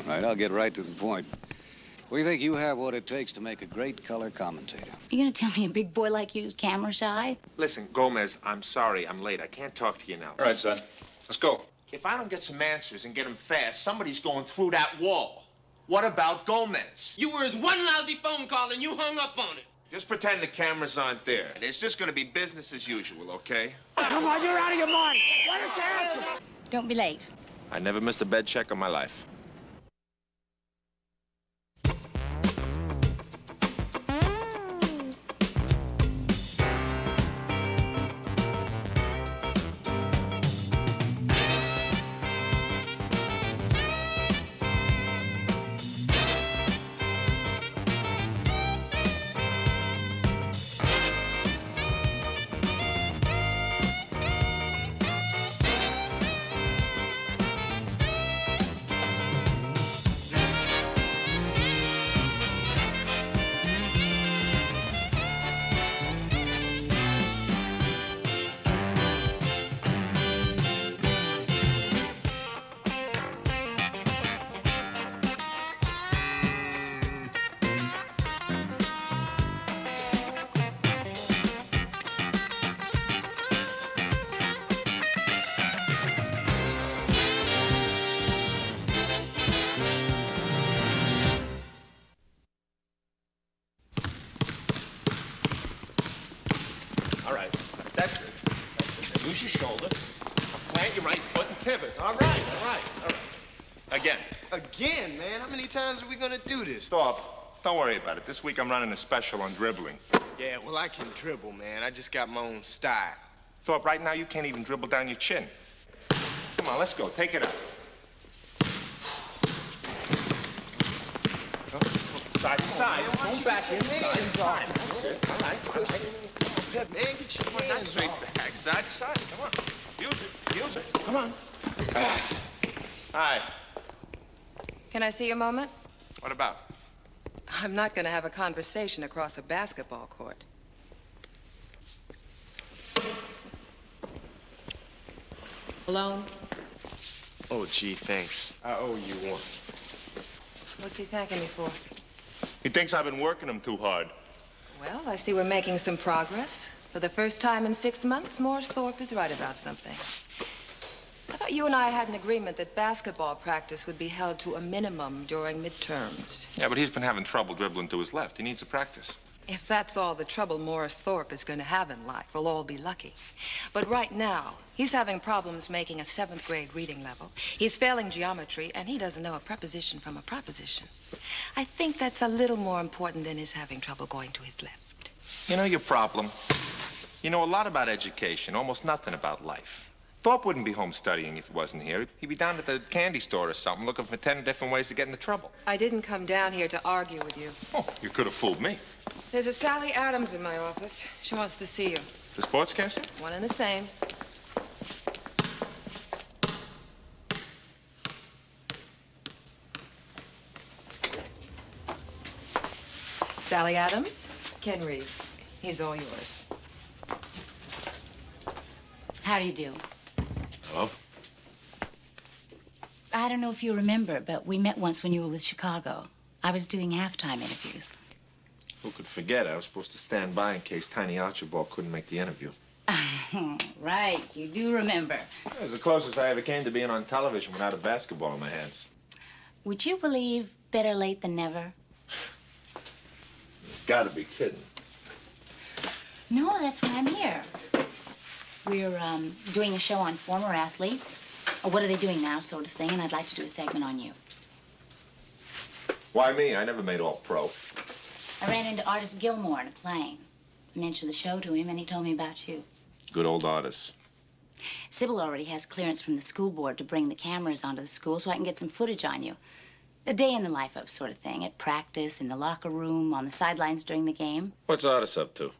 right, I'll get right to the point. We think you have what it takes to make a great color commentator. You gonna tell me a big boy like you's camera shy? Listen, Gomez, I'm sorry I'm late. I can't talk to you now. All right, son. Let's go. If I don't get some answers and get them fast, somebody's going through that wall. What about Gomez? You were his one lousy phone call and you hung up on it. Just pretend the cameras aren't there. It's just going to be business as usual, okay? Come on, you're out of your mind. Why don't you answer? Don't be late. I never missed a bed check in my life. Use your shoulder. Plant your right foot and pivot. All right. Again. Again, man? How many times are we gonna do this? Stop. Don't worry about it. This week I'm running a special on dribbling. Yeah, well, I can dribble, man. I just got my own style. Thorpe, right now you can't even dribble down your chin. Come on, let's go. Take it up. Side to side. Go back inside. Inside. That's it. All right. Man, get your hands Not straight off. back. Side to side. Come on. Use it. Come on. Hi. Can I see you a moment? What about? I'm not going to have a conversation across a basketball court. Alone? Oh, gee, thanks. I owe you one. What's he thanking me for? He thinks I've been working him too hard. Well, I see we're making some progress. For the first time in 6 months, Morris Thorpe is right about something. I thought you and I had an agreement that basketball practice would be held to a minimum during midterms. Yeah, but he's been having trouble dribbling to his left. He needs to practice. If that's all the trouble Morris Thorpe is going to have in life, we'll all be lucky. But right now, he's having problems making a 7th grade reading level. He's failing geometry, and he doesn't know a preposition from a proposition. I think that's a little more important than his having trouble going to his left. You know your problem? You know a lot about education, almost nothing about life. Thorpe wouldn't be home studying if he wasn't here. He'd be down at the candy store or something, looking for 10 different ways to get into trouble. I didn't come down here to argue with you. Oh, you could have fooled me. There's a Sally Adams in my office. She wants to see you. The sportscaster? One and the same. Sally Adams, Ken Reeves. He's all yours. How do you do? Hello? I don't know if you remember, but we met once when you were with Chicago. I was doing halftime interviews. Who could forget? I was supposed to stand by in case Tiny Archibald couldn't make the interview. Right, you do remember. It was the closest I ever came to being on television without a basketball in my hands. Would you believe better late than never? You've got to be kidding. No, that's why I'm here. We're doing a show on former athletes, or what are they doing now, sort of thing, and I'd like to do a segment on you. Why me? I never made All-Pro. I ran into Artis Gilmore in a plane. I mentioned the show to him, and he told me about you. Good old artist. Sybil already has clearance from the school board to bring the cameras onto the school so I can get some footage on you. A day in the life of sort of thing, at practice, in the locker room, on the sidelines during the game. What's Artis up to?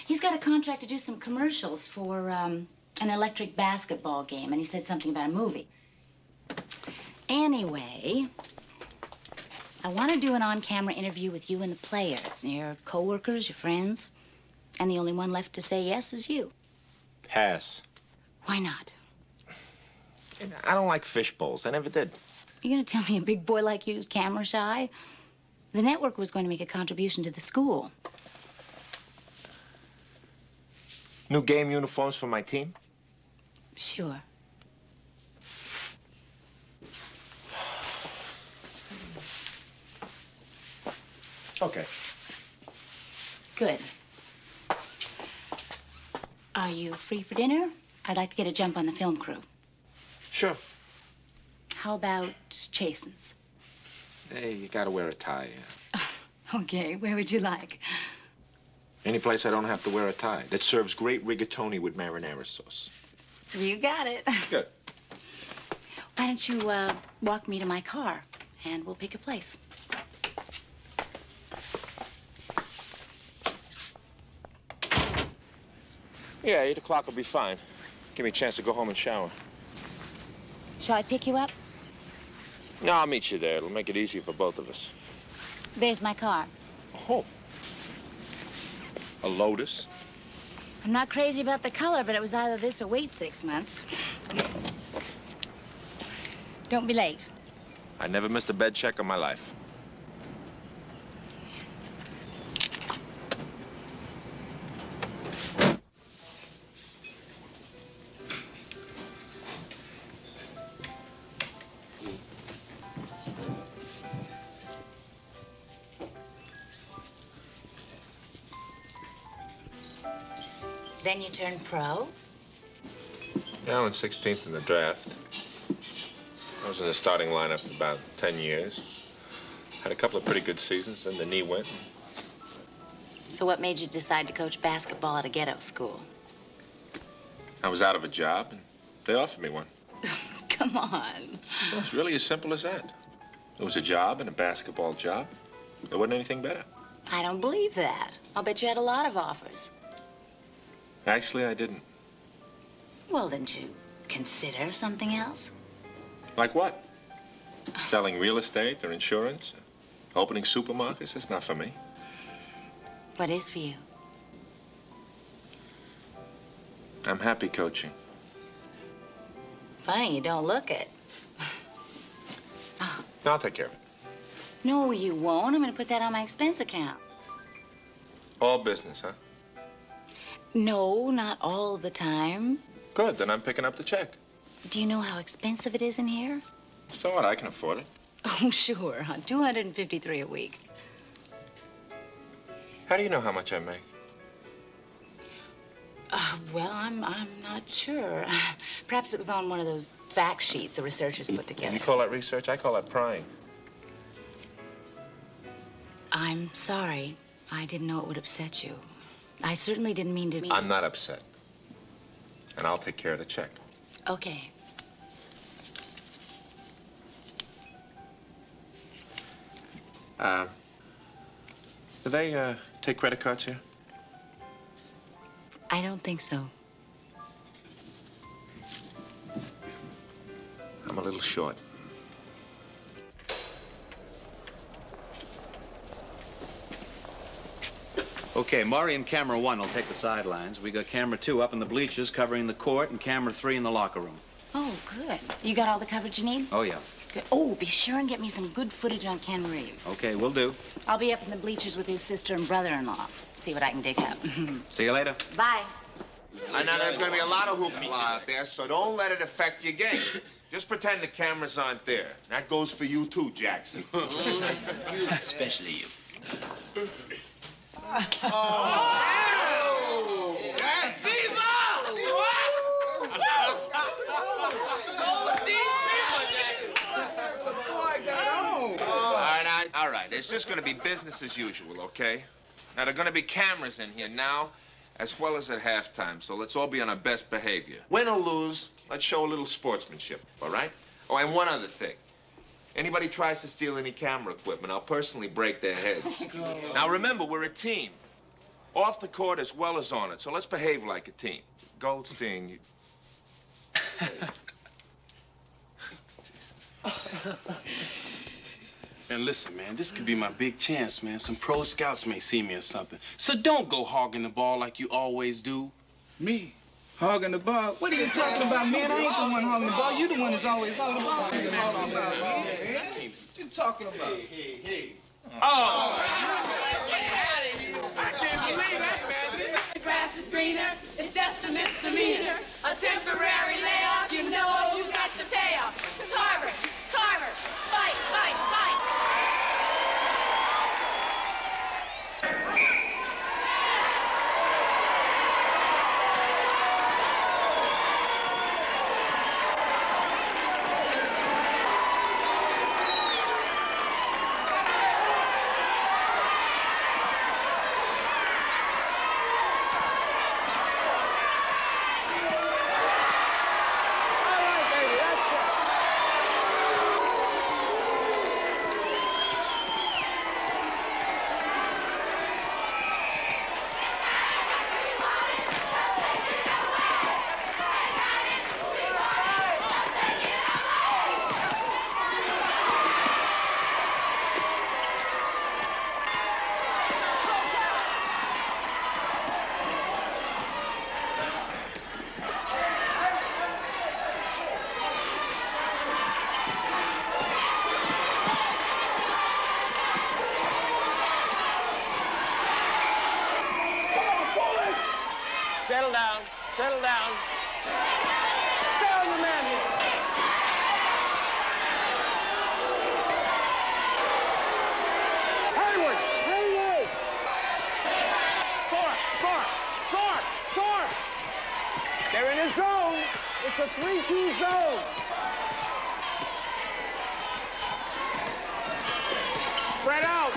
He's got a contract to do some commercials for an electric basketball game, and he said something about a movie. Anyway, I want to do an on-camera interview with you and the players, your co-workers, your friends, and the only one left to say yes is you. Pass. Why not? I don't like fish bowls. I never did. You're gonna tell me a big boy like you's camera shy? The network was going to make a contribution to the school. New game uniforms for my team? Sure. Okay. Good. Are you free for dinner? I'd like to get a jump on the film crew. Sure. How about Chasen's? Hey, you gotta wear a tie. Okay, where would you like? Any place I don't have to wear a tie. That serves great rigatoni with marinara sauce. You got it. Good. Why don't you walk me to my car, and we'll pick a place. Yeah, 8 o'clock will be fine. Give me a chance to go home and shower. Shall I pick you up? No, I'll meet you there. It'll make it easier for both of us. There's my car. Oh. A Lotus? I'm not crazy about the color, but it was either this or wait 6 months. Don't be late. I never missed a bed check in my life. Then you turn pro? Now in 16th in the draft. I was in the starting lineup for about 10 years. Had a couple of pretty good seasons, then the knee went. So what made you decide to coach basketball at a ghetto school? I was out of a job, and they offered me one. Come on. Well, it's really as simple as that. It was a job and a basketball job. There wasn't anything better. I don't believe that. I'll bet you had a lot of offers. Actually, I didn't. Well, didn't you consider something else? Like what? Selling real estate or insurance? Opening supermarkets? That's not for me. What is for you? I'm happy coaching. Funny, you don't look it. I'll take care of it. No, you won't. I'm going to put that on my expense account. All business, huh? No, not all the time. Good, then I'm picking up the check. Do you know how expensive it is in here? So what? I can afford it. Oh, sure. $253 a week. How do you know how much I make? Well, I'm not sure. Perhaps it was on one of those fact sheets the researchers put together. You call that research? I call that prying. I'm sorry. I didn't know it would upset you. I certainly didn't mean to... I'm not upset. And I'll take care of the check. Okay. Do they take credit cards here? I don't think so. I'm a little short. Okay, Maury and camera 1 will take the sidelines. We got camera 2 up in the bleachers covering the court and camera 3 in the locker room. Oh, good. You got all the coverage you need? Oh, yeah. Good. Oh, be sure and get me some good footage on Ken Reeves. Okay, we'll do. I'll be up in the bleachers with his sister and brother-in-law. See what I can dig up. See you later. Bye. I know there's going to be a lot of hoopla out there, so don't let it affect your game. Just pretend the cameras aren't there. That goes for you, too, Jackson. Especially you. All right. It's just going to be business as usual, okay? Now, there are going to be cameras in here now, as well as at halftime, so let's all be on our best behavior. Win or lose, let's show a little sportsmanship, all right? Oh, and one other thing. Anybody tries to steal any camera equipment, I'll personally break their heads. Now, remember, we're a team. Off the court as well as on it, so let's behave like a team. Goldstein, you... Man, listen, man, this could be my big chance, man. Some pro scouts may see me or something. So don't go hogging the ball like you always do. Me? Hogging the ball? What are you talking about, man? I ain't the one hogging the ball. You the one that's always hogging the ball. What are you talking about, man? What you talking about? Hey. Oh! I can't believe that, man. The grass is greener, it's just a misdemeanor. A temporary layoff, you know you got to pay off. Carver, fight, fight, fight. Settle down. Stay on your man here. Hayward! Score! They're in a zone. It's a 3-2 zone. Spread out.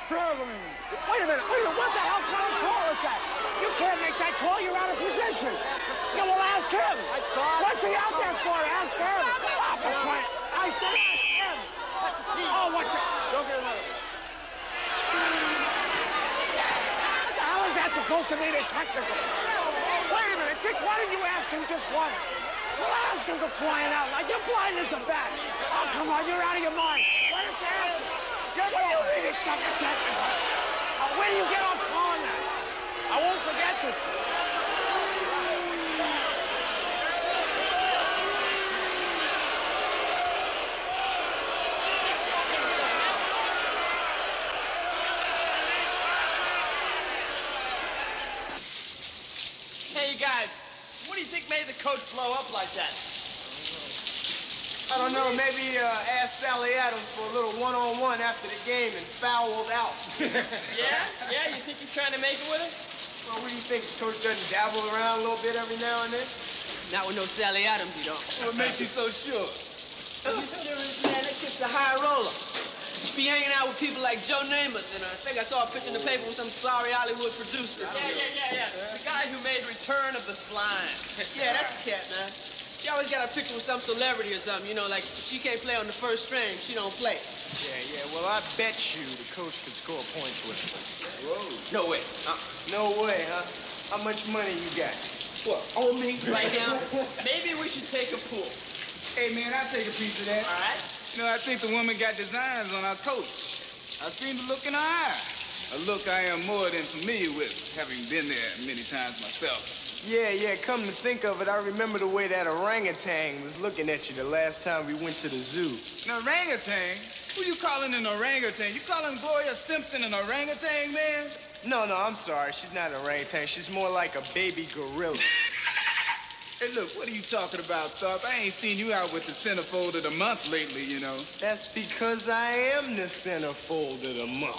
Struggling. Wait a minute. What the hell kind of call is that? You can't make that call. You're out of position. Yeah, well, ask him. I saw it. What's he out there for? Ask him. I said ask him. Oh, what's it? Don't get another. What the hell is that supposed to mean in technical? Wait a minute, Dick, why didn't you ask him just once? Well, ask him for crying out loud. You're blind as a bat. Oh, come on, you're out of your mind. Why don't you ask him? What do you mean it's something technical? Where do you get off calling that? I won't forget this. Hey, you guys, what do you think made the coach blow up like that? I don't know, maybe ask Sally Adams for a little one-on-one after the game and fouled out. Yeah? You think he's trying to make it with us? Well, what do you think? The coach doesn't dabble around a little bit every now and then? Not with no Sally Adams, you don't. What makes you so sure? You serious, man? That kid's a high roller. Be hanging out with people like Joe Namath, and I think I saw a picture in the paper with some sorry Hollywood producer. Yeah. The guy who made Return of the Slime. Yeah, that's the cat, man. She always got a picture with some celebrity or something, you know, like if she can't play on the first string, she don't play. Yeah, well, I bet you the coach could score points with her. Whoa. No way. No way, huh? How much money you got? What, on me right now? Maybe we should take a pool. Hey, man, I'll take a piece of that. All right. You know, I think the woman got designs on our coach. I seen the look in her eye. A look I am more than familiar with, having been there many times myself. Yeah, come to think of it, I remember the way that orangutan was looking at you the last time we went to the zoo. An orangutan? Who you calling an orangutan? You calling Gloria Simpson an orangutan, man? No, I'm sorry. She's not an orangutan. She's more like a baby gorilla. Hey, look, what are you talking about, Thorpe? I ain't seen you out with the centerfold of the month lately, you know. That's because I am the centerfold of the month.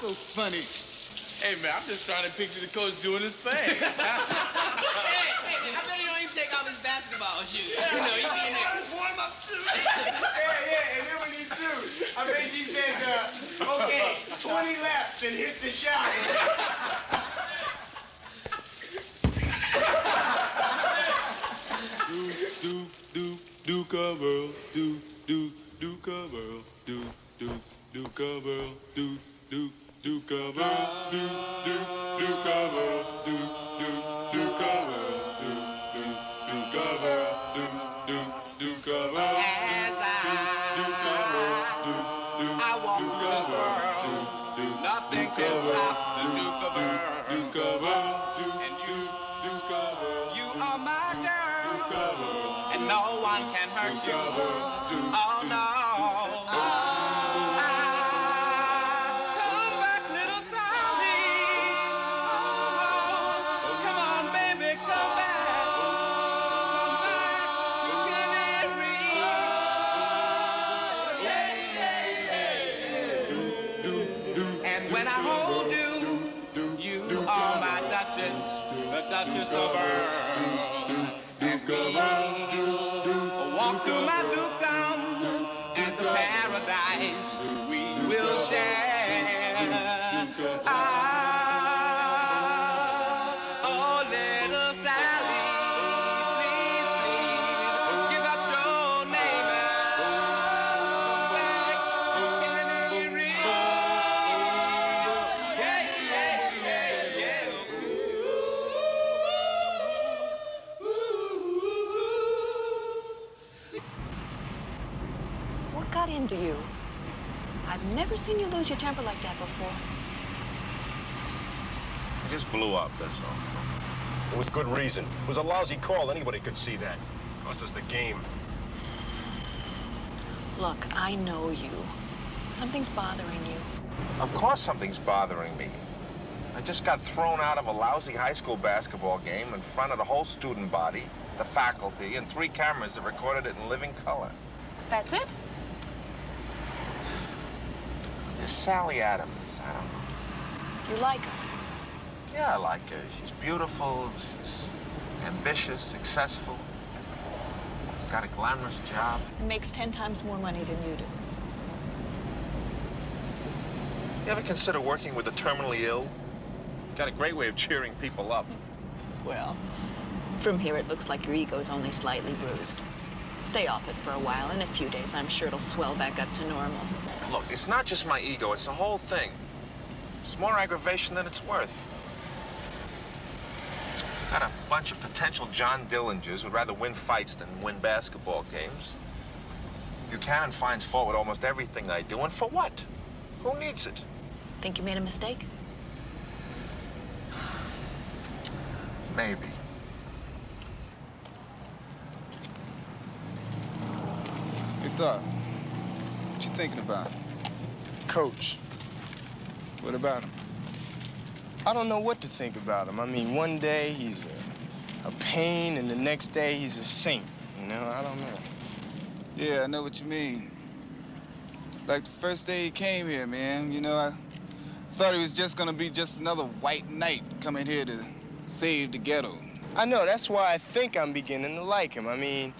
So funny. Hey, man, I'm just trying to picture the coach doing his thing. Hey, I bet he don't even take off his basketball shoes. You know, he be in there. Just warm up shoes. Yeah, and then when he's through, I bet he says, okay, 20 laps and hit the shot. Do cover, do cover, do cover, do cover, do cover, do cover, do cover. As I walk through this world, nothing can stop the do cover. And you are my girl, and no one can hurt you. Oh no. Come back, little Sally. Come on, baby, come back. And when I hold you, you are my Duchess, the Duchess of Earl. And we walk through my dukedom and the paradise we will share. Oh, little Sally, please, please, give up your name and back. Can you read? What got into you? I've never seen you lose your temper like that before. I just blew up, that's all. With good reason. It was a lousy call. Anybody could see that. Cost us the game. Look, I know you. Something's bothering you. Of course something's bothering me. I just got thrown out of a lousy high school basketball game in front of the whole student body, the faculty, and 3 cameras that recorded it in living color. That's it? This Sally Adams, I don't know. You like her? Yeah, I like her. She's beautiful, she's ambitious, successful, got a glamorous job. And makes 10 times more money than you do. You ever consider working with the terminally ill? Got a great way of cheering people up. Well, from here it looks like your ego's only slightly bruised. Stay off it for a while. In a few days, I'm sure it'll swell back up to normal. Look, it's not just my ego, it's the whole thing. It's more aggravation than it's worth. Got a bunch of potential John Dillingers who'd rather win fights than win basketball games. Buchanan finds fault with almost everything I do, and for what? Who needs it? Think you made a mistake? Maybe. Hey, Thought, what you thinking about? Coach. What about him? I don't know what to think about him. I mean, one day he's a pain, and the next day he's a saint. You know, I don't know. Yeah, I know what you mean. Like the first day he came here, man, you know, I thought he was just gonna be just another white knight coming here to save the ghetto. I know, that's why I think I'm beginning to like him. I mean,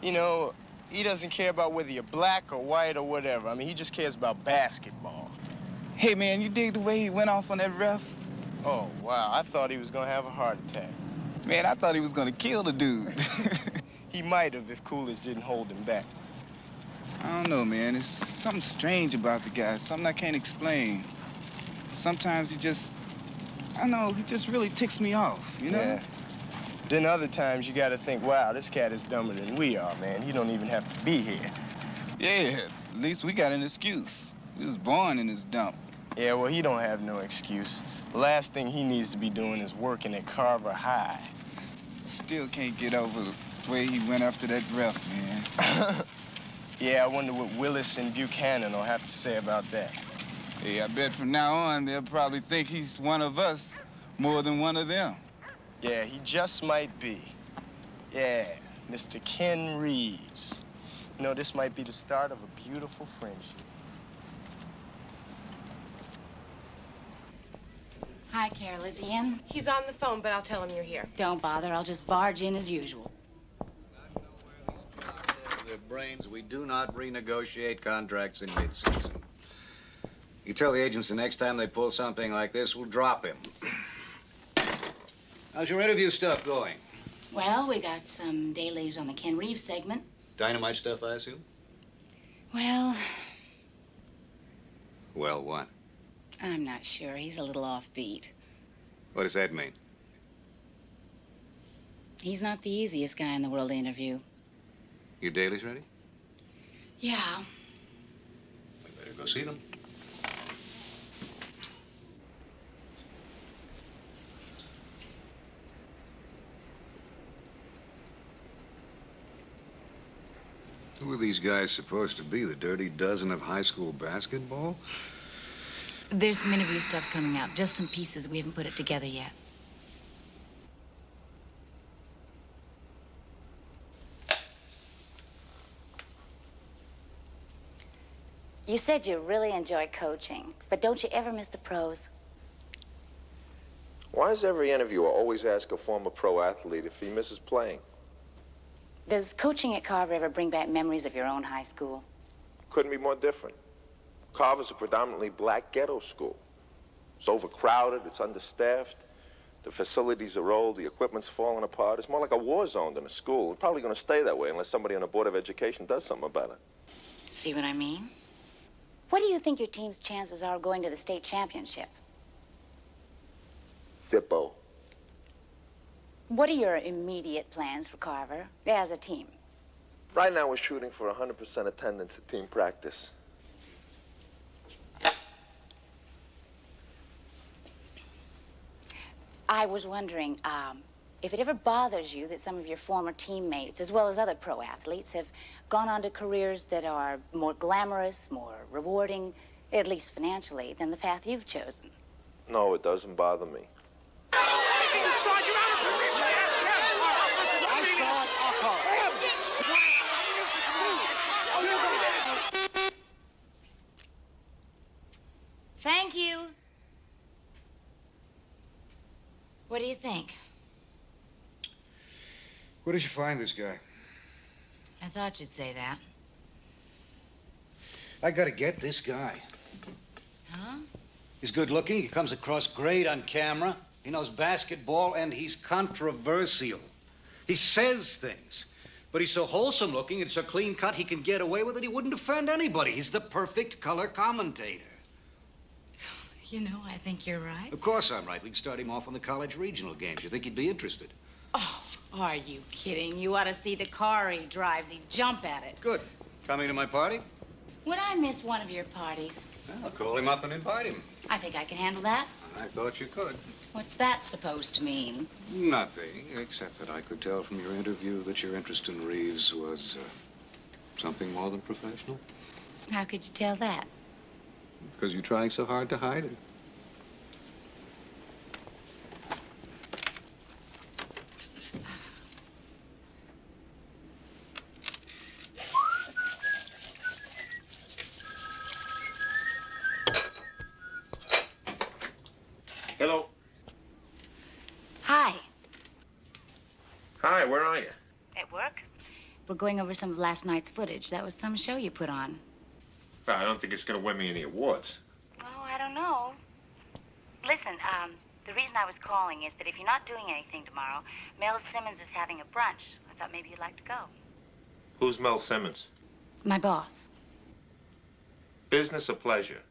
you know, he doesn't care about whether you're black or white or whatever. I mean, he just cares about basketball. Hey, man, you dig the way he went off on that ref? Oh, wow, I thought he was gonna have a heart attack. Man, I thought he was gonna kill the dude. He might have if Coolidge didn't hold him back. I don't know, man. There's something strange about the guy, something I can't explain. Sometimes he just, I don't know, he just really ticks me off, you know? Yeah. Then other times you gotta think, wow, this cat is dumber than we are, man. He don't even have to be here. Yeah, at least we got an excuse. He was born in this dump. Yeah, well, he don't have no excuse. The last thing he needs to be doing is working at Carver High. Still can't get over the way he went after that ref, man. Yeah, I wonder what Willis and Buchanan will have to say about that. Hey, I bet from now on they'll probably think he's one of us more than one of them. Yeah, he just might be. Yeah, Mr. Ken Reeves. You know, this might be the start of a beautiful friendship. Hi, Carol. Is he in? He's on the phone, but I'll tell him you're here. Don't bother. I'll just barge in as usual. Their brains, we do not renegotiate contracts in mid-season. You tell the agents the next time they pull something like this, we'll drop him. How's your interview stuff going? Well, we got some dailies on the Ken Reeves segment. Dynamite stuff, I assume? Well, Well, what? I'm not sure. He's a little offbeat. What does that mean? He's not the easiest guy in the world to interview. Your dailies ready? Yeah. We better go see them. Who are these guys supposed to be? The Dirty Dozen of high school basketball? There's some interview stuff coming up. Just some pieces. We haven't put it together yet. You said you really enjoy coaching, but don't you ever miss the pros? Why does every interviewer always ask a former pro athlete if he misses playing? Does coaching at Carver ever bring back memories of your own high school? Couldn't be more different. Carver's a predominantly black ghetto school. It's overcrowded, it's understaffed, the facilities are old, the equipment's falling apart. It's more like a war zone than a school. It's probably going to stay that way unless somebody on the Board of Education does something about it. See what I mean? What do you think your team's chances are of going to the state championship? Zippo. What are your immediate plans for Carver as a team? Right now we're shooting for 100% attendance at team practice. I was wondering, if it ever bothers you that some of your former teammates, as well as other pro athletes, have gone on to careers that are more glamorous, more rewarding, at least financially, than the path you've chosen. No, it doesn't bother me. Thank you. What do you think? Where did you find this guy? I thought you'd say that. I gotta get this guy. Huh? He's good looking, he comes across great on camera, he knows basketball, and he's controversial. He says things, but he's so wholesome looking and so clean cut he can get away with it, he wouldn't offend anybody. He's the perfect color commentator. You know, I think you're right. Of course I'm right. We can start him off on the college regional games. You think he'd be interested? Oh, are you kidding? You ought to see the car he drives. He'd jump at it. Good. Coming to my party? Would I miss one of your parties? Well, I'll call him up and invite him. I think I can handle that. I thought you could. What's that supposed to mean? Nothing, except that I could tell from your interview that your interest in Reeves was something more than professional. How could you tell that? Because you're trying so hard to hide it. Hello. Hi. Hi, where are you? At work? We're going over some of last night's footage. That was some show you put on. Well, I don't think it's going to win me any awards. Oh, I don't know. Listen, the reason I was calling is that if you're not doing anything tomorrow, Mel Simmons is having a brunch. I thought maybe you'd like to go. Who's Mel Simmons? My boss. Business or pleasure?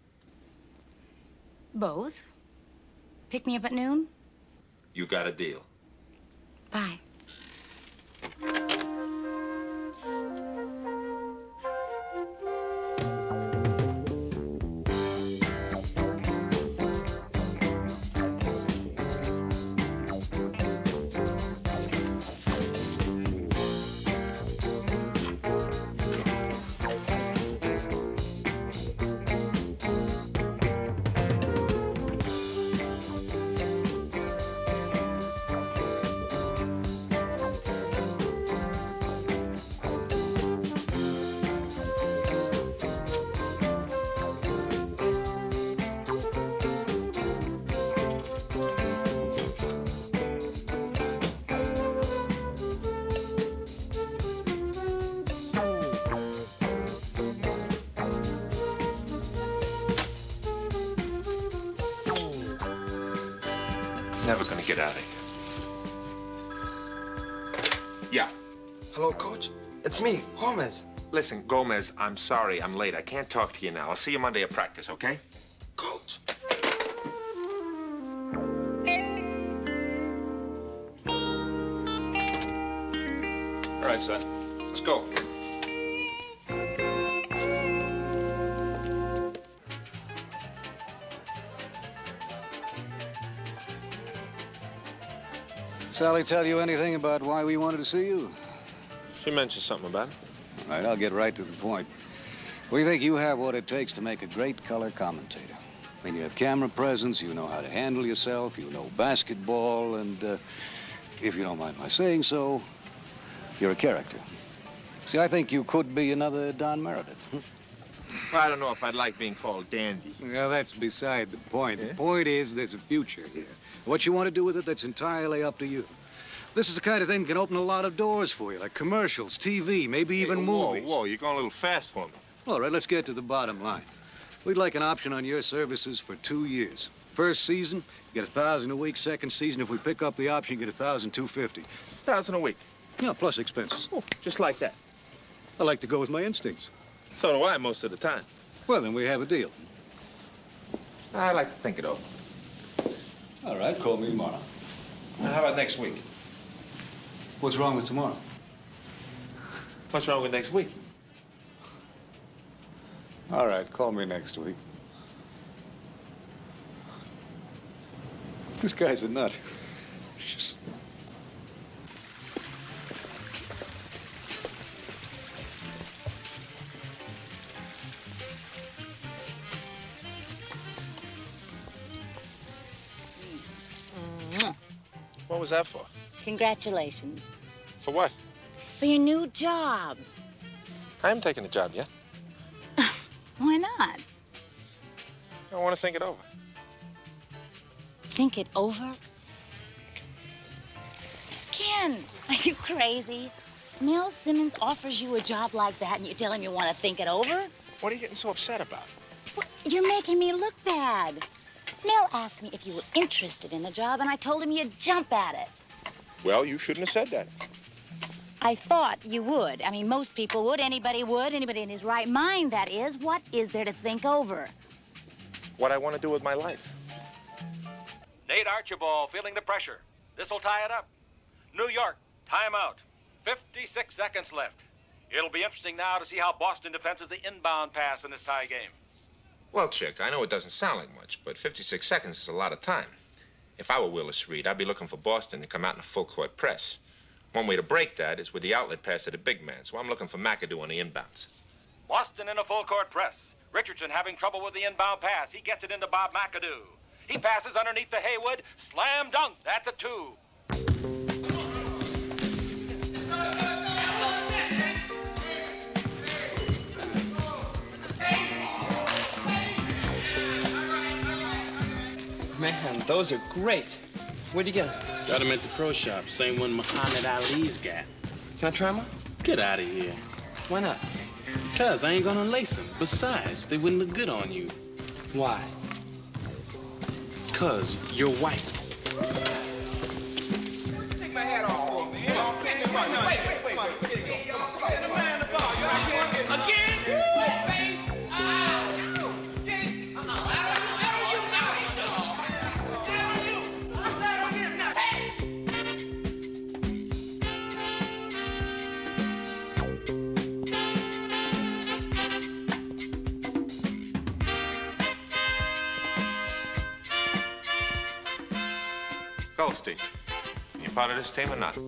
Both. Pick me up at noon? You got a deal. Bye. Never gonna get out of here. Yeah. Hello, Coach. It's me, Gomez. Listen, Gomez, I'm sorry I'm late. I can't talk to you now. I'll see you Monday at practice, okay? Coach. All right, son. Let's go. Sally tell you anything about why we wanted to see you? She mentioned something about it. All right, I'll get right to the point. We think you have what it takes to make a great color commentator. I mean, you have camera presence, you know how to handle yourself, you know basketball, and if you don't mind my saying so, you're a character. See, I think you could be another Don Meredith. Well, I don't know if I'd like being called Dandy. Well, that's beside the point. The point is there's a future here. What you want to do with it, that's entirely up to you. This is the kind of thing that can open a lot of doors for you, like commercials, TV, maybe even movies. Whoa, you're going a little fast for me. All right, let's get to the bottom line. We'd like an option on your services for 2 years. First season, you get $1,000 a week. Second season, if we pick up the option, you get $1,250. $1,000 a week. Yeah, plus expenses. Oh, just like that. I like to go with my instincts. So do I most of the time. Well, then we have a deal. I'd like to think it over. All right, call me tomorrow. How about next week? What's wrong with tomorrow? What's wrong with next week? All right, call me next week. This guy's a nut. Just... What was that for? Congratulations. For what? For your new job. I haven't taken the job yet. Why not? I want to think it over. Think it over? Ken, are you crazy? Mel Simmons offers you a job like that and you tell him you want to think it over? What are you getting so upset about? Well, you're making me look bad. Mel asked me if you were interested in the job, and I told him you'd jump at it. Well, you shouldn't have said that. I thought you would. I mean, most people would. Anybody would. Anybody in his right mind, that is. What is there to think over? What I want to do with my life. Nate Archibald feeling the pressure. This'll tie it up. New York, timeout. 56 seconds left. It'll be interesting now to see how Boston defends the inbound pass in this tie game. Well, Chick, I know it doesn't sound like much, but 56 seconds is a lot of time. If I were Willis Reed, I'd be looking for Boston to come out in a full-court press. One way to break that is with the outlet pass to the big man, so I'm looking for McAdoo on the inbounds. Boston in a full-court press. Richardson having trouble with the inbound pass. He gets it into Bob McAdoo. He passes underneath the Haywood. Slam dunk. That's a 2. Man, those are great. Where'd you get them? Got them at the pro shop. Same one Muhammad Ali's got. Can I try them on? Get out of here. Why not? Cuz I ain't gonna lace them. Besides, they wouldn't look good on you. Why? Cuz you're white. Take my hat off for me. Wait. Again? Goldstein, you part of this team or not?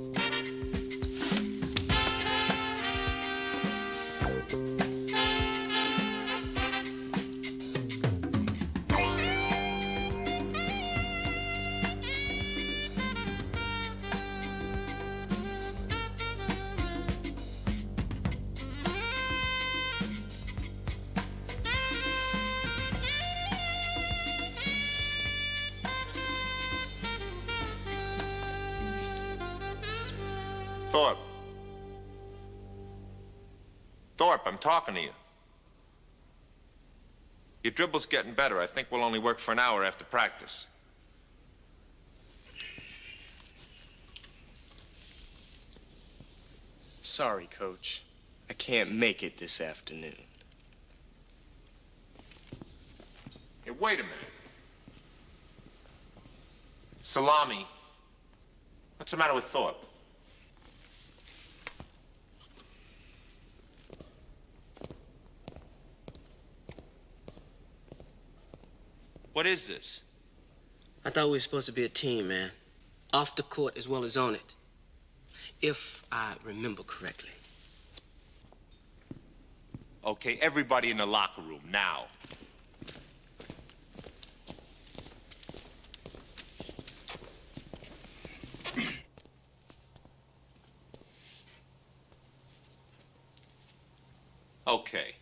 Thorpe, I'm talking to you. Your dribble's getting better. I think we'll only work for an hour after practice. sorry, Coach. I can't make it this afternoon. Hey, wait a minute. Salami. What's the matter with Thorpe? What is this? I thought we were supposed to be a team, man. Off the court as well as on it. If I remember correctly. Okay, everybody in the locker room, now. Okay.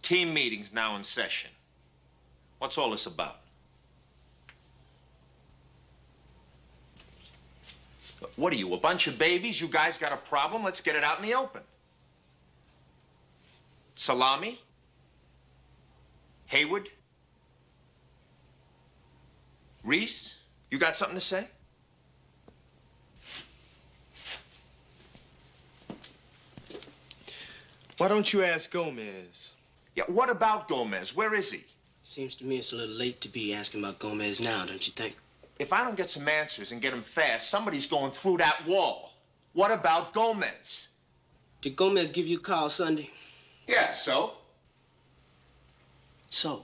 Team meeting's now in session. What's all this about? What are you, a bunch of babies? You guys got a problem? Let's get it out in the open. Salami? Hayward? Reese? You got something to say? Why don't you ask Gomez? Yeah, what about Gomez? Where is he? Seems to me it's a little late to be asking about Gomez now, don't you think? If I don't get some answers and get them fast, somebody's going through that wall. What about Gomez? Did Gomez give you a call Sunday? Yeah, so? So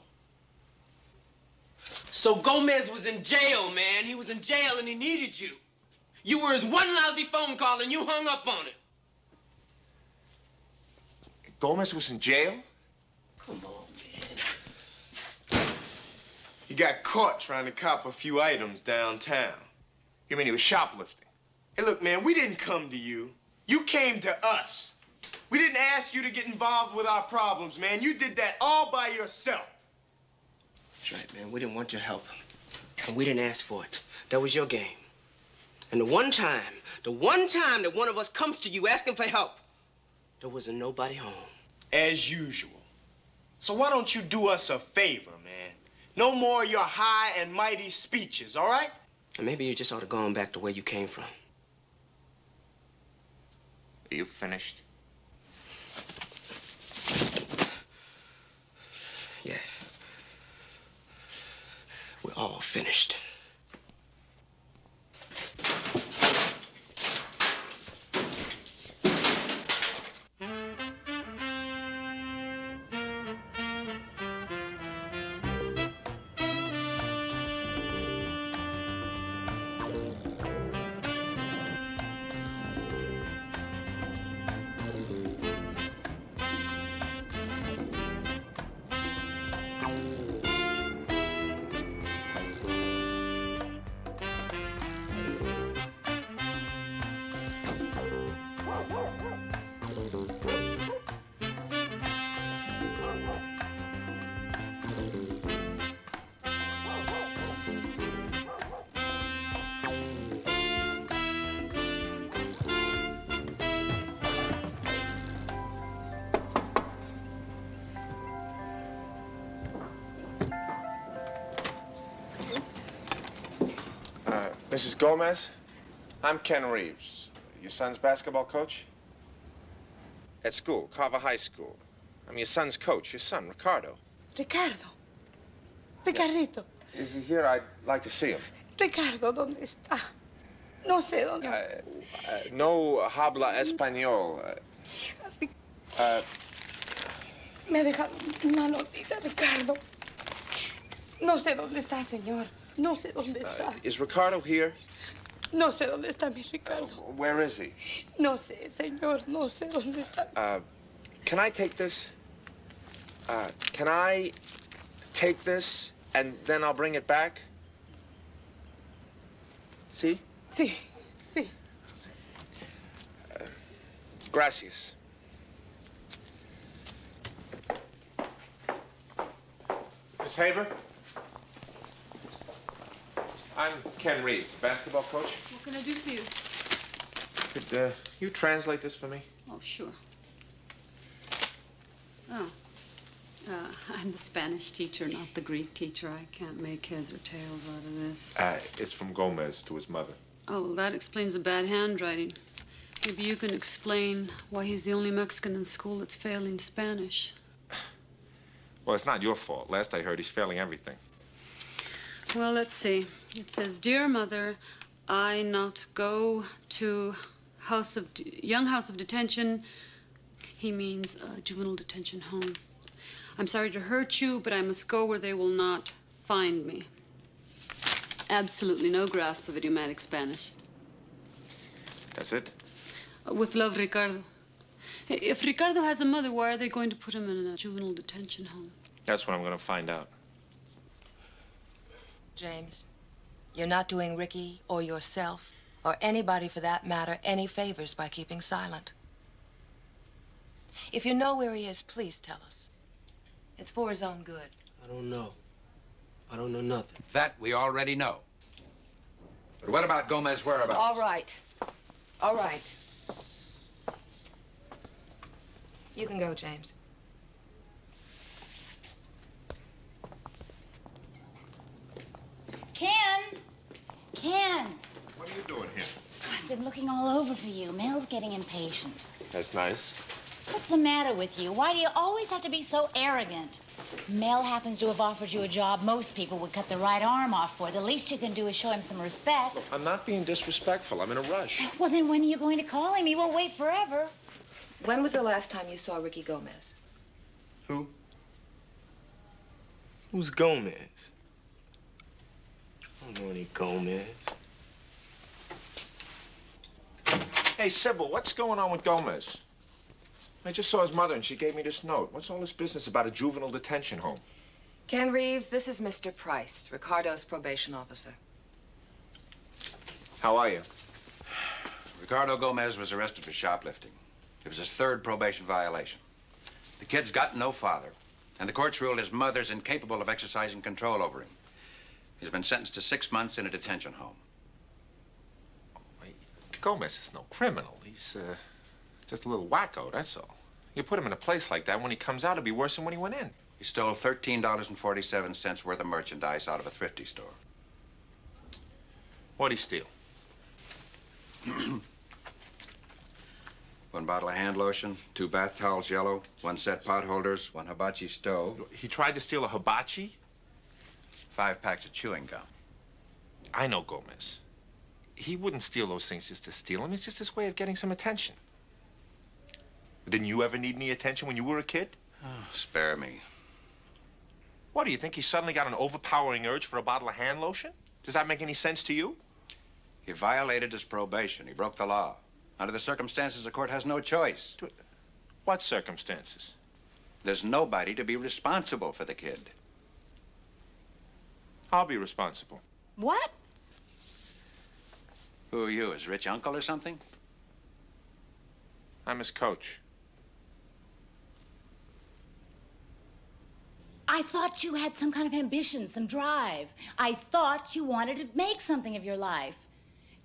Gomez was in jail, man. He was in jail and he needed you. You were his one lousy phone call and you hung up on it. Gomez was in jail? Come on, He got caught trying to cop a few items downtown. You mean he was shoplifting? Hey, look, man, we didn't come to you. You came to us. We didn't ask you to get involved with our problems, man. You did that all by yourself. That's right, man. We didn't want your help. And we didn't ask for it. That was your game. And the one time that one of us comes to you asking for help, there wasn't nobody home. As usual. So why don't you do us a favor, man? No more of your high and mighty speeches, all right? And maybe you just ought to go on back to where you came from. Are you finished? Yeah. We're all finished. Mrs. Gomez, I'm Ken Reeves, your son's basketball coach. At school, Carver High School. I'm your son's coach, your son, Ricardo. Ricardo. Ricardito. Is he here? I'd like to see him. Ricardo, ¿dónde está? No sé dónde. No habla español. Me ha dejado una notita, Ricardo. No sé dónde está, señor. No sé dónde está. Is Ricardo here? No sé dónde está mi Ricardo. Where is he? No sé, señor. No sé dónde está. Can I take this? Can I take this and then I'll bring it back? See? Sí, sí. Gracias. Miss Haber? I'm Ken Reeves, basketball coach. What can I do for you? Could you translate this for me? Oh, sure. Oh. I'm the Spanish teacher, not the Greek teacher. I can't make heads or tails out of this. It's from Gomez to his mother. Oh, well, that explains the bad handwriting. Maybe you can explain why he's the only Mexican in school that's failing Spanish. Well, it's not your fault. Last I heard, he's failing everything. Well, let's see. It says, "Dear Mother, I not go to young house of detention." He means juvenile detention home. "I'm sorry to hurt you, but I must go where they will not find me." Absolutely no grasp of idiomatic Spanish. That's it? With love, Ricardo. If Ricardo has a mother, why are they going to put him in a juvenile detention home? That's what I'm going to find out. James, you're not doing Ricky or yourself, or anybody for that matter, any favors by keeping silent. If you know where he is, please tell us. It's for his own good. I don't know. I don't know nothing. That we already know. But what about Gomez's whereabouts? All right. All right. You can go, James. Ken! What are you doing here? I've been looking all over for you. Mel's getting impatient. That's nice. What's the matter with you? Why do you always have to be so arrogant? Mel happens to have offered you a job most people would cut the right arm off for. The least you can do is show him some respect. Look, I'm not being disrespectful. I'm in a rush. Well, then when are you going to call him? He won't wait forever. When was the last time you saw Ricky Gomez? Who? Who's Gomez? I don't know any Gomez. Hey, Sybil, what's going on with Gomez? I just saw his mother, and she gave me this note. What's all this business about a juvenile detention home? Ken Reeves, this is Mr. Price, Ricardo's probation officer. How are you? Ricardo Gomez was arrested for shoplifting. It was his third probation violation. The kid's got no father, and the court's ruled his mother's incapable of exercising control over him. He's been sentenced to 6 months in a detention home. Wait, Gomez is no criminal. He's just a little wacko, that's all. You put him in a place like that, when he comes out, it'll be worse than when he went in. He stole $13.47 worth of merchandise out of a thrifty store. What'd he steal? 1 bottle of hand lotion, 2 bath towels yellow, 1 set pot holders, 1 hibachi stove. He tried to steal a hibachi? 5 packs of chewing gum. I know Gomez. He wouldn't steal those things just to steal them. It's just his way of getting some attention. Didn't you ever need any attention when you were a kid? Oh, spare me. What, do you think he suddenly got an overpowering urge for a bottle of hand lotion? Does that make any sense to you? He violated his probation. He broke the law. Under the circumstances, the court has no choice. What circumstances? There's nobody to be responsible for the kid. I'll be responsible. What? Who are you, his rich uncle or something? I'm his coach. I thought you had some kind of ambition, some drive. I thought you wanted to make something of your life.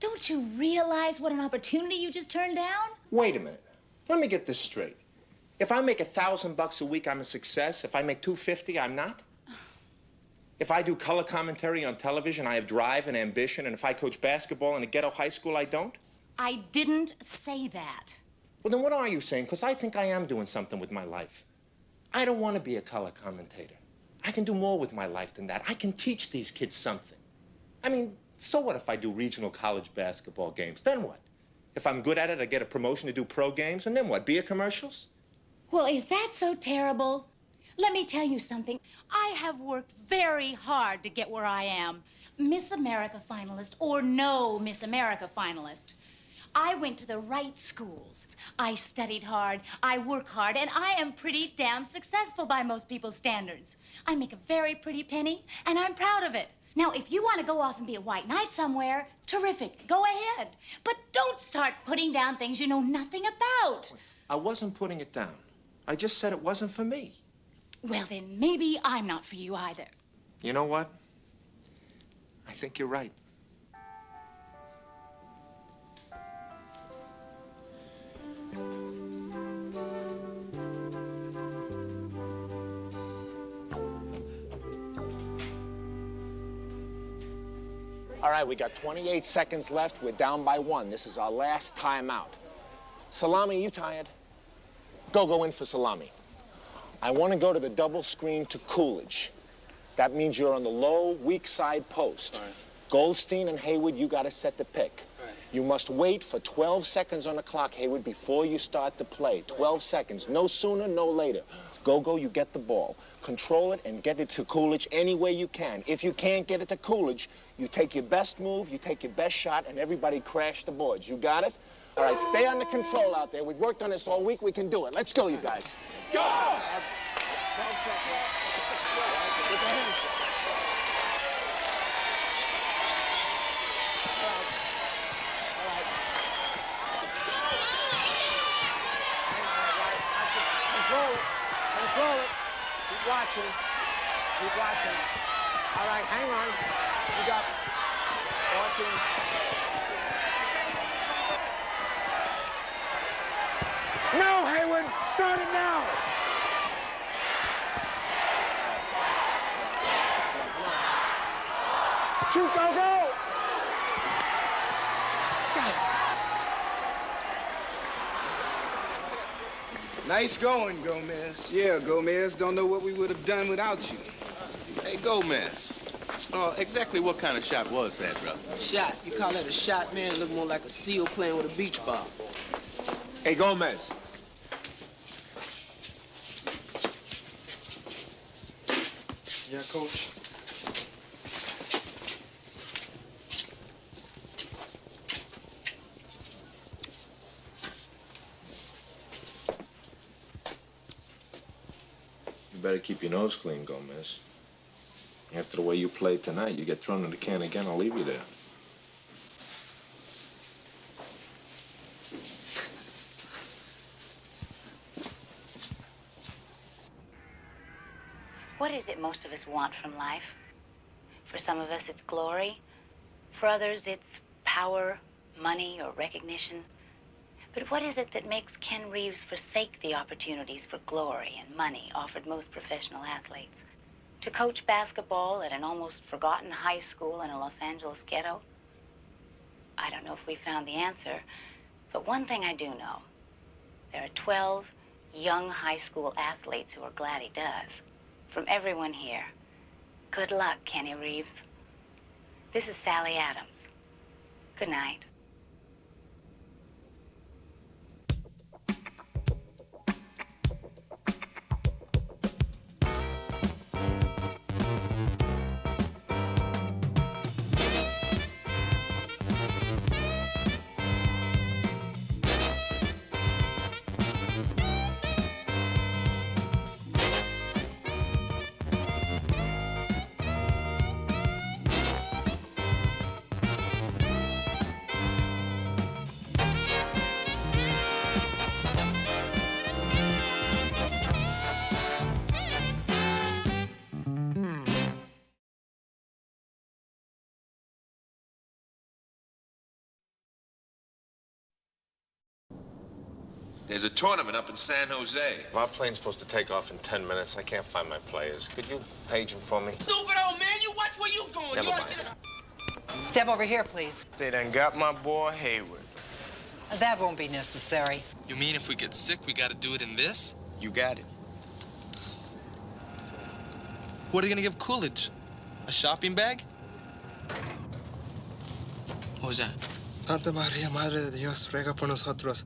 Don't you realize what an opportunity you just turned down? Wait a minute. Let me get this straight. If I make $1,000 a week, I'm a success. If I make $250, I'm not? If I do color commentary on television, I have drive and ambition. And if I coach basketball in a ghetto high school, I don't? I didn't say that. Well, then what are you saying? Because I think I am doing something with my life. I don't want to be a color commentator. I can do more with my life than that. I can teach these kids something. I mean, so what if I do regional college basketball games? Then what? If I'm good at it, I get a promotion to do pro games, and then what, beer commercials? Well, is that so terrible? Let me tell you something. I have worked very hard to get where I am. Miss America finalist or no Miss America finalist. I went to the right schools. I studied hard, I work hard, and I am pretty damn successful by most people's standards. I make a very pretty penny, and I'm proud of it. Now, if you want to go off and be a white knight somewhere, terrific, go ahead. But don't start putting down things you know nothing about. I wasn't putting it down. I just said it wasn't for me. Well, then maybe I'm not for you either. You know what? I think you're right. All right, we got 28 seconds left. We're down by 1. This is our last timeout. Salami, you tired? Go in for Salami. I want to go to the double screen to Coolidge. That means you're on the low, weak side post. All right. Goldstein and Haywood, you got to set the pick. Right. You must wait for 12 seconds on the clock, Haywood, before you start the play. 12 seconds, no sooner, no later. Go, you get the ball. Control it and get it to Coolidge any way you can. If you can't get it to Coolidge, you take your best move, you take your best shot, and everybody crash the boards. You got it? All right, stay under control out there. We've worked on this all week. We can do it. Let's go, you guys. Go! 12 seconds. Control it. Keep watching. Keep watching. All right, hang on. You got 14. No, Haywood. Start it now. Shoot, go. Nice going, Gomez. Yeah, Gomez. Don't know what we would have done without you. Hey, Gomez. Exactly what kind of shot was that, brother? Shot. You call that a shot, man? It looked more like a seal playing with a beach ball. Hey, Gomez. Yeah, Coach. You better keep your nose clean, Gomez. After the way you played tonight, you get thrown in the can again, I'll leave you there. What is it most of us want from life? For some of us, it's glory. For others, it's power, money, or recognition. But what is it that makes Ken Reeves forsake the opportunities for glory and money offered most professional athletes? To coach basketball at an almost forgotten high school in a Los Angeles ghetto? I don't know if we found the answer, but one thing I do know. There are 12 young high school athletes who are glad he does. From everyone here, good luck, Kenny Reeves. This is Sally Adams. Good night. There's a tournament up in San Jose. Our plane's supposed to take off in 10 minutes. I can't find my players. Could you page them for me? Stupid old man, you watch where you going. Never mind. Step over here, please. They done got my boy Haywood. That won't be necessary. You mean if we get sick, we gotta do it in this? You got it. What are you gonna give Coolidge? A shopping bag? What was that? Santa María, Madre de Dios, ruega por nosotros.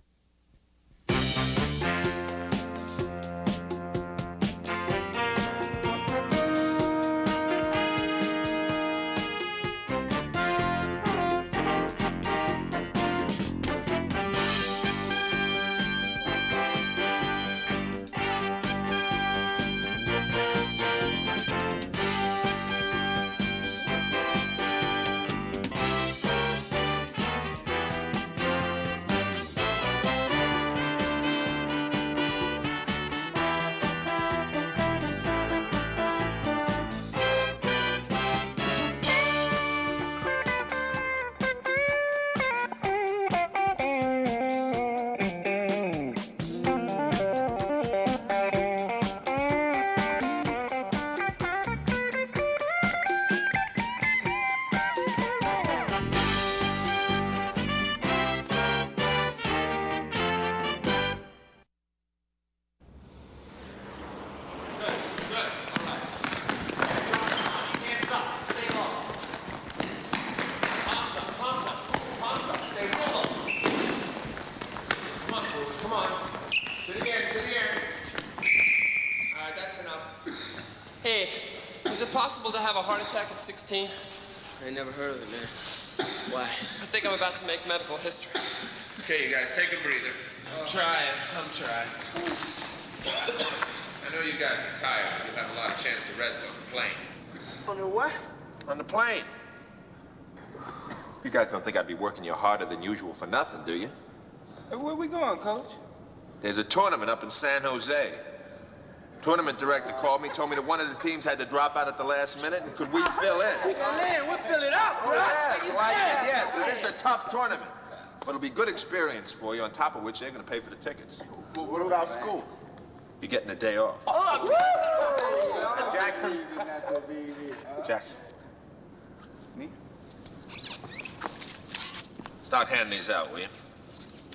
possible to have a heart attack at 16? I ain't never heard of it, man. Why? I think I'm about to make medical history. Okay, you guys, take a breather. I'm trying. I know you guys are tired, but you'll have a lot of chance to rest on the plane. On the what? On the plane. You guys don't think I'd be working you harder than usual for nothing, do you? Hey, where we going, Coach? There's a tournament up in San Jose. Tournament director called me, told me that one of the teams had to drop out at the last minute, and could we fill in? We'll fill it up, Oh, yes, well, I said yes. Now, this is a tough tournament. But it'll be good experience for you, on top of which they're going to pay for the tickets. Well, what about school? You're getting a day off. Jackson. Jackson. Me? Start handing these out, will you?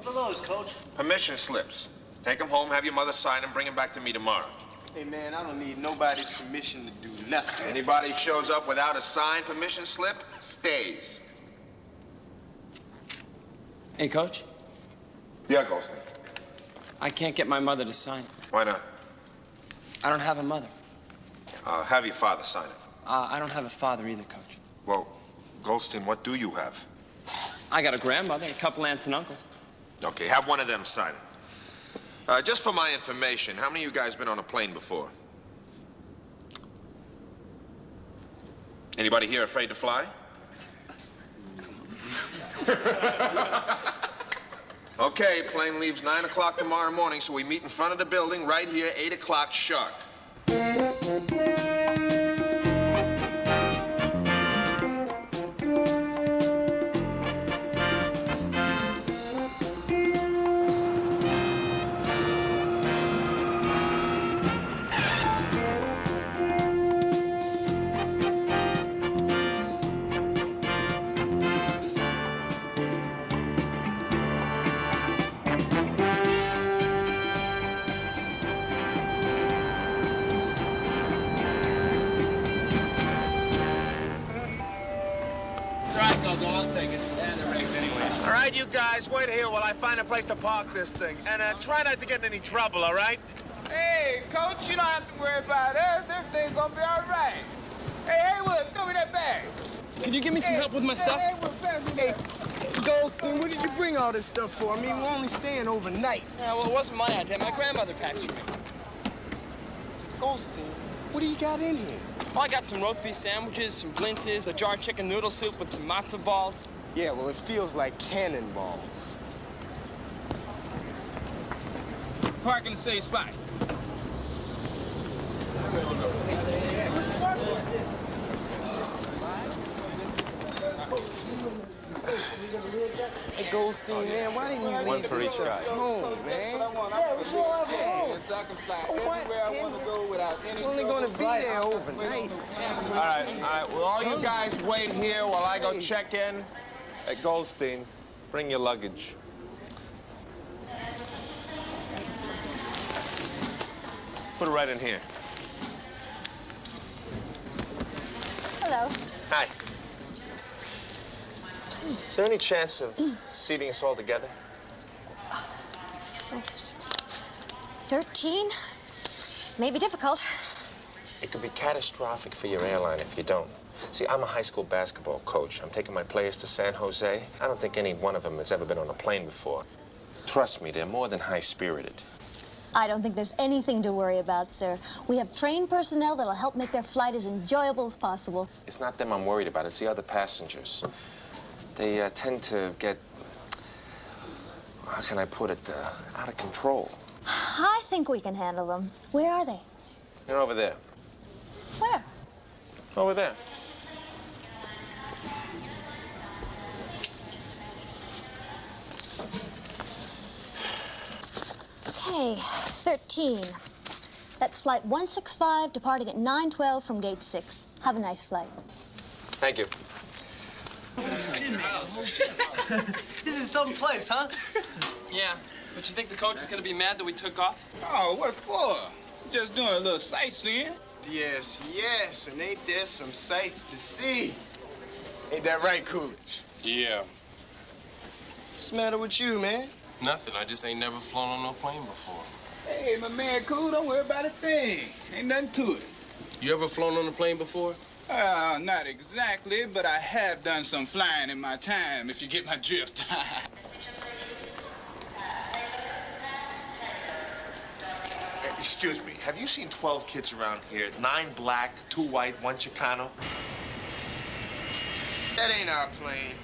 What are those, Coach? Permission slips. Take them home, have your mother sign them, bring them back to me tomorrow. Hey, man, I don't need nobody's permission to do nothing. Anybody shows up without a signed permission slip, stays. Hey, Coach. Yeah, Goldstein. I can't get my mother to sign. Why not? I don't have a mother. Have your father sign it. I don't have a father either, Coach. Well, Goldstein, what do you have? I got a grandmother, a couple aunts and uncles. Okay, have one of them sign it. Just for my information, how many of you guys been on a plane before? Anybody here afraid to fly? Okay, plane leaves 9 o'clock tomorrow morning, so we meet in front of the building right here, 8 o'clock sharp. All right, you guys, wait here while I find a place to park this thing. And try not to get in any trouble, all right? Hey, Coach, you don't have to worry about us. Everything's gonna be all right. Hey, Haywood, throw me that bag. Can you give me some help with my stuff? Hey, Goldstein, what did you bring all this stuff for? I mean, we're only staying overnight. Yeah, well, it wasn't my idea. My grandmother packed for me. Goldstein, what do you got in here? Oh, I got some roast beef sandwiches, some blintzes, a jar of chicken noodle soup with some matzo balls. Yeah, well, it feels like cannonballs. Park in the safe spot. Hey, Goldstein, man, why didn't you leave this stuff home, man? So what? It's only gonna be there overnight. All right. Well, all you guys wait here while I go check in. Hey, Goldstein, bring your luggage. Put it right in here. Hello. Hi. Is there any chance of seating us all together? 13? May be difficult. It could be catastrophic for your airline if you don't. See, I'm a high school basketball coach. I'm taking my players to San Jose. I don't think any one of them has ever been on a plane before. Trust me, they're more than high-spirited. I don't think there's anything to worry about, sir. We have trained personnel that'll help make their flight as enjoyable as possible. It's not them I'm worried about. It's the other passengers. They tend to get, how can I put it, out of control. I think we can handle them. Where are they? They're over there. Where? Over there. Okay, 13. That's flight 165 departing at 9:12 from gate 6. Have a nice flight. Thank you. This is some place, huh? Yeah, but you think the coach is gonna be mad that we took off? Oh, what for? Just doing a little sightseeing. Yes, yes, and ain't there some sights to see? Ain't that right, Coolidge? Yeah. What's the matter with you, man? Nothing. I just ain't never flown on no plane before. Hey, my man, cool. Don't worry about a thing. Ain't nothing to it. You ever flown on a plane before? Not exactly, but I have done some flying in my time, if you get my drift. Excuse me, have you seen 12 kids around here? 9 black, 2 white, 1 Chicano? That ain't our plane.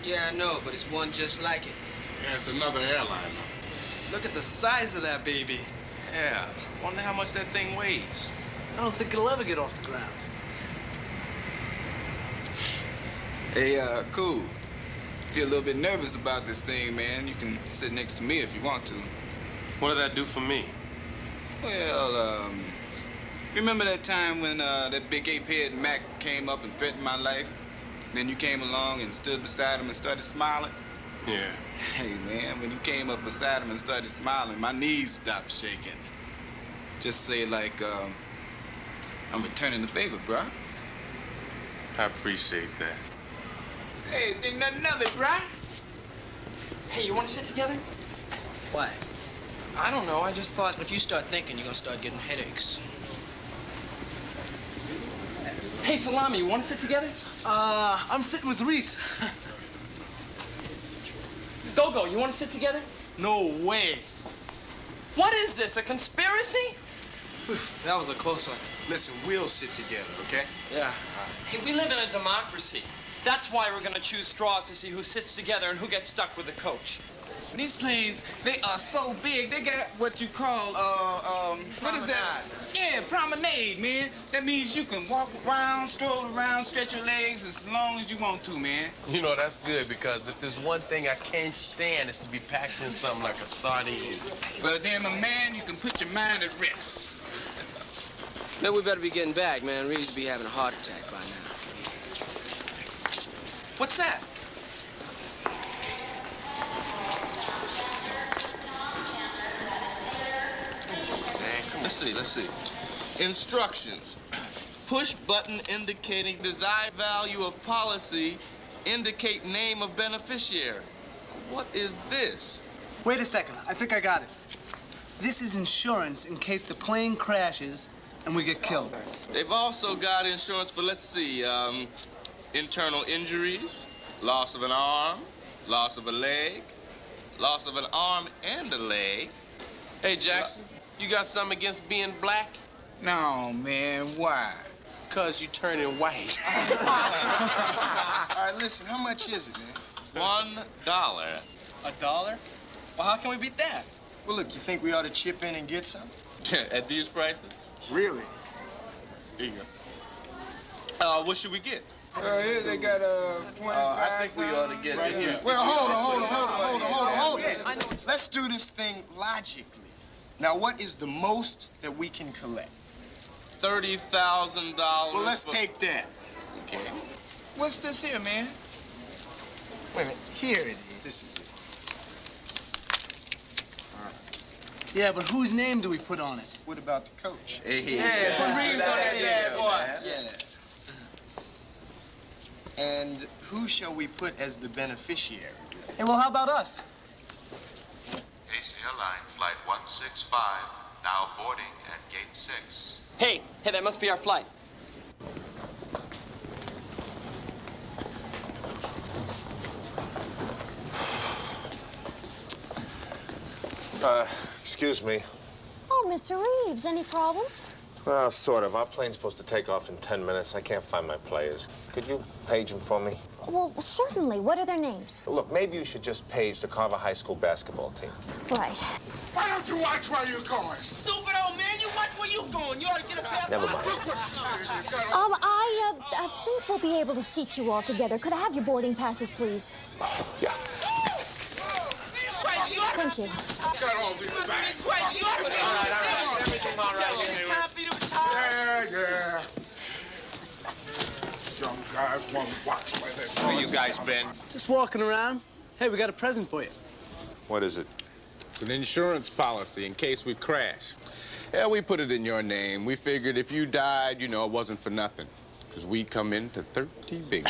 Yeah, I know, but it's one just like it. Yeah, it's another airline. Look at the size of that baby. Yeah, wonder how much that thing weighs. I don't think it'll ever get off the ground. Hey, cool. If you're a little bit nervous about this thing, man, you can sit next to me if you want to. What did that do for me? Well, remember that time when that big ape-head Mac came up and threatened my life? Then you came along and stood beside him and started smiling? Yeah. Hey, man, when you came up beside him and started smiling, my knees stopped shaking. Just say, like, I'm returning the favor, bruh. I appreciate that. Hey, think nothing of it, bruh. Hey, you want to sit together? What? I don't know. I just thought if you start thinking, you're going to start getting headaches. Hey, Salami, you want to sit together? I'm sitting with Reese. Go-Go, you want to sit together? No way. What is this, a conspiracy? That was a close one. Listen, we'll sit together, okay? Yeah. Hey, we live in a democracy. That's why we're going to choose straws to see who sits together and who gets stuck with the coach. These planes, they are so big, they got what you call, what is that? Yeah, promenade, man. That means you can walk around, stroll around, stretch your legs as long as you want to, man. You know, that's good, because if there's one thing I can't stand, it's to be packed in something like a sardine. But then, my man, you can put your mind at rest. Man, we better be getting back, man. Reeves be having a heart attack by now. What's that? Let's see. Instructions. Push button indicating desired value of policy. Indicate name of beneficiary. What is this? Wait a second. I think I got it. This is insurance in case the plane crashes and we get killed. They've also got insurance for, let's see, internal injuries, loss of an arm, loss of a leg, loss of an arm and a leg. Hey, Jackson, you got something against being black? No, man, why? Because you turning white. All right, listen, how much is it, man? $1. $1? Well, how can we beat that? Well, look, you think we ought to chip in and get some? At these prices? Really? Here you go. What should we get? Here they got 25. I think we ought to get right here. Well, hold on. Let's do this thing logically. Now, what is the most that we can collect? $30,000. Well, let's take that. Okay. What's this here, man? Wait a minute. Here it is. This is it. Yeah, but whose name do we put on it? What about the coach? Yeah, put Reeves on that bad boy. Yeah. And who shall we put as the beneficiary? Hey, well, how about us? AC Airline Flight 165, now boarding at Gate 6. Hey, that must be our flight. Excuse me. Oh, Mr. Reeves, any problems? Well, sort of. Our plane's supposed to take off in 10 minutes. I can't find my players. Could you page them for me? Well, certainly. What are their names? Look, maybe you should just page the Carver High School basketball team. Right. Why don't you watch where you're going? Stupid old man, you watch where you going. You ought to get a pair. Never mind. I think we'll be able to seat you all together. Could I have your boarding passes, please? Yeah. Thank you. Got all these back. Everything all right. Time for you to retire. Yeah. Young guys want to watch where they're going. Where you guys been? Just walking around. Hey, we got a present for you. What is it? It's an insurance policy in case we crash. Yeah, we put it in your name. We figured if you died, you know, it wasn't for nothing. Because we come into 30 big.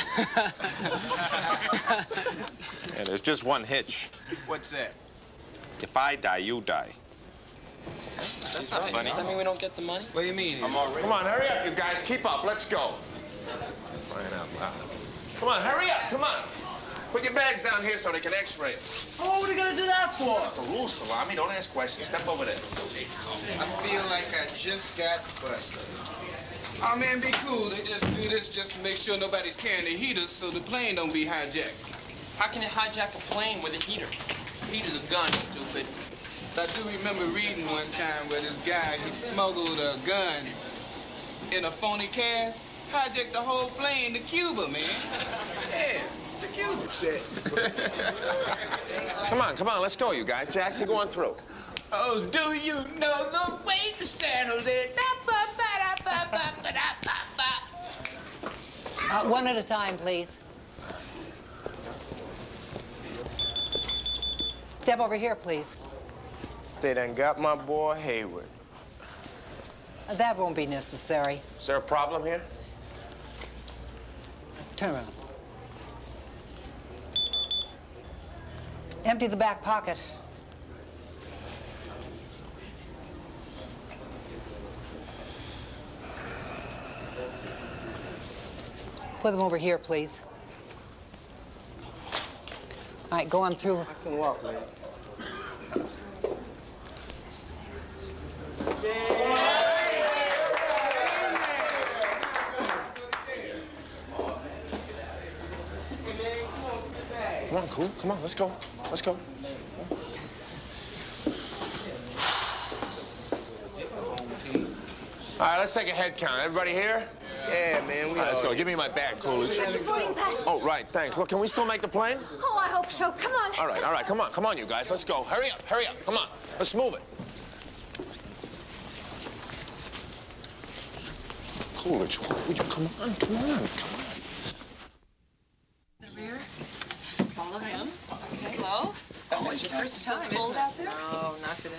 Yeah, there's just one hitch. What's that? If I die, you die. That's not funny. Does that mean we don't get the money? What do you mean? Come on, hurry up, you guys. Keep up. Let's go. Crying out loud. Come on, hurry up, come on. Put your bags down here so they can x-ray it. Oh, what are you gonna do that for? That's the rule, Salami. Don't ask questions. Step over there. I feel like I just got busted. Oh, man, be cool. They just do this just to make sure nobody's carrying the heaters so the plane don't be hijacked. How can you hijack a plane with a heater? Heater's a gun, stupid. I do remember reading one time where this guy, he smuggled a gun in a phony cast, hijacked the whole plane to Cuba, man. Yeah, to Cuba. Come on, let's go, you guys. Jackson, go on through. Oh, do you know the way to San Jose? One at a time, please. Step over here, please. They done got my boy Hayward. That won't be necessary. Is there a problem here? Turn around. Empty the back pocket. Put them over here, please. All right, go on through. I can walk, man. Come on, cool. Come on, let's go. Let's go. All right, let's take a head count. Everybody here? Yeah, man. All right, let's go. Give me my bag, Coolidge. Boarding pass. Oh, right, thanks. Look, can we still make the plane? Oh, I hope so. Come on. All right, come on, you guys. Let's go. Hurry up, come on. Let's move it. Coolidge, would you come on. The rear. Follow him. Okay. Hello. Oh, it's your first time. Cold out there? No, not today.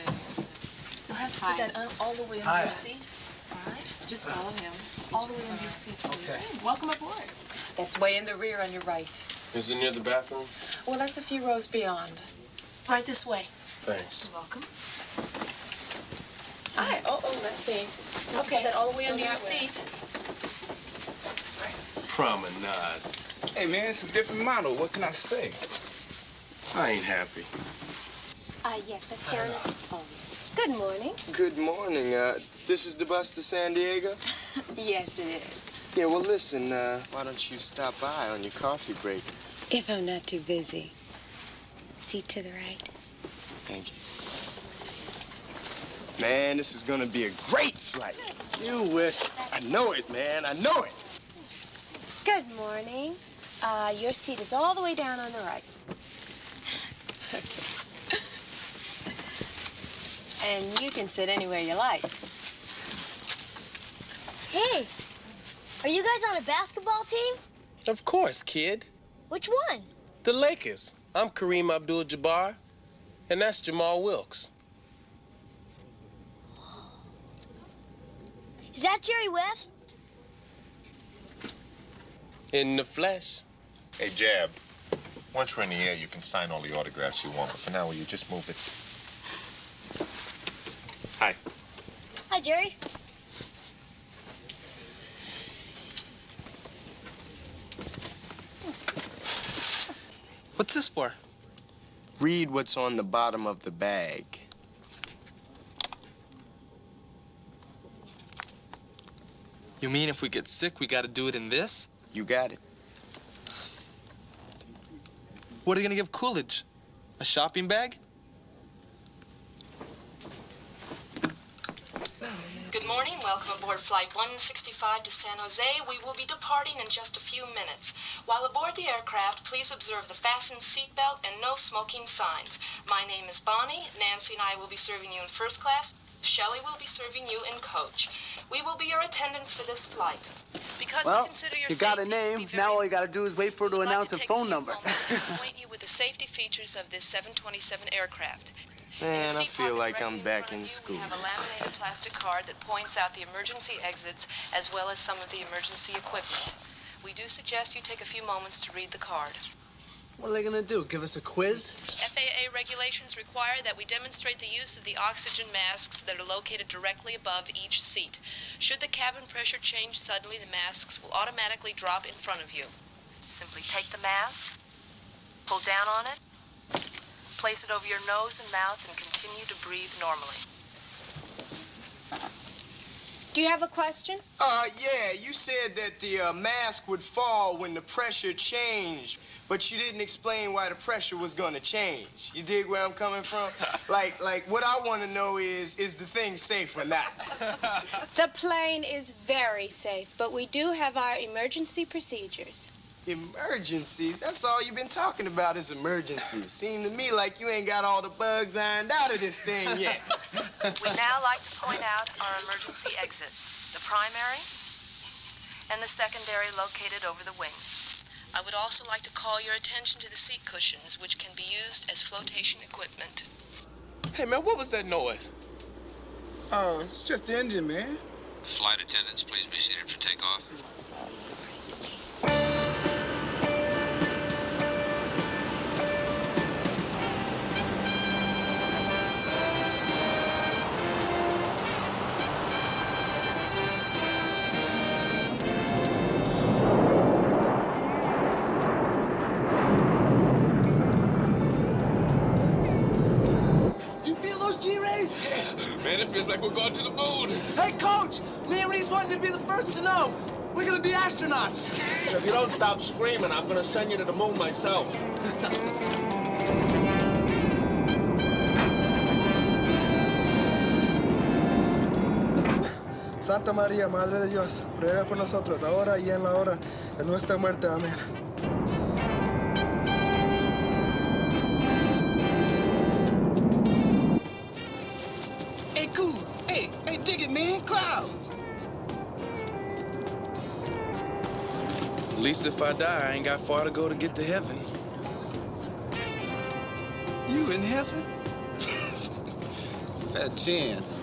You'll have to put that all the way under your seat. All right. Just follow him. All the way under your seat, please. Okay. Welcome aboard. That's way in the rear on your right. Is it near the bathroom? Well, that's a few rows beyond. Right this way. Thanks. You're welcome. Hi. Oh, let's see. Okay, then all the way under your seat. Promenades. Hey, man, it's a different model. What can I say? I ain't happy. Yes, that's down. Good morning. Good morning. This is the bus to San Diego? Yes, it is. Yeah, well, listen, why don't you stop by on your coffee break? If I'm not too busy. Seat to the right. Thank you. Man, this is gonna be a great flight. You wish. I know it, man. I know it. Good morning. Your seat is all the way down on the right. And you can sit anywhere you like. Hey, are you guys on a basketball team? Of course, kid. Which one? The Lakers. I'm Kareem Abdul-Jabbar, and that's Jamal Wilkes. Is that Jerry West? In the flesh. Hey, Jab. Once we're in the air, you can sign all the autographs you want, but for now, will you just move it? Hi. Hi, Jerry. What's this for? Read what's on the bottom of the bag. You mean if we get sick, we gotta do it in this? You got it. What are you gonna give Coolidge? A shopping bag? Good morning. Welcome aboard Flight 165 to San Jose. We will be departing in just a few minutes. While aboard the aircraft, please observe the fastened seatbelt and no smoking signs. My name is Bonnie. Nancy and I will be serving you in first class. Shelley will be serving you in coach. We will be your attendants for this flight. Because Well, we consider your you got a safety name. Now all you gotta do is wait for her to announce a phone number. to acquaint you with the safety features of this 727 aircraft. Man, I feel like I'm back in school. We have a laminated plastic card that points out the emergency exits as well as some of the emergency equipment. We do suggest you take a few moments to read the card. What are they gonna do? Give us a quiz? FAA regulations require that we demonstrate the use of the oxygen masks that are located directly above each seat. Should the cabin pressure change suddenly, the masks will automatically drop in front of you. Simply take the mask, pull down on it, place it over your nose and mouth, and continue to breathe normally. Do you have a question? Yeah, you said that the mask would fall when the pressure changed, but you didn't explain why the pressure was gonna change. You dig where I'm coming from? like what I want to know is the thing safe or not? The plane is very safe, but we do have our emergency procedures. Emergencies? That's all you've been talking about is emergencies. Seem to me like you ain't got all the bugs ironed out of this thing yet. We'd now like to point out our emergency exits. The primary and the secondary located over the wings. I would also like to call your attention to the seat cushions, which can be used as flotation equipment. Hey, man, what was that noise? Oh, it's just the engine, man. Flight attendants, please be seated for takeoff. Man, it feels like we're going to the moon. Hey, Coach! Me and Reese wanted to be the first to know. We're gonna be astronauts. So if you don't stop screaming, I'm gonna send you to the moon myself. Santa María, Madre de Dios, ruega por nosotros ahora y en la hora de nuestra muerte. Amén. Hey, cool. Hey, dig it, man. Clouds. At least if I die, I ain't got far to go to get to heaven. You in heaven? Fat chance.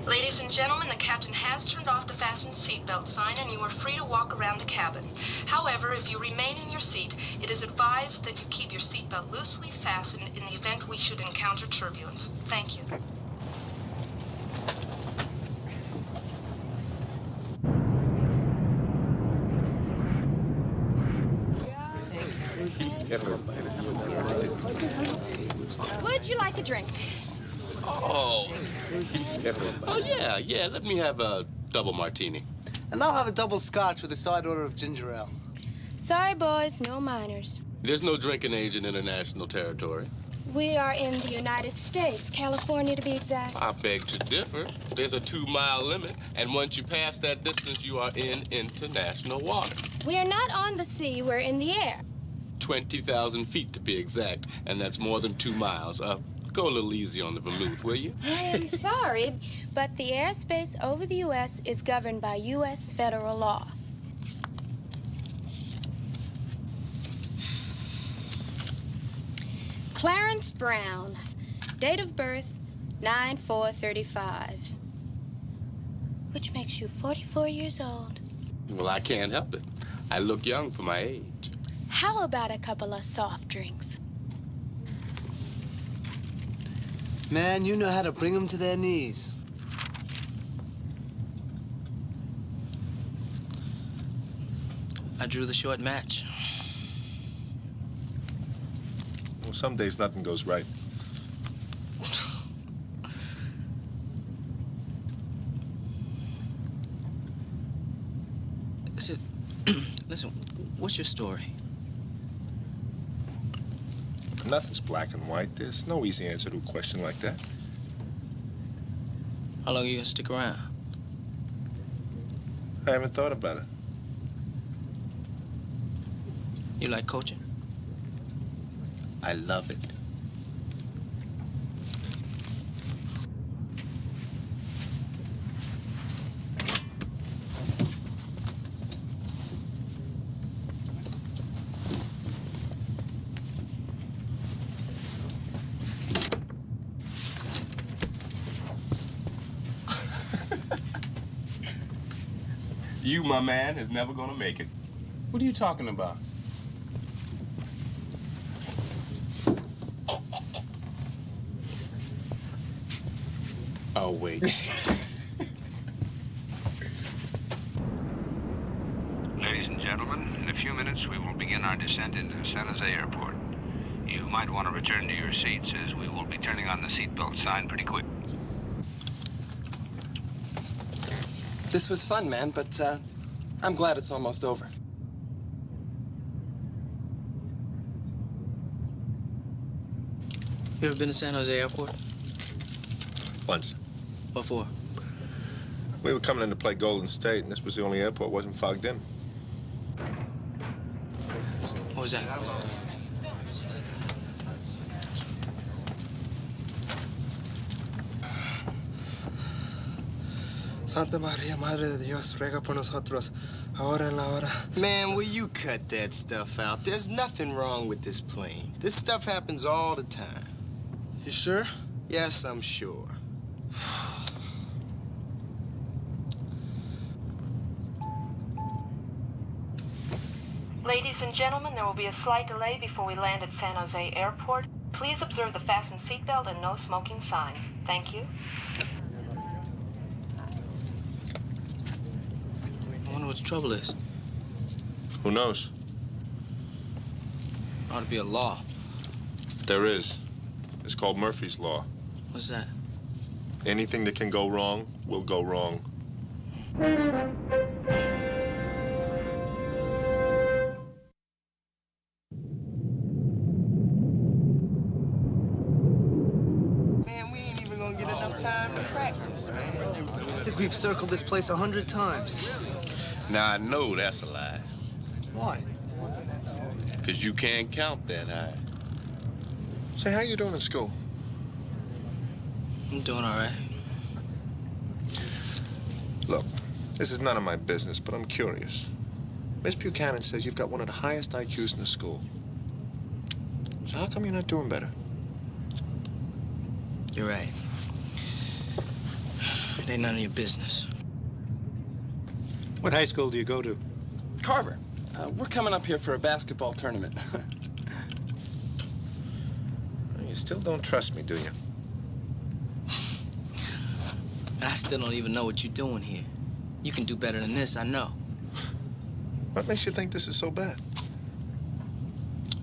Ladies and gentlemen, the captain has turned off the fastened seatbelt sign and you are free to walk around the cabin. However, if you remain in your seat, it is advised that you keep your seatbelt loosely fastened in the event we should encounter turbulence. Thank you. Would you like a drink? Oh, yeah. Let me have a double martini. And I'll have a double scotch with a side order of ginger ale. Sorry, boys, no minors. There's no drinking age in international territory. We are in the United States, California to be exact. I beg to differ. There's a 2-mile limit, and once you pass that distance, you are in international water. We are not on the sea, we're in the air. 20,000 feet to be exact, and that's more than 2 miles. Go a little easy on the vermouth, will you? I am sorry, but the airspace over the U.S. is governed by U.S. federal law. Clarence Brown, date of birth 9/4/35, which makes you 44 years old. Well, I can't help it. I look young for my age. How about a couple of soft drinks? Man, you know how to bring them to their knees. I drew the short match. Well, some days nothing goes right. Listen, what's your story? Nothing's black and white. There's no easy answer to a question like that. How long are you gonna stick around? I haven't thought about it. You like coaching? I love it. You, my man, is never gonna make it. What are you talking about? Oh, wait. Ladies and gentlemen, in a few minutes we will begin our descent into San Jose Airport. You might want to return to your seats as we will be turning on the seatbelt sign pretty quick. This was fun, man, but I'm glad it's almost over. You ever been to San Jose Airport? Once. What for? We were coming in to play Golden State, and this was the only airport wasn't fogged in. What was that? Santa María, Madre de Dios, ruega por nosotros, ahora en la hora. Man, will you cut that stuff out? There's nothing wrong with this plane. This stuff happens all the time. You sure? Yes, I'm sure. Ladies and gentlemen, there will be a slight delay before we land at San Jose Airport. Please observe the fasten seatbelt and no smoking signs. Thank you. I wonder what the trouble is. Who knows? Ought to be a law. There is. It's called Murphy's Law. What's that? Anything that can go wrong will go wrong. Man, we ain't even gonna get enough time to practice, man. I think we've circled this place 100 times. Now, I know that's a lie. Why? Because you can't count that high. Say, how you doing in school? I'm doing all right. Look, this is none of my business, but I'm curious. Miss Buchanan says you've got one of the highest IQs in the school. So how come you're not doing better? You're right. It ain't none of your business. What high school do you go to? Carver. We're coming up here for a basketball tournament. You still don't trust me, do you? I still don't even know what you're doing here. You can do better than this, I know. What makes you think this is so bad?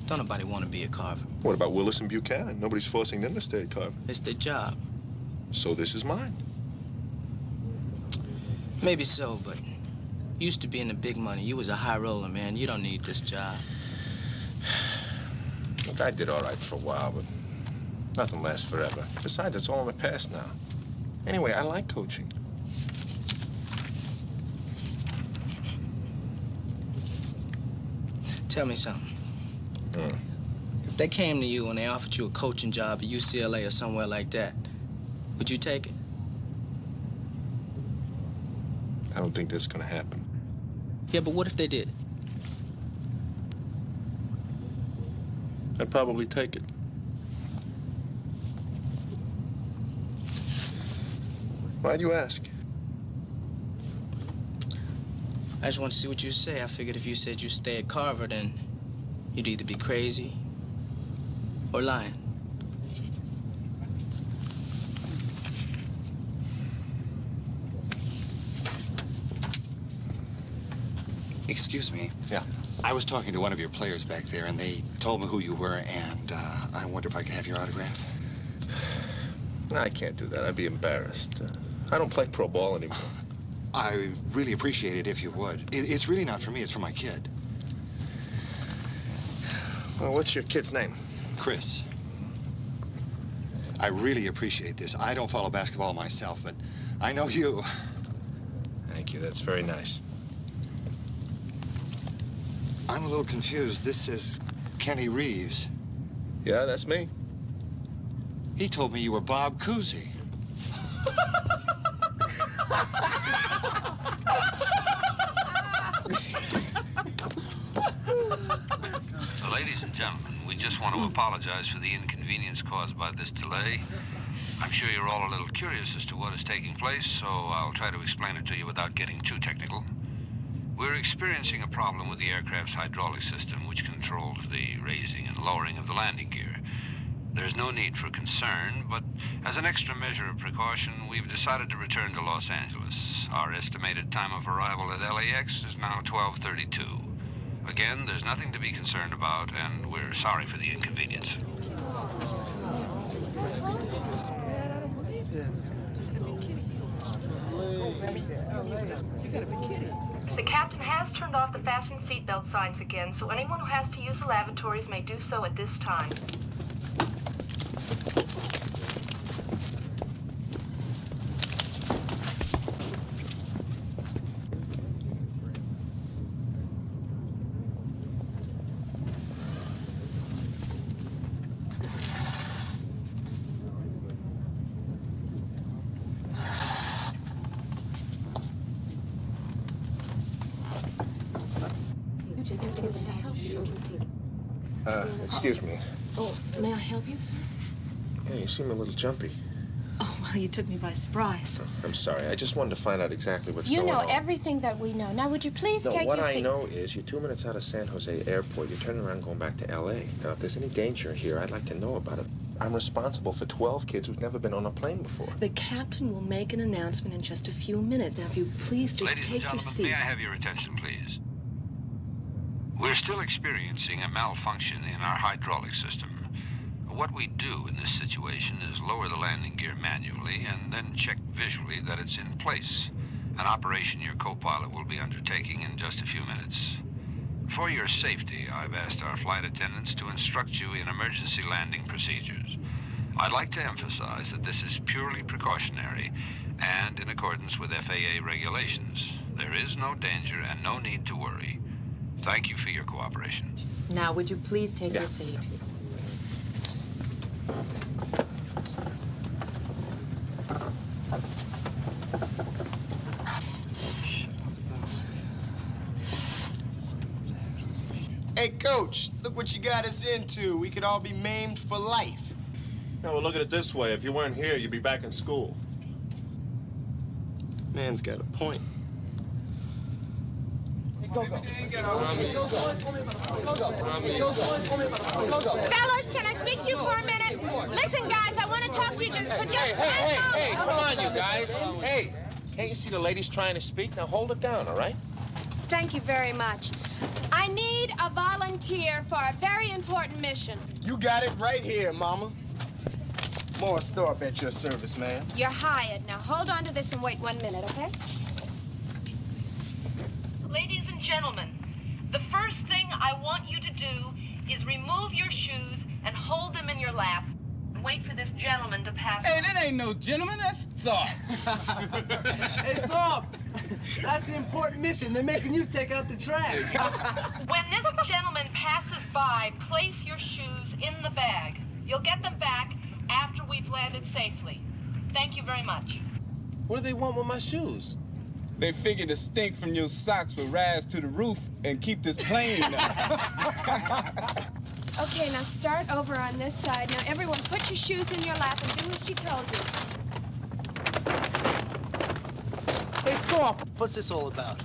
Don't nobody want to be a Carver. What about Willis and Buchanan? Nobody's forcing them to stay at Carver. It's their job. So this is mine. Maybe so, but you used to be in the big money. You was a high roller, man. You don't need this job. Look, I did all right for a while, but nothing lasts forever. Besides, it's all in the past now. Anyway, I like coaching. Tell me something. If they came to you and they offered you a coaching job at UCLA or somewhere like that, would you take it? I don't think that's gonna happen. Yeah, but what if they did? I'd probably take it. Why'd you ask? I just want to see what you say. I figured if you said you stay at Carver, then you'd either be crazy or lying. Excuse me. Yeah. I was talking to one of your players back there, and they told me who you were, and I wonder if I could have your autograph. No, I can't do that. I'd be embarrassed. I don't play pro ball anymore. I really appreciate it if you would. It's really not for me. It's for my kid. Well, what's your kid's name? Chris. I really appreciate this. I don't follow basketball myself, but I know you. Thank you. That's very nice. I'm a little confused. This says Kenny Reeves. Yeah, that's me. He told me you were Bob Cousy. So, ladies and gentlemen, we just want to apologize for the inconvenience caused by this delay. I'm sure you're all a little curious as to what is taking place, so I'll try to explain it to you without getting too technical. We're experiencing a problem with the aircraft's hydraulic system, which controls the raising and lowering of the landing gear. There's no need for concern, but as an extra measure of precaution, we've decided to return to Los Angeles. Our estimated time of arrival at LAX is now 12:32. Again, there's nothing to be concerned about, and we're sorry for the inconvenience. The captain has turned off the fasten seatbelt signs again, so anyone who has to use the lavatories may do so at this time. Excuse me. Oh, may I help you, sir? Yeah, you seem a little jumpy. Oh, well, you took me by surprise. I'm sorry. I just wanted to find out exactly what's going on. You know everything that we know. Now, would you please No, take what your I seat? know is you're 2 minutes out of San Jose Airport. You're turning around going back to L.A. Now, if there's any danger here, I'd like to know about it. I'm responsible for 12 kids who've never been on a plane before. The captain will make an announcement in just a few minutes. Now, if you please just Ladies take and your gentlemen, seat. may I have your attention, please? We're still experiencing a malfunction in our hydraulic system. What we do in this situation is lower the landing gear manually and then check visually that it's in place, an operation your co-pilot will be undertaking in just a few minutes. For your safety, I've asked our flight attendants to instruct you in emergency landing procedures. I'd like to emphasize that this is purely precautionary and in accordance with FAA regulations. There is no danger and no need to worry. Thank you for your cooperation. Now, would you please take your seat? Hey, Coach, look what you got us into. We could all be maimed for life. No, well, look at it this way. If you weren't here, you'd be back in school. Man's got a point. Fellas, can I speak to you for a minute? Listen, guys, I want to talk to you for just Hey, come on, you guys. Hey, can't you see the lady's trying to speak? Now hold it down, all right? Thank you very much. I need a volunteer for a very important mission. You got it right here, Mama. Morris Thorpe at your service, ma'am. You're hired. Now hold on to this and wait 1 minute, okay? Ladies and gentlemen, the first thing I want you to do is remove your shoes and hold them in your lap. And wait for this gentleman to pass. Hey, that ain't no gentleman, that's Thorpe. Hey, Thorpe, that's an important mission. They're making you take out the trash. When this gentleman passes by, place your shoes in the bag. You'll get them back after we've landed safely. Thank you very much. What do they want with my shoes? They figure the stink from your socks will rise to the roof and keep this plane up. Okay, now start over on this side. Now, everyone, put your shoes in your lap and do what she told you. Hey, Thorpe, what's this all about?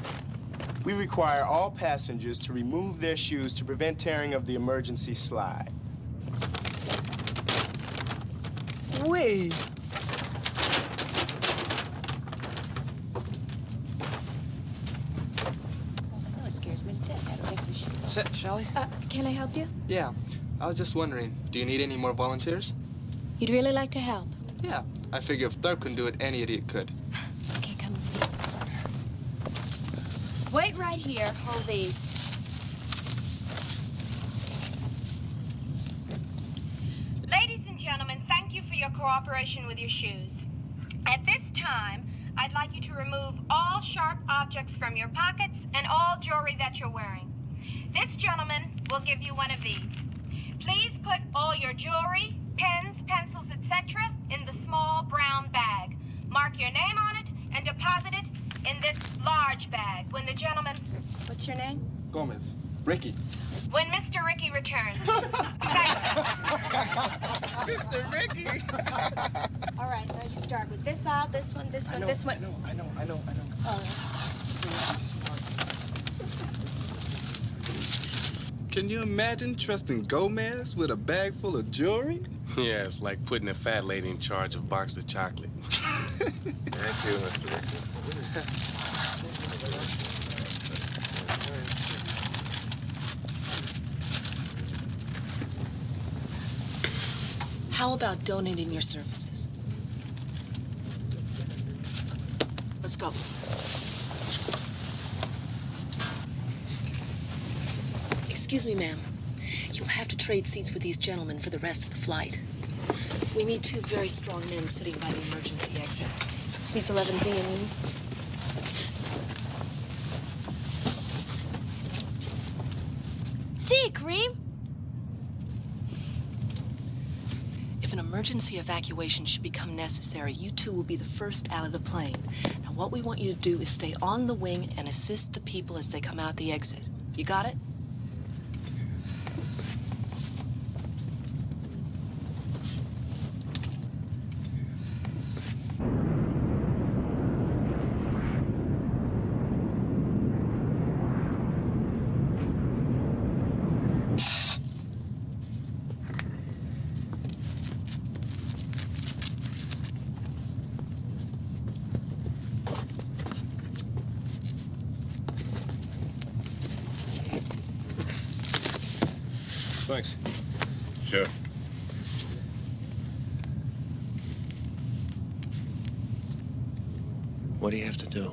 We require all passengers to remove their shoes to prevent tearing of the emergency slide. Wait. Oh, it scares me to death. I don't think we should. Shelley? Can I help you? Yeah. I was just wondering, do you need any more volunteers? You'd really like to help? Yeah. I figure if Thorpe can do it, any idiot could. Okay, come with me. Wait right here. Hold these. Ladies and gentlemen, thank you for your cooperation with your shoes. At this time, I'd like you to remove all sharp objects from your pockets and all jewelry that you're wearing. This gentleman will give you one of these. Please put all your jewelry, pens, pencils, etc. in the small brown bag. Mark your name on it and deposit it in this large bag. When the gentleman... What's your name? Gomez. Ricky. When Mr. Ricky returns. Mr. Ricky. All right, now you start with this aisle, this one, this one, this one. I know. All right. Can you imagine trusting Gomez with a bag full of jewelry? Yeah, it's like putting a fat lady in charge of a box of chocolate. Thank you, Mr. Richter. What is that? How about donating your services? Let's go. Excuse me, ma'am. You'll have to trade seats with these gentlemen for the rest of the flight. We need 2 very strong men sitting by the emergency exit. Seats 11D and E. See you, Kareem. If an emergency evacuation should become necessary, you 2 will be the first out of the plane. Now, what we want you to do is stay on the wing and assist the people as they come out the exit. You got it? Thanks. Sure. What do you have to do?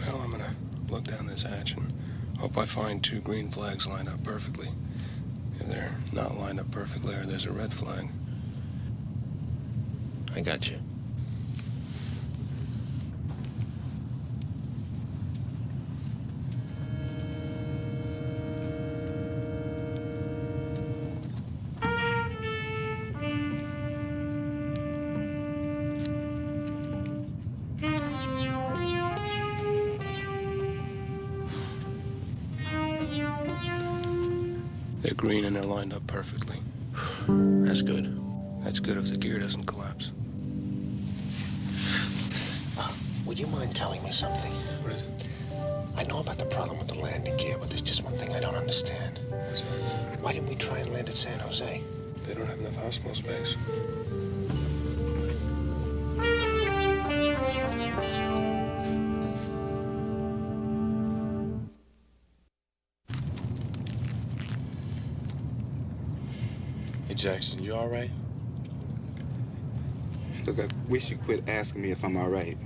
Well, I'm gonna look down this hatch and hope I find 2 green flags lined up perfectly. If they're not lined up perfectly or there's a red flag. I got you. They're green and they're lined up perfectly. That's good. That's good if the gear doesn't collapse. Would you mind telling me something? What is it? I know about the problem with the landing gear, but there's just one thing I don't understand. Why didn't we try and land at San Jose? They don't have enough hospital space. Hey, Jackson, you all right? Look, I wish you quit asking me if I'm all right.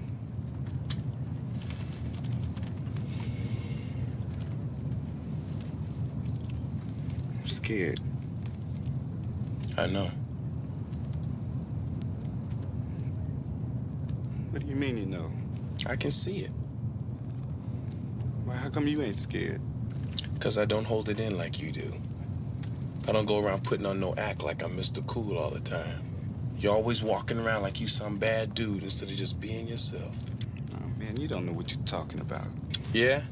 I'm scared. I know. What do you mean you know? I can see it. Well, how come you ain't scared? Because I don't hold it in like you do. I don't go around putting on no act like I'm Mr. Cool all the time. You're always walking around like you some bad dude instead of just being yourself. Oh, man, you don't know what you're talking about. Yeah?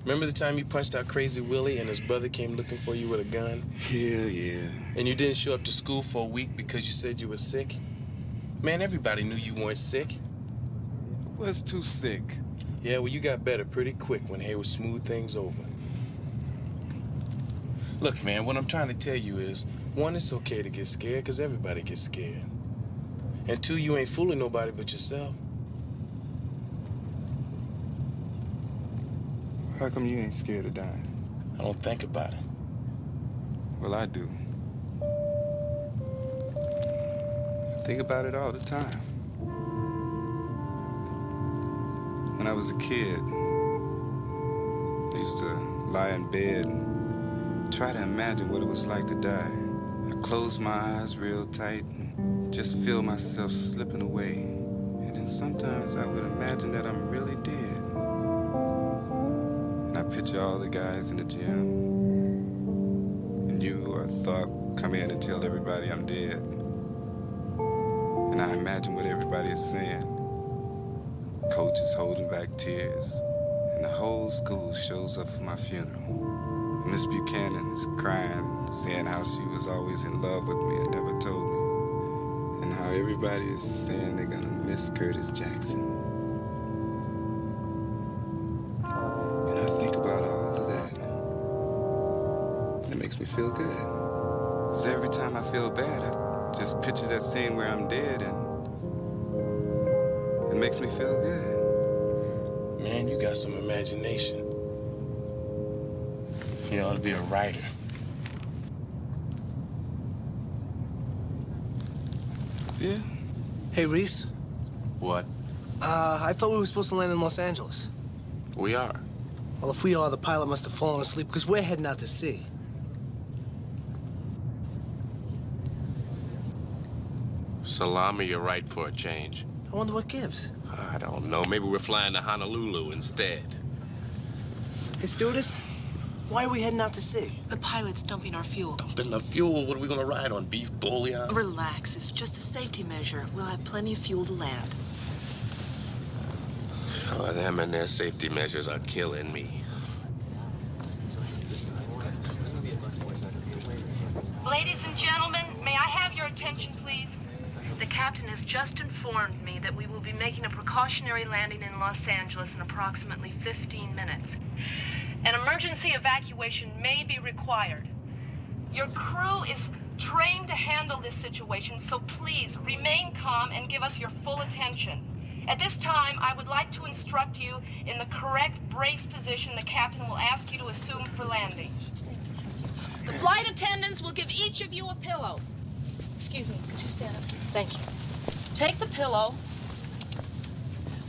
Remember the time you punched out Crazy Willie and his brother came looking for you with a gun? Yeah. And you didn't show up to school for a week because you said you were sick? Man, everybody knew you weren't sick. I was too sick. Yeah, well, you got better pretty quick when Hayward smoothed things over. Look, man, what I'm trying to tell you is, 1, it's okay to get scared because everybody gets scared. And 2, you ain't fooling nobody but yourself. How come you ain't scared of dying? I don't think about it. Well, I do. I think about it all the time. When I was a kid, I used to lie in bed and try to imagine what it was like to die. I closed my eyes real tight and just feel myself slipping away. And then sometimes I would imagine that I'm really dead. And I picture all the guys in the gym. And you or Thorpe come in and tell everybody I'm dead. And I imagine what everybody is saying. Coach is holding back tears. And the whole school shows up for my funeral. Miss Buchanan is crying, saying how she was always in love with me and never told me. And how everybody is saying they're gonna miss Curtis Jackson. And I think about all of that. And it makes me feel good. So every time I feel bad, I just picture that scene where I'm dead, and it makes me feel good. Man, you got some imagination. You ought to be a writer. Yeah. Hey, Reese. What? I thought we were supposed to land in Los Angeles. We are. Well, if we are, the pilot must have fallen asleep because we're heading out to sea. Salami, you're right for a change. I wonder what gives. I don't know. Maybe we're flying to Honolulu instead. Hey, stewardess, why are we heading out to sea? The pilot's dumping our fuel. Dumping the fuel? What are we gonna ride on? Beef bouillon? Relax. It's just a safety measure. We'll have plenty of fuel to land. Oh, them and their safety measures are killing me. Ladies and gentlemen, may I have your attention, please? The captain has just informed me that we will be making a precautionary landing in Los Angeles in approximately 15 minutes. An emergency evacuation may be required. Your crew is trained to handle this situation, so please remain calm and give us your full attention. At this time, I would like to instruct you in the correct brace position the captain will ask you to assume for landing. The flight attendants will give each of you a pillow. Excuse me, could you stand up? Thank you. Take the pillow.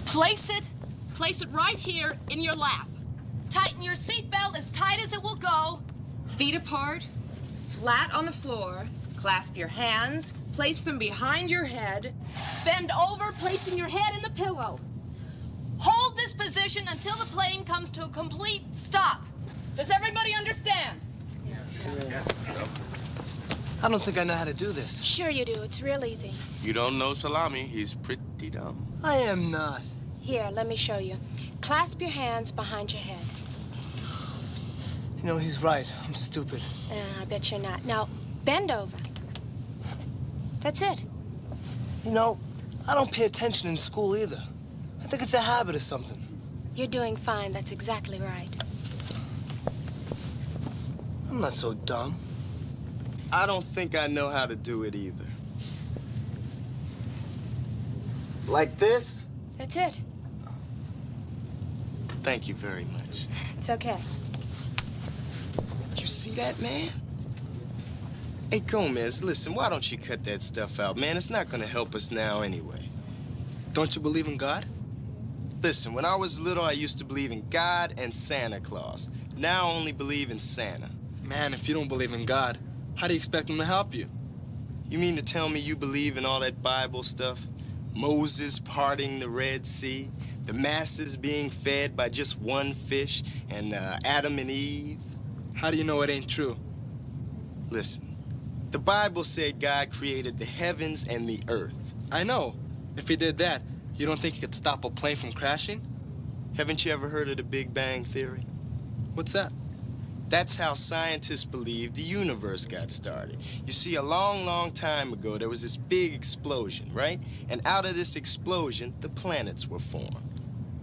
Place it right here in your lap. Tighten your seatbelt as tight as it will go. Feet apart, flat on the floor. Clasp your hands, place them behind your head. Bend over, placing your head in the pillow. Hold this position until the plane comes to a complete stop. Does everybody understand? Yeah. I don't think I know how to do this. Sure you do. It's real easy. You don't know Salami. He's pretty dumb. I am not. Here, let me show you. Clasp your hands behind your head. You know, he's right. I'm stupid. I bet you're not. Now, bend over. That's it. You know, I don't pay attention in school either. I think it's a habit or something. You're doing fine. That's exactly right. I'm not so dumb. I don't think I know how to do it either. Like this? That's it. Thank you very much. It's okay. Did you see that, man? Hey, Gomez, listen, why don't you cut that stuff out, man? It's not gonna help us now anyway. Don't you believe in God? Listen, when I was little, I used to believe in God and Santa Claus. Now I only believe in Santa. Man, if you don't believe in God, how do you expect him to help you? You mean to tell me you believe in all that Bible stuff? Moses parting the Red Sea, the masses being fed by just one fish, and Adam and Eve? How do you know it ain't true? Listen, the Bible said God created the heavens and the earth. I know. If he did that, you don't think he could stop a plane from crashing? Haven't you ever heard of the Big Bang Theory? What's that? That's how scientists believe the universe got started. You see, a long, long time ago, there was this big explosion, right? And out of this explosion, the planets were formed.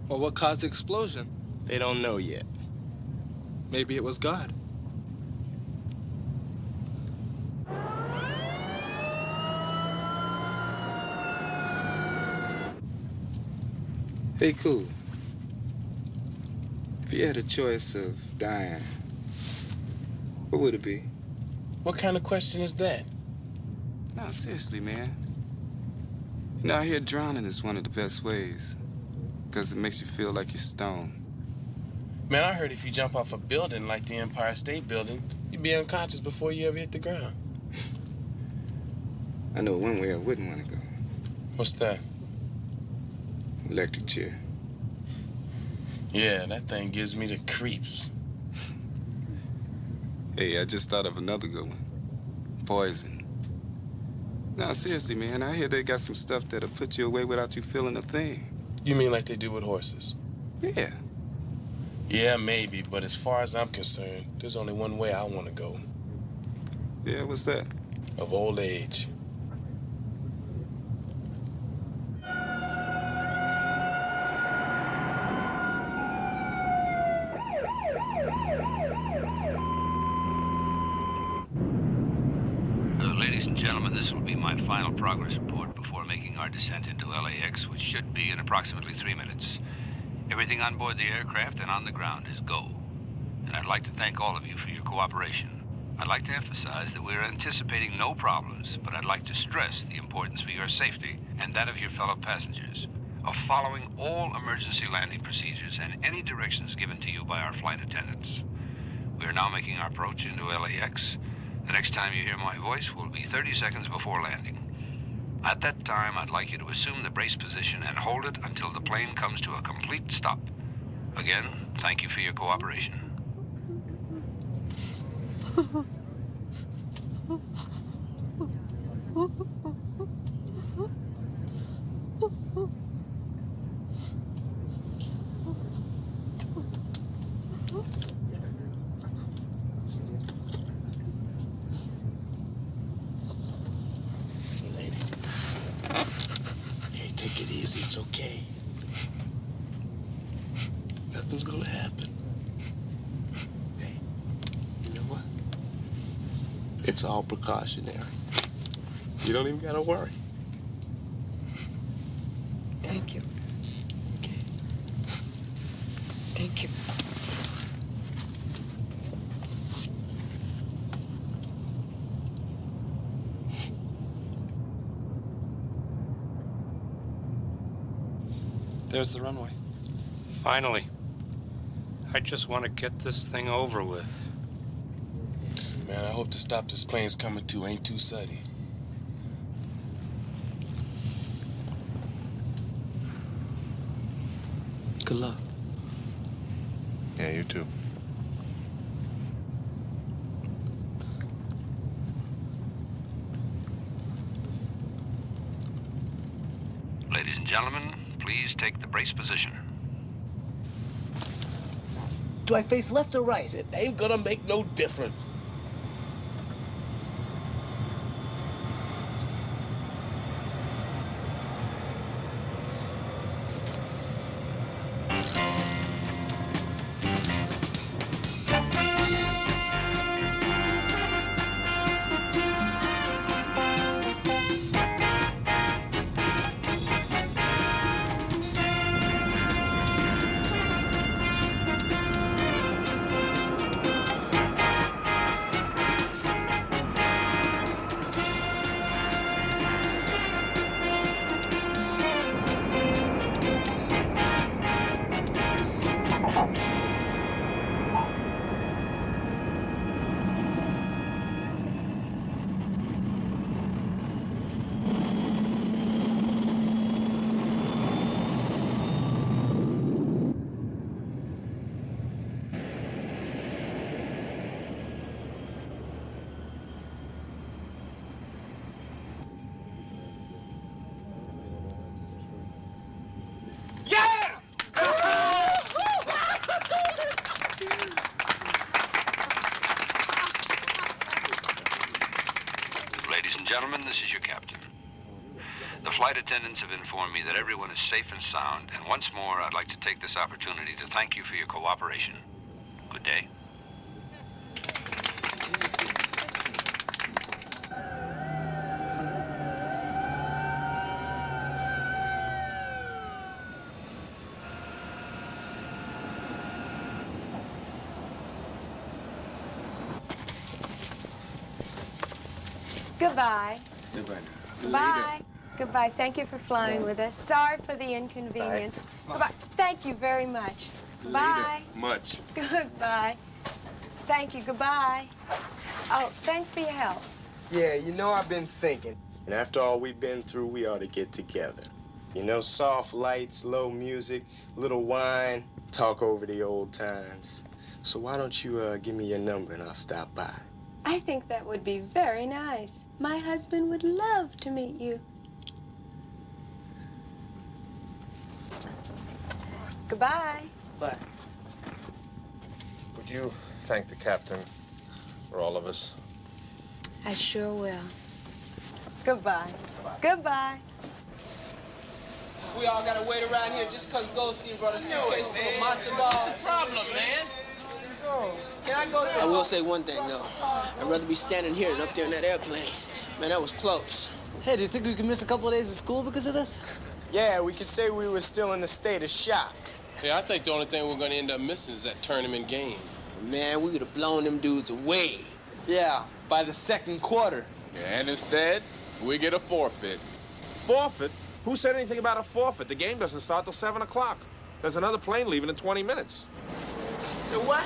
Well, what caused the explosion? They don't know yet. Maybe it was God. Hey, cool. If you had a choice of dying, what would it be? What kind of question is that? No, seriously, man. You know, I hear drowning is one of the best ways, because it makes you feel like you're stoned. Man, I heard if you jump off a building like the Empire State Building, you'd be unconscious before you ever hit the ground. I know one way I wouldn't want to go. What's that? Electric chair. Yeah, that thing gives me the creeps. Hey, I just thought of another good one. Poison. No, seriously, man, I hear they got some stuff that'll put you away without you feeling a thing. You mean like they do with horses? Yeah. Yeah, maybe, but as far as I'm concerned, there's only one way I want to go. Yeah, what's that? Of old age. gentlemen, this will be my final progress report before making our descent into LAX, which should be in approximately 3 minutes. Everything on board the aircraft and on the ground is go. And I'd like to thank all of you for your cooperation. I'd like to emphasize that we're anticipating no problems, but I'd like to stress the importance for your safety and that of your fellow passengers of following all emergency landing procedures and any directions given to you by our flight attendants. We are now making our approach into LAX. The next time you hear my voice will be 30 seconds before landing. At that time, I'd like you to assume the brace position and hold it until the plane comes to a complete stop. Again, thank you for your cooperation. Hey, take it easy. It's okay. Nothing's gonna happen. Hey, you know what? It's all precautionary. You don't even gotta worry. Thank you. Okay. Thank you. There's the runway. Finally. I just want to get this thing over with. Man, I hope the stop this plane's coming to ain't too sudden. Good luck. Yeah, you too. Ladies and gentlemen, please take the brace position. Do I face left or right? It ain't gonna make no difference. Ladies and gentlemen, this is your captain. The flight attendants have informed me that everyone is safe and sound, and once more, I'd like to take this opportunity to thank you for your cooperation. Good day. Goodbye. Goodbye now. Bye. Goodbye. Thank you for flying with us. Sorry for the inconvenience. Goodbye. Thank you very much. Bye. Much. Goodbye. Thank you. Goodbye. Oh, thanks for your help. Yeah, you know, I've been thinking. And after all we've been through, we ought to get together. You know, soft lights, low music, little wine, talk over the old times. So why don't you give me your number and I'll stop by? I think that would be very nice. My husband would love to meet you. Goodbye. Bye. Would you thank the captain for all of us? I sure will. Goodbye. Goodbye. We all gotta wait around here just because Goldstein brought a suitcase full of matzo balls. Problem, man. Can I go to the... I will say one thing, though. I'd rather be standing here than up there in that airplane. Man, that was close. Hey, do you think we could miss a couple of days of school because of this? Yeah, we could say we were still in the state of shock. Yeah, I think the only thing we're going to end up missing is that tournament game. Man, we would have blown them dudes away. Yeah, by the second quarter. And instead, we get a forfeit. Forfeit? Who said anything about a forfeit? The game doesn't start till 7 o'clock. There's another plane leaving in 20 minutes. So what?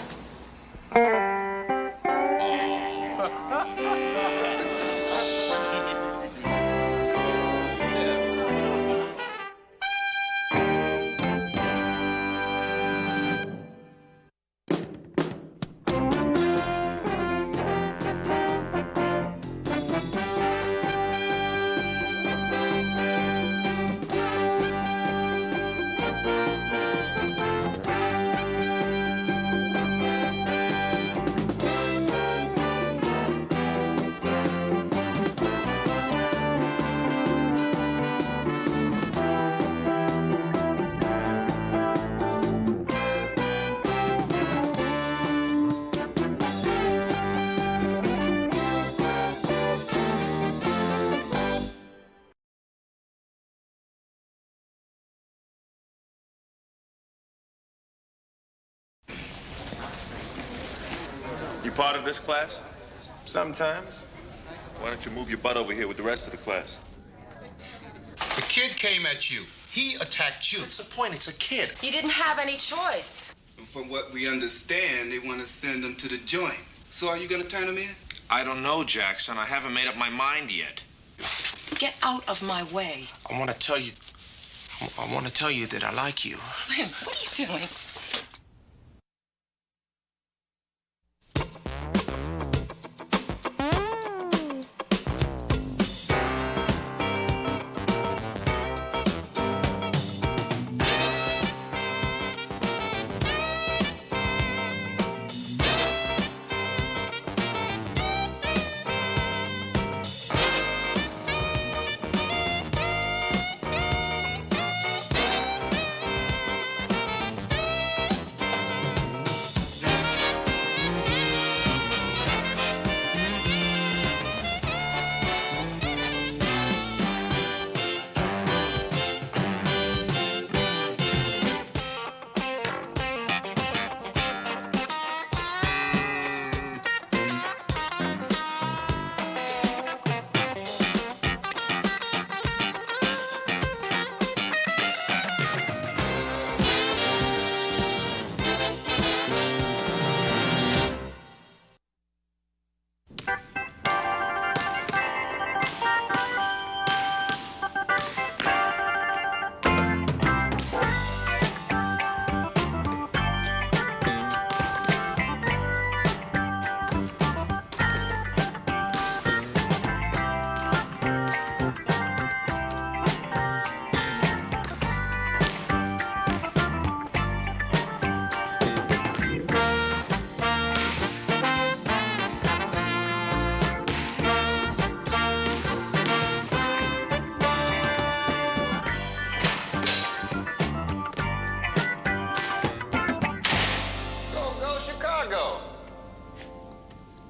You part of this class? Sometimes. Why don't you move your butt over here with the rest of the class? The kid came at you. He attacked you. What's the point? It's a kid. You didn't have any choice. And from what we understand, they want to send him to the joint. So are you going to turn him in? I don't know, Jackson. I haven't made up my mind yet. Get out of my way. I want to tell you that I like you. Lynn, what are you doing?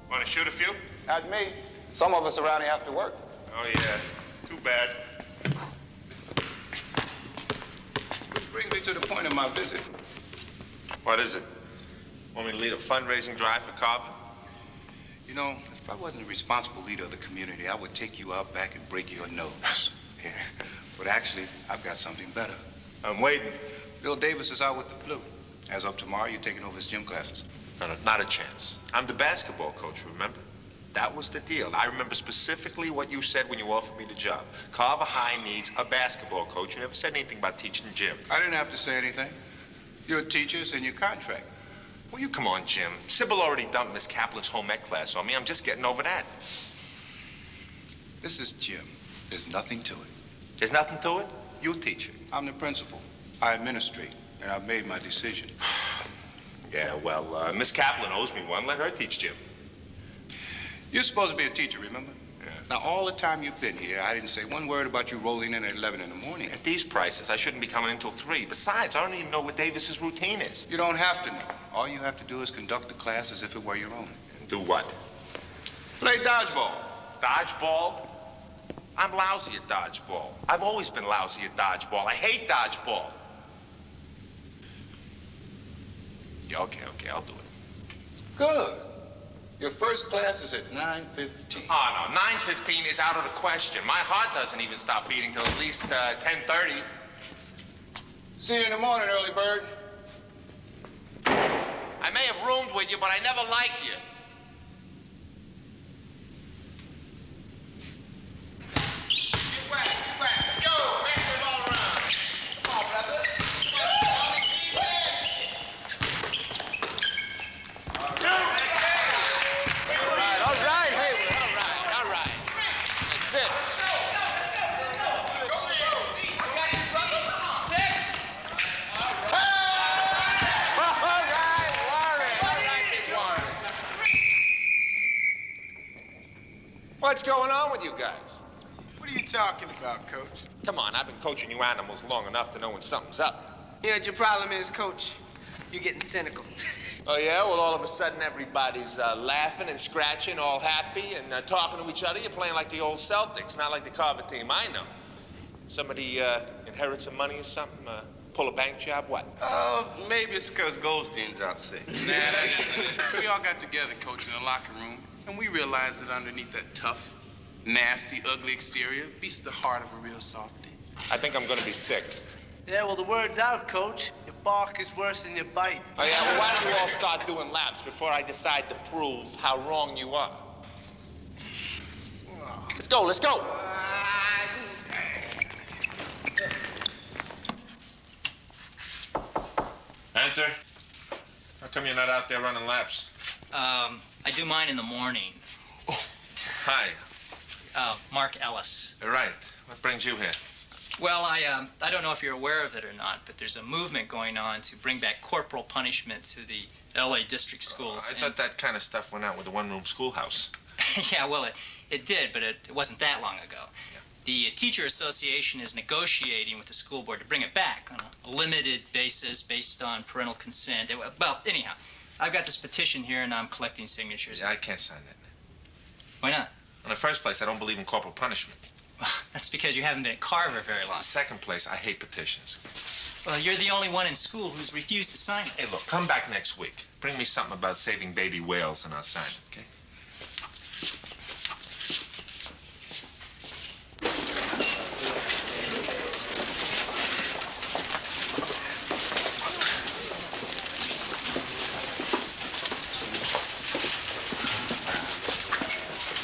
Want to shoot a few? Not me. Some of us around here have to work. Oh, yeah. Too bad. Which brings me to the point of my visit. What is it? Want me to lead a fundraising drive for Carver? You know, if I wasn't the responsible leader of the community, I would take you out back and break your nose. Yeah. But actually, I've got something better. I'm waiting. Bill Davis is out with the flu. As of tomorrow, you're taking over his gym classes. No, not a chance. I'm the basketball coach, remember? That was the deal. I remember specifically what you said when you offered me the job. Carver High needs a basketball coach. You never said anything about teaching gym. I didn't have to say anything. You're a teacher, it's in your contract. Well, you come on, Jim. Sybil already dumped Miss Kaplan's home ec class on me. I'm just getting over that. This is gym. There's nothing to it. There's nothing to it? You teach it. I'm the principal. I administrate, and I've made my decision. Yeah, well, Miss Kaplan owes me one. Let her teach gym. You're supposed to be a teacher, remember? Yeah. Now, all the time you've been here, I didn't say one word about you rolling in at 11 in the morning. At these prices, I shouldn't be coming until 3. Besides, I don't even know what Davis's routine is. You don't have to know. All you have to do is conduct the class as if it were your own. Do what? Play dodgeball. Dodgeball? I'm lousy at dodgeball. I've always been lousy at dodgeball. I hate dodgeball. Yeah, okay, I'll do it. Good. Your first class is at 9:15. Oh, no, 9:15 is out of the question. My heart doesn't even stop beating till at least 10:30. See you in the morning, early bird. I may have roomed with you, but I never liked you. Get whack. Let's go. Pass the ball around. Come on, brother. All right, Hayward. All right. That's it. What's going on with you guys? What are you talking about, Coach? Come on, I've been coaching you animals long enough to know when something's up. You know what your problem is, Coach? You're getting cynical. Oh, yeah? Well, all of a sudden, everybody's laughing and scratching, all happy, and talking to each other. You're playing like the old Celtics, not like the Carver team I know. Somebody inherit some money or something? Pull a bank job? What? Oh, maybe it's because Goldstein's out sick. Nah, we all got together, Coach, in the locker room, and we realized that underneath that tough, nasty, ugly exterior beats the heart of a real softie. I think I'm gonna be sick. Yeah, well, the word's out, Coach. Your bark is worse than your bite. Oh, yeah? Well, why don't you all start doing laps before I decide to prove how wrong you are? Let's go, let's go! Enter. How come you're not out there running laps? I do mine in the morning. Hi. Mark Ellis. Right. What brings you here? Well, I don't know if you're aware of it or not, but there's a movement going on to bring back corporal punishment to the L.A. district schools. I thought that kind of stuff went out with the one-room schoolhouse. Yeah, well, it did, but it wasn't that long ago. Yeah. The Teacher Association is negotiating with the school board to bring it back on a limited basis based on parental consent. Well, anyhow, I've got this petition here, and I'm collecting signatures. Yeah, I can't sign that. Why not? In the first place, I don't believe in corporal punishment. That's because you haven't been at Carver very long. In the second place, I hate petitions. Well, you're the only one in school who's refused to sign it. Hey, look, come back next week. Bring me something about saving baby whales, and I'll sign it, okay?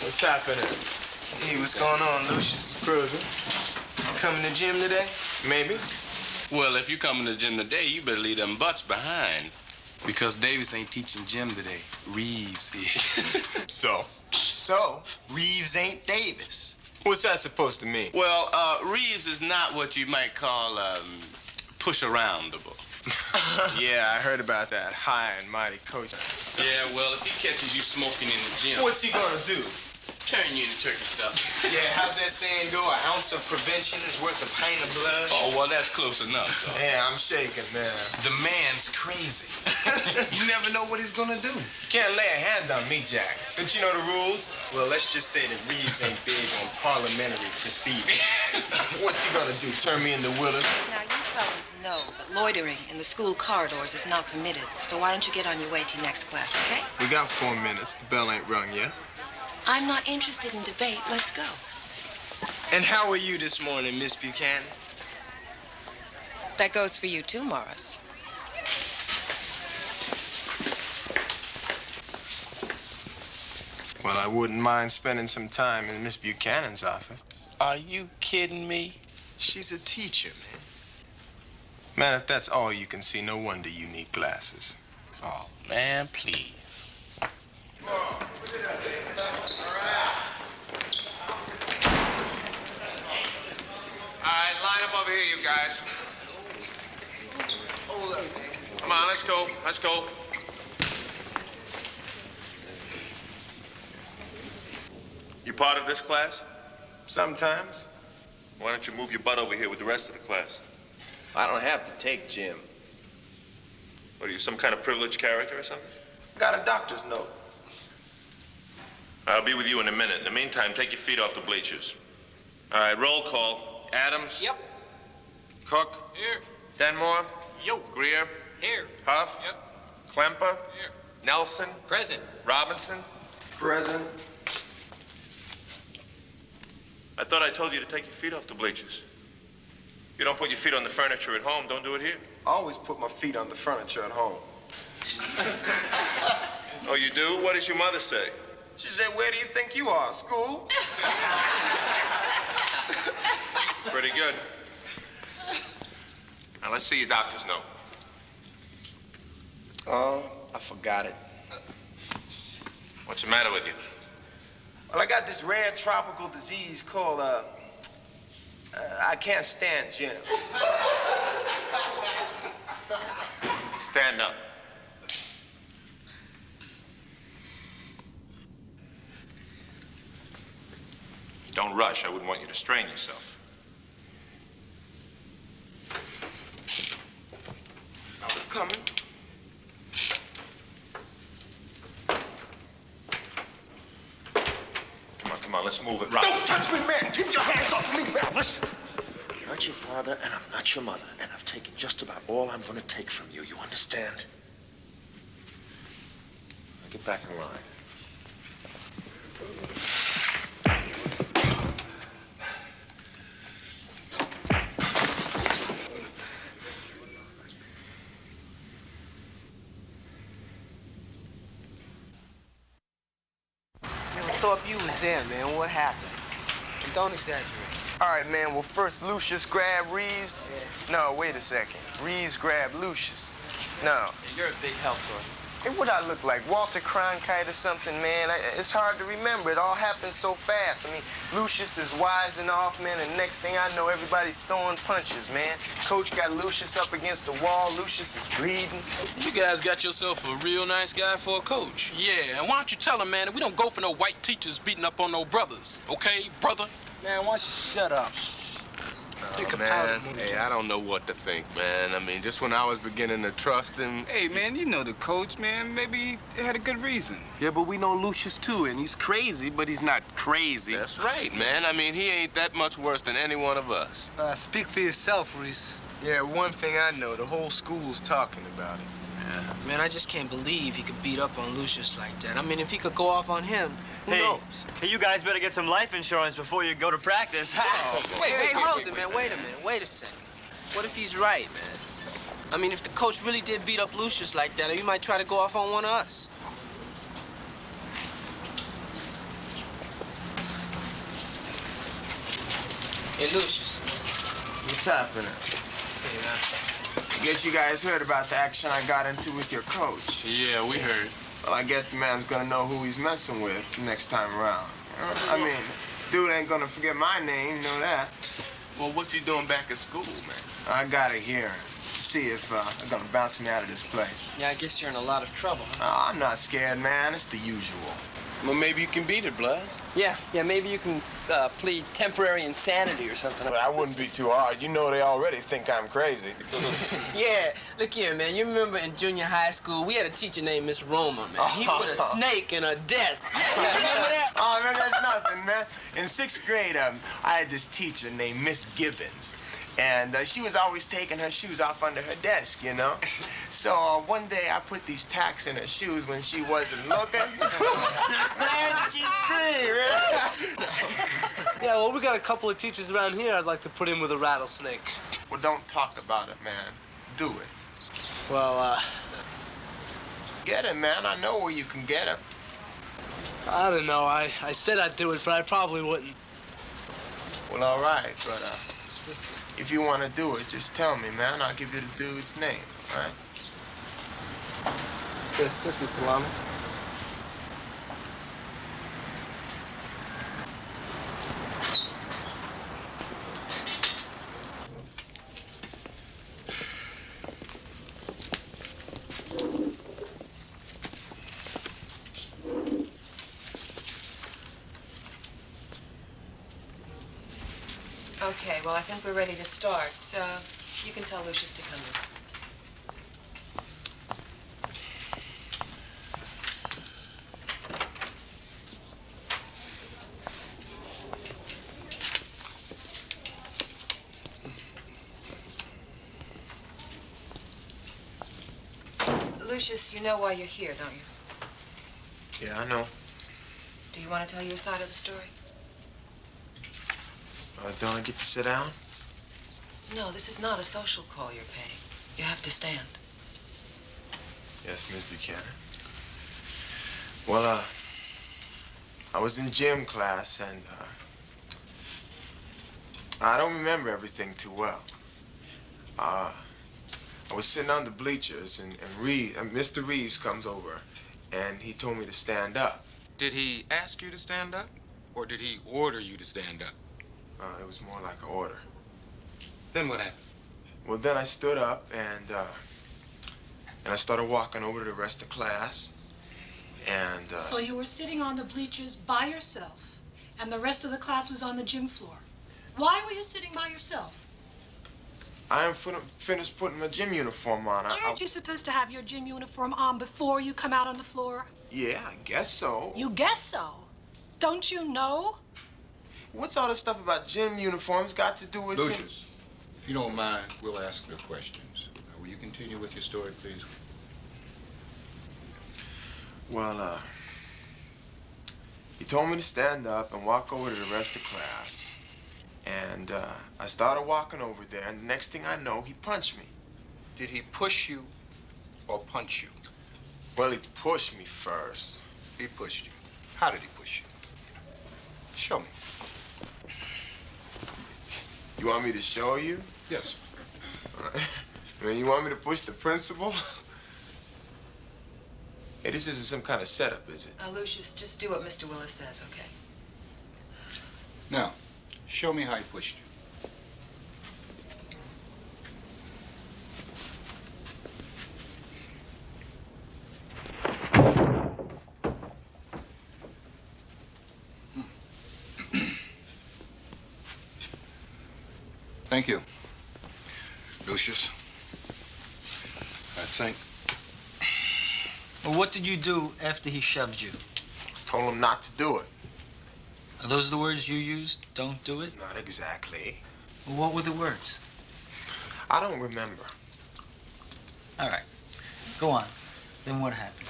What's happening? Hey, what's going on, Lucius? Cruising. Coming to gym today? Maybe. Well, if you come to the gym today, you better leave them butts behind. Because Davis ain't teaching gym today. Reeves is. So, Reeves ain't Davis. What's that supposed to mean? Well, Reeves is not what you might call push-aroundable. Yeah, I heard about that high and mighty coach. Yeah, well, if he catches you smoking in the gym... What's he gonna do? Turn you into turkey stuff. Yeah, how's that saying go? An ounce of prevention is worth a pint of blood? Oh, well, that's close enough, though. Yeah, I'm shaking, man. The man's crazy. You never know what he's gonna do. You can't lay a hand on me, Jack. Don't you know the rules? Well, let's just say that Reeves ain't big on parliamentary proceedings. What's he gonna do, turn me into Willis? Now, you fellas know that loitering in the school corridors is not permitted, so why don't you get on your way to next class, okay? We got 4 minutes. The bell ain't rung yet. I'm not interested in debate. Let's go. And how are you this morning, Miss Buchanan? That goes for you too, Morris. Well, I wouldn't mind spending some time in Miss Buchanan's office. Are you kidding me? She's a teacher, man. Man, if that's all you can see, no wonder you need glasses. Oh, man, please. All right, line up over here, you guys. Come on, let's go. Let's go. You part of this class? Sometimes. Why don't you move your butt over here with the rest of the class? I don't have to take gym. What are you, some kind of privileged character or something? Got a doctor's note. I'll be with you in a minute. In the meantime, take your feet off the bleachers. All right, roll call. Adams? Yep. Cook? Here. Denmore? Yo. Greer? Here. Huff? Yep. Klemper? Here. Nelson? Present. Robinson? Present. I thought I told you to take your feet off the bleachers. You don't put your feet on the furniture at home, don't do it here. I always put my feet on the furniture at home. Oh, you do? What does your mother say? She said, where do you think you are, school? Pretty good. Now, let's see your doctor's note. Oh, I forgot it. What's the matter with you? Well, I got this rare tropical disease called, I can't stand gin. Stand up. Don't rush. I wouldn't want you to strain yourself. I'm coming. Come on, let's move it right. Don't touch me, man! Keep your hands off me, man! Listen! I'm not your father, and I'm not your mother, and I've taken just about all I'm gonna take from you. You understand? Now get back in line. Thought you was there, man. What happened? Don't exaggerate. All right, man. Well, first Lucius grabbed Reeves. Yeah. No, wait a second. Reeves grabbed Lucius. No. Yeah, you're a big help to him. Hey, what I look like? Walter Cronkite or something, man? It's hard to remember. It all happened so fast. I mean, Lucius is wising off, man, and next thing I know, everybody's throwing punches, man. Coach got Lucius up against the wall. Lucius is bleeding. You guys got yourself a real nice guy for a coach. Yeah, and why don't you tell him, man, that we don't go for no white teachers beating up on no brothers. Okay, brother? Man, why don't you shut up? Oh, man, hey, I don't know what to think, man. I mean, just when I was beginning to trust him. Hey, man, you know the coach, man. Maybe he had a good reason. Yeah, but we know Lucius, too, and he's crazy, but he's not crazy. That's right, man. I mean, he ain't that much worse than any one of us. Speak for yourself, Reese. Yeah, one thing I know, the whole school's talking about it. Yeah. Man, I just can't believe he could beat up on Lucius like that. I mean, if he could go off on him, who knows? Hey, you guys better get some life insurance before you go to practice. Wait, hold it, man. Wait a minute. Wait a second. What if he's right, man? I mean, if the coach really did beat up Lucius like that, he might try to go off on one of us. Hey, Lucius. What's happening? Hey, man. I guess you guys heard about the action I got into with your coach. Yeah, we heard. Well, I guess the man's gonna know who he's messing with next time around. I mean, dude ain't gonna forget my name, you know that. Well, what you doing back at school, man? I got a hearing. See if they're gonna bounce me out of this place. Yeah, I guess you're in a lot of trouble, huh? I'm not scared, man. It's the usual. Well, maybe you can beat it, Blood. Yeah, maybe you can plead temporary insanity or something. But I wouldn't be too hard. You know they already think I'm crazy. Yeah, look here, man. You remember in junior high school, we had a teacher named Miss Roma, man. He put a snake in her desk. You remember that? Oh, man, that's nothing, man. In 6th grade, I had this teacher named Miss Gibbons. And she was always taking her shoes off under her desk, you know? So one day I put these tacks in her shoes when she wasn't looking. Man, she screamed. Yeah, well, we got a couple of teachers around here I'd like to put in with a rattlesnake. Well, don't talk about it, man. Do it. Well, Get it, man. I know where you can get it. I don't know. I said I'd do it, but I probably wouldn't. Well, all right, but if you want to do it, just tell me, man. I'll give you the dude's name, all right? This is Salami. Okay, well, I think we're ready to start. So you can tell Lucius to come in. Lucius, you know why you're here, don't you? Yeah, I know. Do you want to tell your side of the story? Don't I get to sit down? No, this is not a social call you're paying. You have to stand. Yes, Miss Buchanan. Well, I was in gym class, and I don't remember everything too well. I was sitting on the bleachers, and Mr. Reeves comes over, and he told me to stand up. Did he ask you to stand up, or did he order you to stand up? It was more like an order. Then what happened? Well, then I stood up, and I started walking over to the rest of class, and... So you were sitting on the bleachers by yourself, and the rest of the class was on the gym floor. Why were you sitting by yourself? I am finished putting my gym uniform on. Aren't you supposed to have your gym uniform on before you come out on the floor? Yeah, I guess so. You guess so? Don't you know? What's all this stuff about gym uniforms got to do with... Lucius, if you don't mind, we'll ask the questions. Will you continue with your story, please? Well, he told me to stand up and walk over to the rest of class. And I started walking over there, and the next thing I know, he punched me. Did he push you or punch you? Well, he pushed me first. He pushed you. How did he push you? Show me. You want me to show you? Yes. I mean, you want me to push the principal? Hey, this isn't some kind of setup, is it? Lucius, just do what Mr. Willis says, okay? Now, show me how he pushed you. Thank you. Lucius, I think... Well, what did you do after he shoved you? I told him not to do it. Are those the words you used? Don't do it? Not exactly. Well, what were the words? I don't remember. All right. Go on. Then what happened?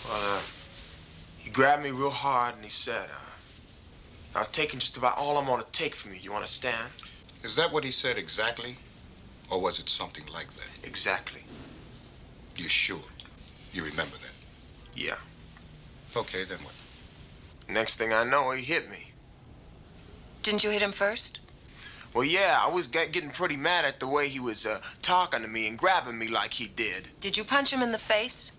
Well, he grabbed me real hard and he said, I've taken just about all I'm gonna take from you. You understand? Is that what he said exactly? Or was it something like that? Exactly. You sure? You remember that? Yeah. Okay, then what? Next thing I know, he hit me. Didn't you hit him first? Well, yeah, I was getting pretty mad at the way he was talking to me and grabbing me like he did. Did you punch him in the face?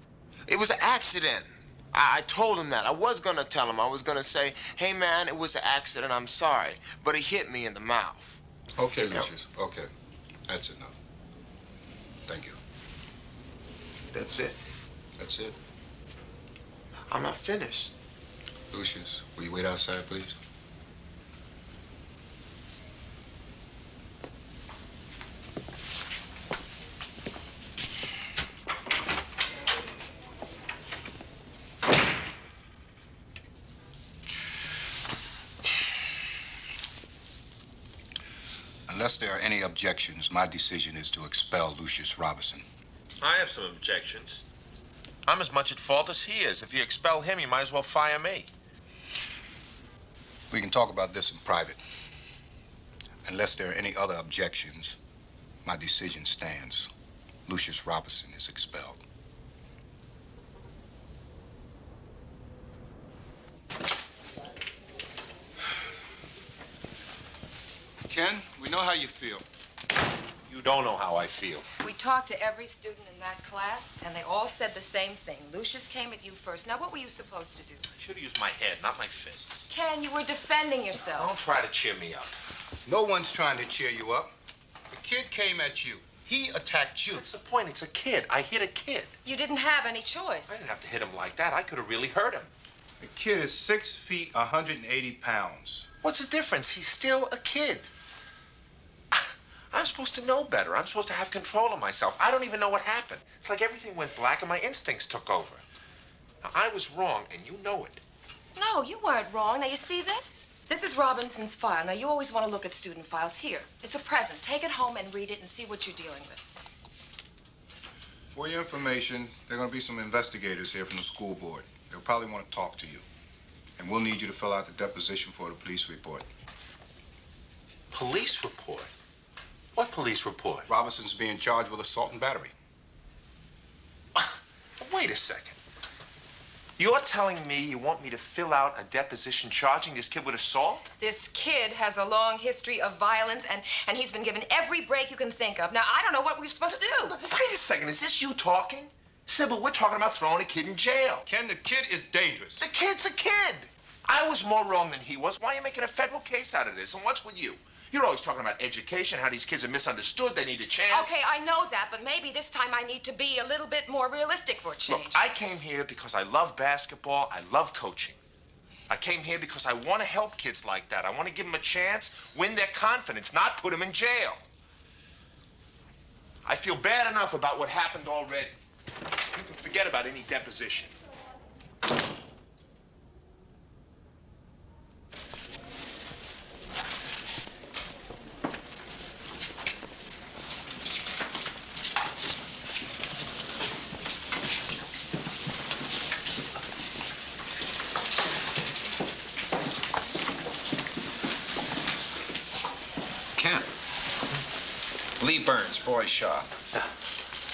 It was an accident. I told him that. I was gonna tell him. I was gonna say, hey, man, it was an accident. I'm sorry. But he hit me in the mouth. Okay, Lucius. Okay. That's enough. Thank you. That's it. That's it? I'm not finished. Lucius, will you wait outside, please? Unless there are any objections, my decision is to expel Lucius Robinson. I have some objections. I'm as much at fault as he is. If you expel him, you might as well fire me. We can talk about this in private. Unless there are any other objections, my decision stands. Lucius Robinson is expelled. Ken, we know how you feel. You don't know how I feel. We talked to every student in that class, and they all said the same thing. Lucius came at you first. Now, what were you supposed to do? I should have used my head, not my fists. Ken, you were defending yourself. Don't try to cheer me up. No one's trying to cheer you up. The kid came at you. He attacked you. What's the point? It's a kid. I hit a kid. You didn't have any I choice. didn't have to hit him like that. I could have really hurt him. The kid is 6 feet, 180 pounds. What's the difference? He's still a kid. I'm supposed to know better. I'm supposed to have control of myself. I don't even know what happened. It's like everything went black and my instincts took over. Now, I was wrong, and you know it. No, you weren't wrong. Now, you see this? This is Robinson's file. Now, you always want to look at student files. Here, it's a present. Take it home and read it and see what you're dealing with. For your information, there are going to be some investigators here from the school board. They'll probably want to talk to you. And we'll need you to fill out the deposition for the police report. Police report? What police report? Robinson's being charged with assault and battery. Wait a second. You're telling me you want me to fill out a deposition charging this kid with assault? This kid has a long history of violence, and he's been given every break you can think of. Now, I don't know what we're supposed to do. Wait a second. Is this you talking? Sybil, we're talking about throwing a kid in jail. Ken, the kid is dangerous. The kid's a kid. I was more wrong than he was. Why are you making a federal case out of this? And what's with you? You're always talking about education, how these kids are misunderstood, they need a chance. Okay, I know that, but maybe this time I need to be a little bit more realistic for a change. Look, I came here because I love basketball, I love coaching. I came here because I want to help kids like that. I want to give them a chance, win their confidence, not put them in jail. I feel bad enough about what happened already. You can forget about any deposition. Ken. Lee Burns, Boy Shop.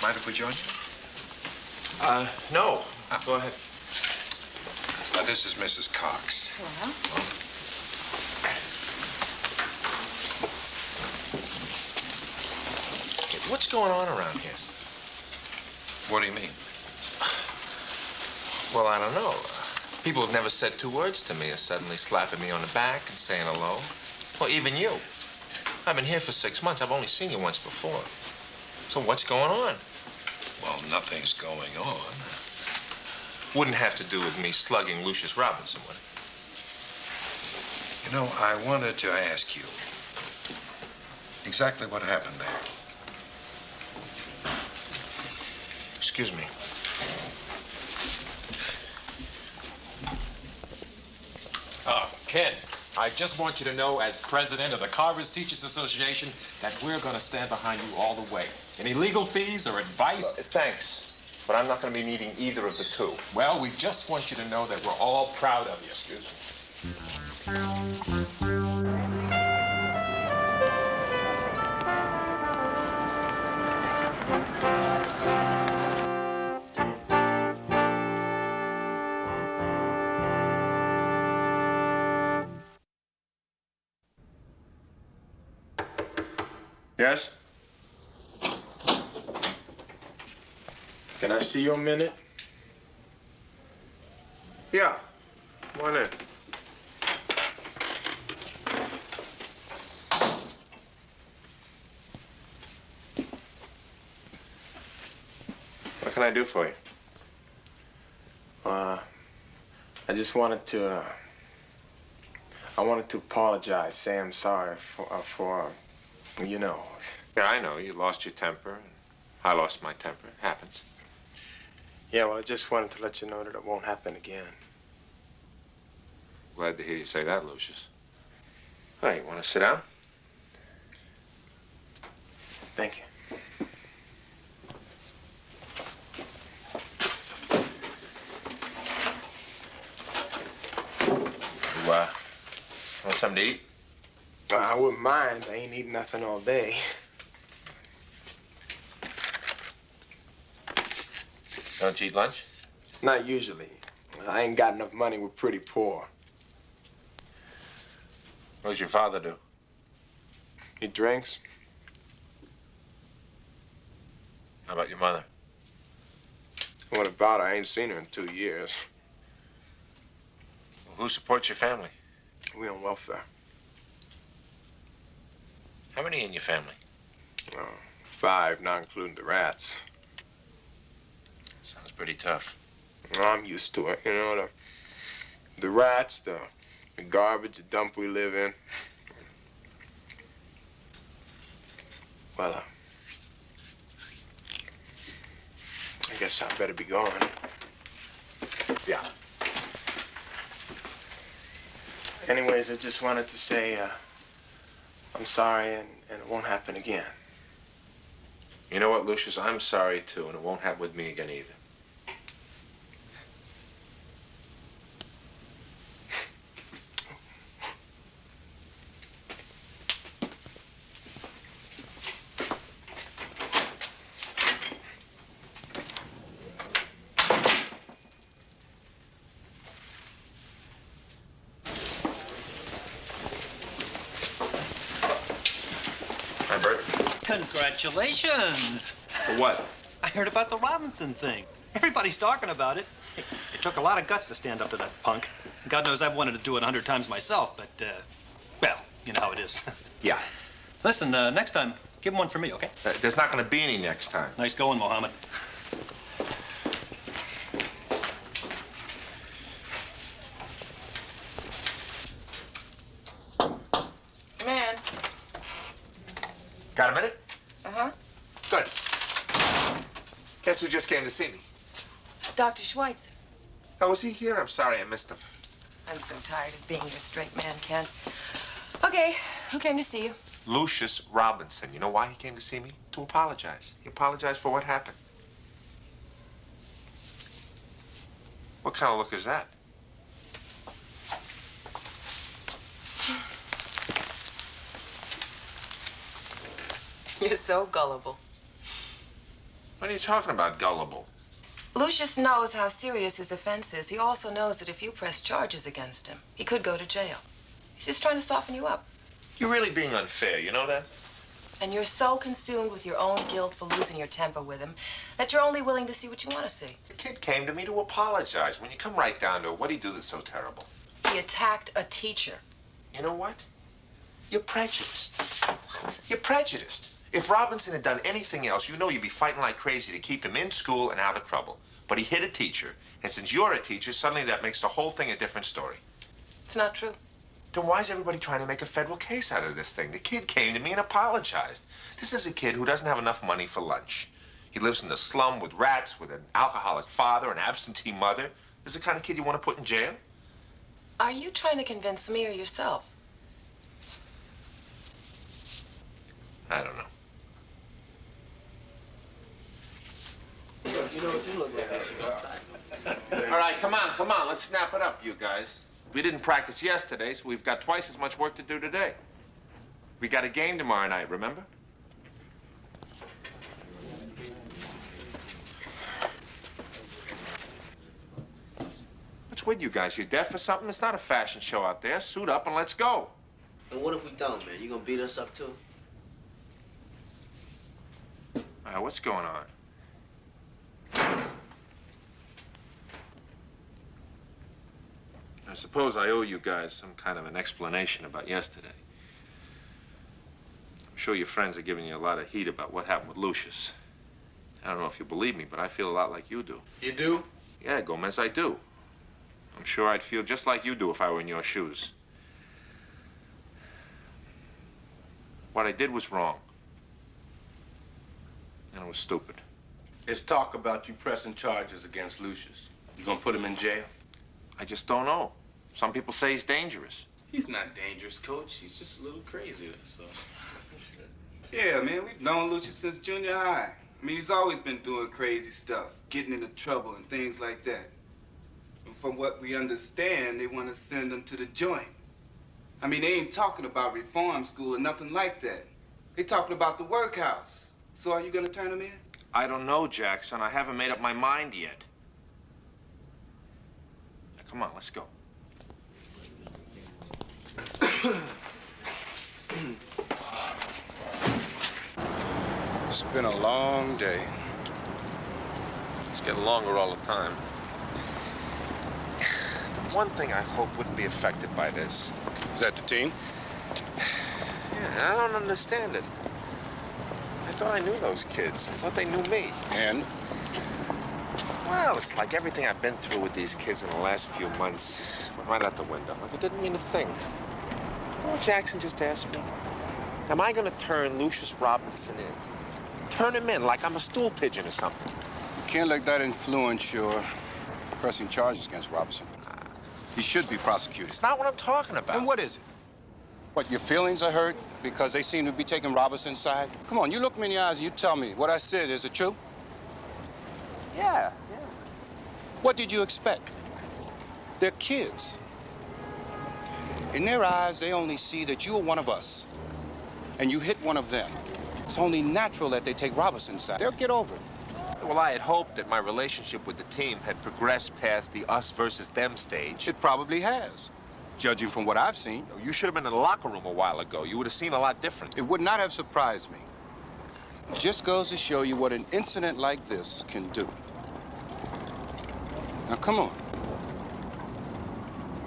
Mind if we join you? No. Go ahead. This is Mrs. Cox. Well, What's going on around here? What do you mean? Well, I don't know. People who've never said two words to me are suddenly slapping me on the back and saying hello. Well, even you. I've been here for 6 months. I've only seen you once before. So what's going on? Well, nothing's going on. Wouldn't have to do with me slugging Lucius Robinson, would it? You know, I wanted to ask you exactly what happened there. Excuse me. Ken, I just want you to know, as president of the Carver's Teachers Association, that we're going to stand behind you all the way. Any legal fees or advice? Thanks, but I'm not going to be needing either of the two. Well, we just want you to know that we're all proud of you. Excuse me. Yes? Can I see you a minute? Yeah. Come on in. What can I do for you? I just wanted to, I wanted to apologize, say I'm sorry for, you know. Yeah, I know. You lost your temper. And I lost my temper. It happens. Yeah, well, I just wanted to let you know that it won't happen again. Glad to hear you say that, Lucius. Hey, you want to sit down? Thank you. You, want something to eat? I wouldn't mind. I ain't eating nothing all day. Don't you eat lunch? Not usually. I ain't got enough money. We're pretty poor. What does your father do? He drinks. How about your mother? What about her? I ain't seen her in 2 years. Well, who supports your family? We on welfare. How many in your family? 5, not including the rats. Sounds pretty tough. Well, I'm used to it. You know, the rats, the garbage, the dump we live in. Well, I guess I better be going. Yeah. Anyways, I just wanted to say I'm sorry and it won't happen again. You know what, Lucius? I'm sorry, too, and it won't happen with me again either. Hi, Bert. Congratulations. For what? I heard about the Robinson thing. Everybody's talking about it. It took a lot of guts to stand up to that punk. God knows I've wanted to do it 100 times myself, but, well, you know how it is. Yeah. Listen, next time, give him one for me, okay? There's not going to be any next time. Nice going, Mohammed. Come in. Got a minute? Uh-huh. Good. Guess who just came to see me? Dr. Schweitzer. Oh, was he here? I'm sorry I missed him. I'm so tired of being your straight man, Ken. Okay, who came to see you? Lucius Robinson. You know why he came to see me? To apologize. He apologized for what happened. What kind of look is that? You're so gullible. What are you talking about, gullible? Lucius knows how serious his offense is. He also knows that if you press charges against him, he could go to jail. He's just trying to soften you up. You're really being unfair, you know that? And you're so consumed with your own guilt for losing your temper with him that you're only willing to see what you want to see. The kid came to me to apologize. When you come right down to it, what'd he do that's so terrible? He attacked a teacher. You know what? You're prejudiced. What? You're prejudiced. If Robinson had done anything else, you know you'd be fighting like crazy to keep him in school and out of trouble. But he hit a teacher, and since you're a teacher, suddenly that makes the whole thing a different story. It's not true. Then why is everybody trying to make a federal case out of this thing? The kid came to me and apologized. This is a kid who doesn't have enough money for lunch. He lives in the slum with rats, with an alcoholic father, an absentee mother. This is the kind of kid you want to put in jail? Are you trying to convince me or yourself? I don't know. You know what you look like? All right, come on. Let's snap it up, you guys. We didn't practice yesterday, so we've got twice as much work to do today. We got a game tomorrow night, remember? What's with you guys? You deaf or something? It's not a fashion show out there. Suit up and let's go. And what if we don't, man? You gonna beat us up, too? All right, what's going on? I suppose I owe you guys some kind of an explanation about yesterday. I'm sure your friends are giving you a lot of heat about what happened with Lucius. I don't know if you believe me, but I feel a lot like you do. You do? Yeah, Gomez, I do. I'm sure I'd feel just like you do if I were in your shoes. What I did was wrong. And it was stupid. There's talk about you pressing charges against Lucius. You gonna put him in jail? I just don't know. Some people say he's dangerous. He's not dangerous, Coach. He's just a little crazy, so. Yeah, man, we've known Lucius since junior high. I mean, he's always been doing crazy stuff, getting into trouble and things like that. And from what we understand, they want to send him to the joint. I mean, they ain't talking about reform school or nothing like that. They talking about the workhouse. So are you gonna turn him in? I don't know, Jackson. I haven't made up my mind yet. Now, come on, let's go. It's been a long day. It's getting longer all the time. The one thing I hope wouldn't be affected by this. Is that the team? Yeah, I don't understand it. I thought I knew those kids. I thought they knew me. And? Well, it's like everything I've been through with these kids in the last few months went right out the window. Like it didn't mean a thing. You know what Jackson just asked me? Am I going to turn Lucius Robinson in? Turn him in like I'm a stool pigeon or something. You can't let that influence your pressing charges against Robinson. He should be prosecuted. It's not what I'm talking about. Then what is it? What, your feelings are hurt because they seem to be taking Robinson's side? Come on, you look me in the eyes and you tell me what I said, is it true? Yeah. What did you expect? They're kids. In their eyes, they only see that you are one of us, and you hit one of them. It's only natural that they take Robinson's side. They'll get over it. Well, I had hoped that my relationship with the team had progressed past the us versus them stage. It probably has, judging from what I've seen. You should have been in the locker room a while ago. You would have seen a lot different. It would not have surprised me. It just goes to show you what an incident like this can do. Now, come on.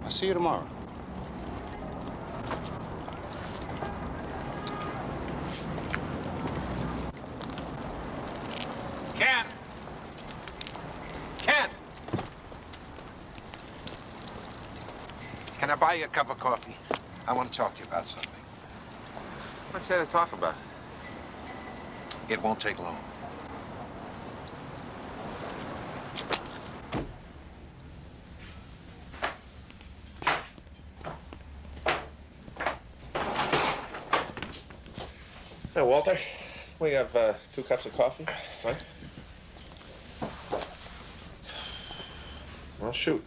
I'll see you tomorrow. Ken! Ken! Can I buy you a cup of coffee? I want to talk to you about something. What's there to talk about? It won't take long. Hey, Walter, we have 2 cups of coffee, right? Well, shoot.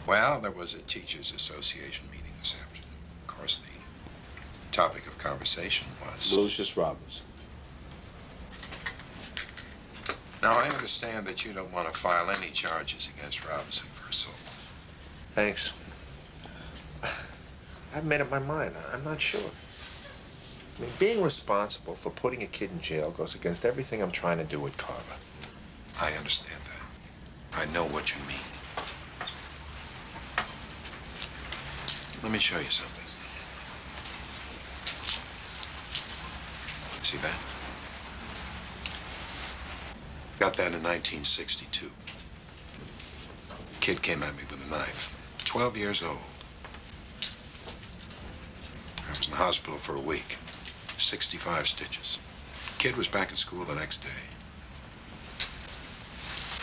Well, there was a teachers' association meeting this afternoon. Of course, the topic of conversation was Lucius Robinson. Now, I understand that you don't want to file any charges against Robinson for assault. Thanks. I haven't made up my mind. I'm not sure. I mean, being responsible for putting a kid in jail goes against everything I'm trying to do with Carver. I understand that. I know what you mean. Let me show you something. See that? Got that in 1962. Kid came at me with a knife. 12 years old. I was in the hospital for a week. 65 stitches. Kid was back in school the next day.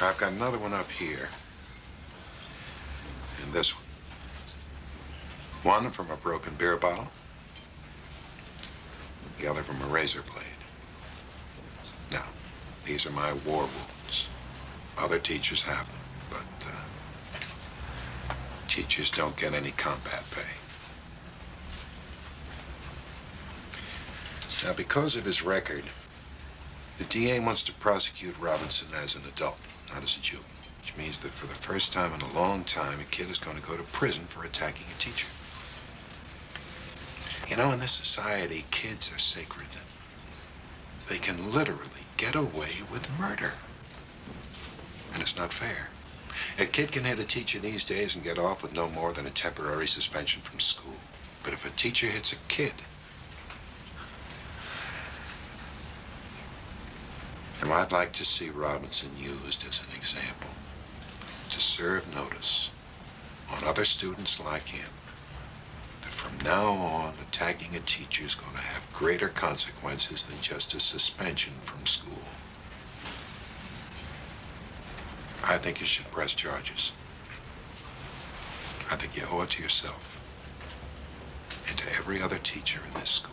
I've got another one up here. And this one. One from a broken beer bottle. The other from a razor blade. Now, these are my war wounds. Other teachers have them, but teachers don't get any combat pay. Now, because of his record, the DA wants to prosecute Robinson as an adult, not as a juvenile, which means that for the first time in a long time, a kid is going to go to prison for attacking a teacher. You know, in this society, kids are sacred. They can literally get away with murder. And it's not fair. A kid can hit a teacher these days and get off with no more than a temporary suspension from school. But if a teacher hits a kid, and I'd like to see Robinson used as an example to serve notice on other students like him that from now on, attacking a teacher is going to have greater consequences than just a suspension from school. I think you should press charges. I think you owe it to yourself and to every other teacher in this school.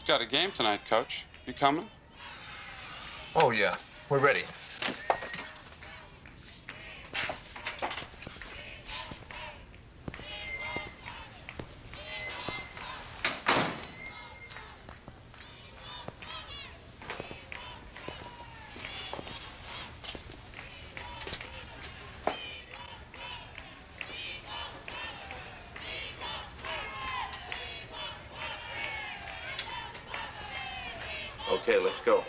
Got a game tonight, Coach. You coming? Oh, yeah. We're ready. Okay, let's go.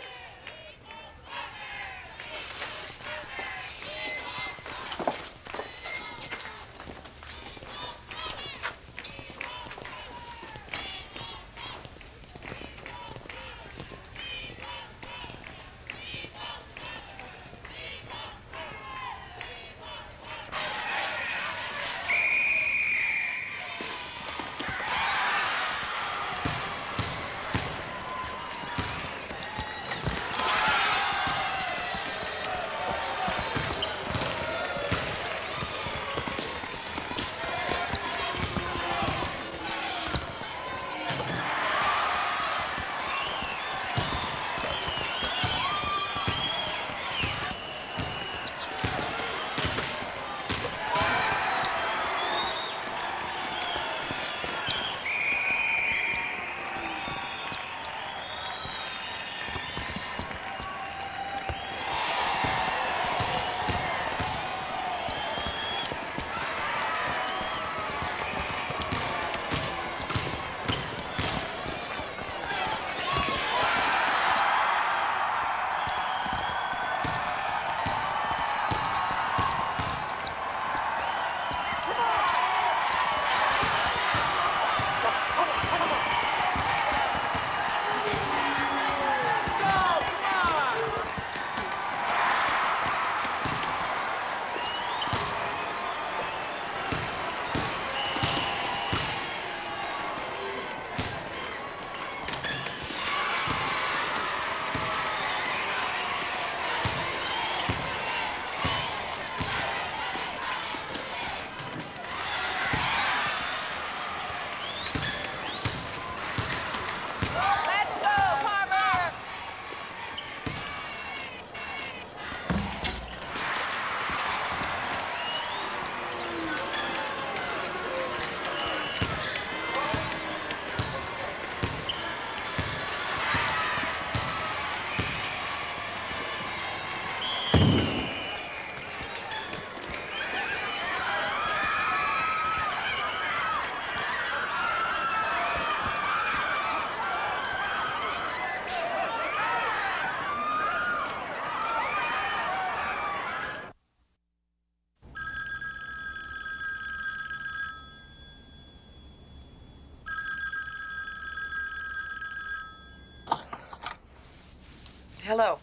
Hello.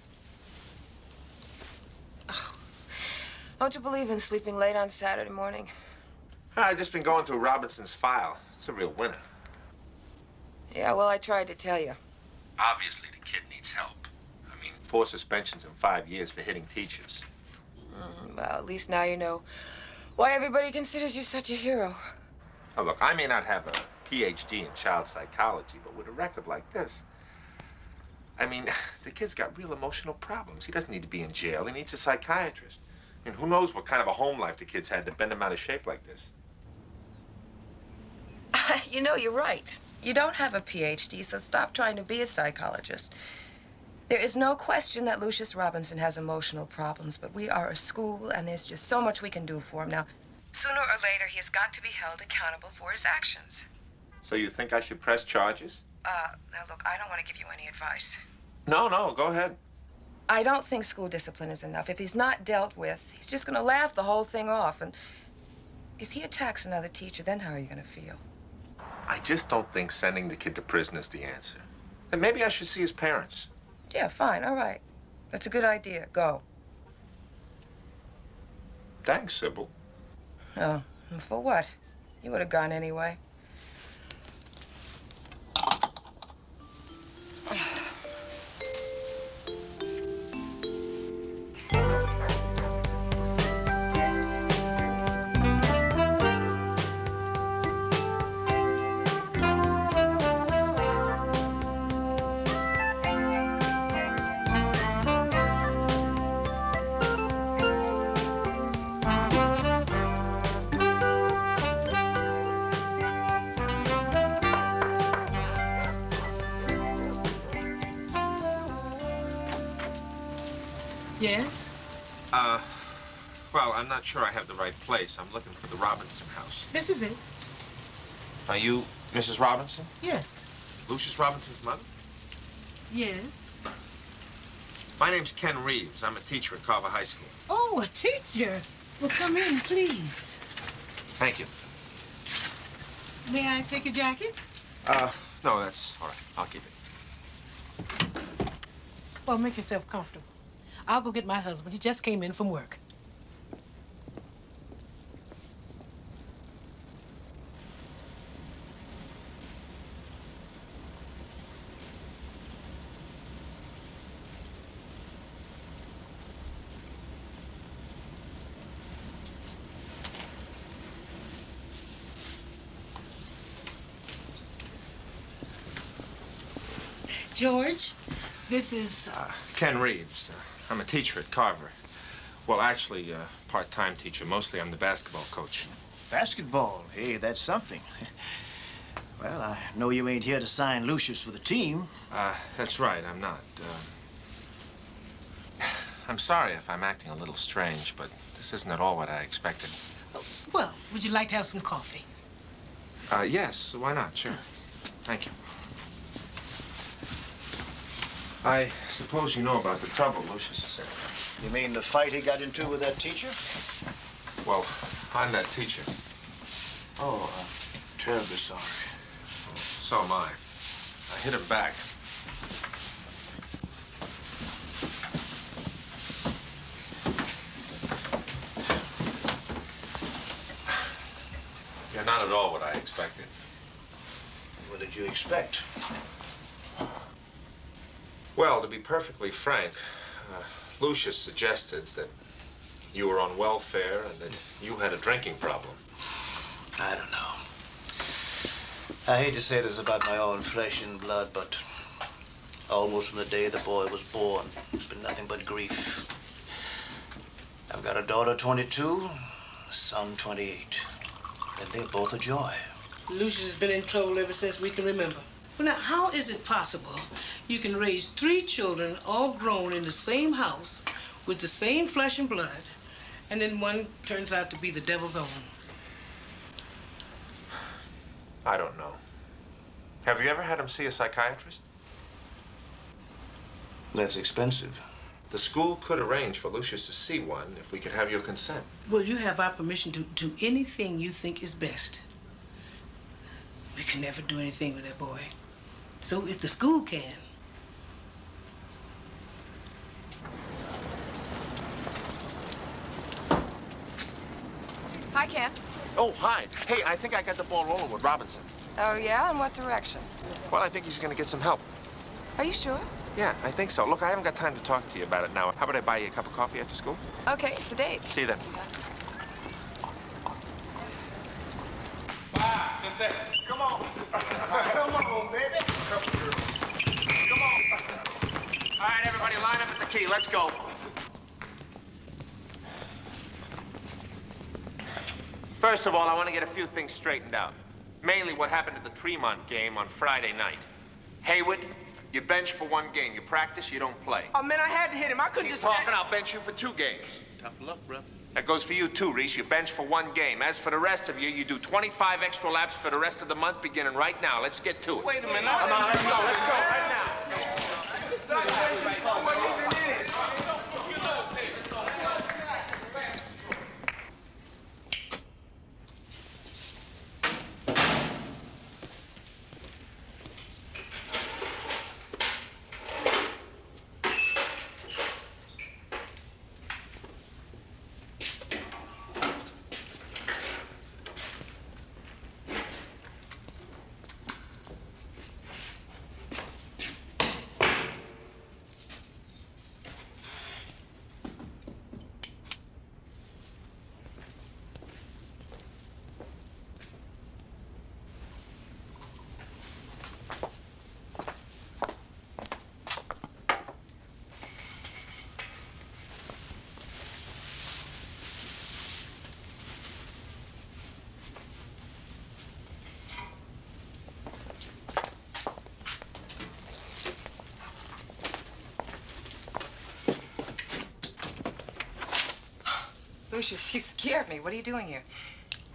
Ugh. Don't you believe in sleeping late on Saturday morning? I've just been going through Robinson's file. It's a real winner. Yeah, well, I tried to tell you. Obviously, the kid needs help. I mean, 4 suspensions in 5 years for hitting teachers. Well, at least now you know why everybody considers you such a hero. Oh, look, I may not have a PhD in child psychology, but with a record like this, I mean, the kid's got real emotional problems. He doesn't need to be in jail. He needs a psychiatrist. I mean, who knows what kind of a home life the kid's had to bend him out of shape like this. You know, you're right. You don't have a PhD, so stop trying to be a psychologist. There is no question that Lucius Robinson has emotional problems, but we are a school, and there's just so much we can do for him. Now, sooner or later, he has got to be held accountable for his actions. So you think I should press charges? Now look, I don't want to give you any advice. No, go ahead. I don't think school discipline is enough. If he's not dealt with, he's just going to laugh the whole thing off. And if he attacks another teacher, then how are you going to feel? I just don't think sending the kid to prison is the answer. And maybe I should see his parents. Yeah, fine, all right. That's a good idea. Go. Thanks, Sybil. Oh, for what? You would have gone anyway. Yes? Well, I'm not sure I have the right place. I'm looking for the Robinson house. This is it. Are you Mrs. Robinson? Yes. Lucius Robinson's mother? Yes. My name's Ken Reeves. I'm a teacher at Carver High School. Oh, a teacher. Well, come in, please. Thank you. May I take your jacket? No, that's all right. I'll keep it. Well, make yourself comfortable. I'll go get my husband. He just came in from work. George, this is... Ken Reeves. I'm a teacher at Carver. Well, actually, part-time teacher. Mostly I'm the basketball coach. Basketball? Hey, that's something. Well, I know you ain't here to sign Lucius for the team. That's right, I'm not. I'm sorry if I'm acting a little strange, but this isn't at all what I expected. Well, would you like to have some coffee? Yes, why not? Sure. Thank you. I suppose you know about the trouble Lucius is in. You mean the fight he got into with that teacher? Well, I'm that teacher. Oh, I'm terribly sorry. So am I. I hit him back. You're not at all what I expected. What did you expect? Well, to be perfectly frank, Lucius suggested that you were on welfare and that you had a drinking problem. I don't know. I hate to say this about my own flesh and blood, but almost from the day the boy was born, it's been nothing but grief. I've got a daughter, 22, a son, 28, and they're both a joy. Lucius has been in trouble ever since we can remember. Well, now, how is it possible you can raise 3 children all grown in the same house with the same flesh and blood, and then one turns out to be the devil's own? I don't know. Have you ever had him see a psychiatrist? That's expensive. The school could arrange for Lucius to see one if we could have your consent. Well, you have our permission to do anything you think is best. We can never do anything with that boy. So if the school can. Hi, Ken. Oh, hi. Hey, I think I got the ball rolling with Robinson. Oh, yeah? In what direction? Well, I think he's going to get some help. Are you sure? Yeah, I think so. Look, I haven't got time to talk to you about it now. How about I buy you a cup of coffee after school? Okay, it's a date. See you then. Come on. Come on, baby. Come on. All right, everybody, line up at the key. Let's go. First of all, I want to get a few things straightened out. Mainly what happened at the Tremont game on Friday night. Haywood, you bench for 1 game. You practice, you don't play. Oh, man, I had to hit him. I couldn't Keep just... talking, I'll bench you for 2 games. Tough luck, bro. That goes for you, too, Reese. You bench for 1 game. As for the rest of you, you do 25 extra laps for the rest of the month, beginning right now. Let's get to it. Wait a minute. Come on, let's go. Let's go right now. Lucius, you scared me. What are you doing here?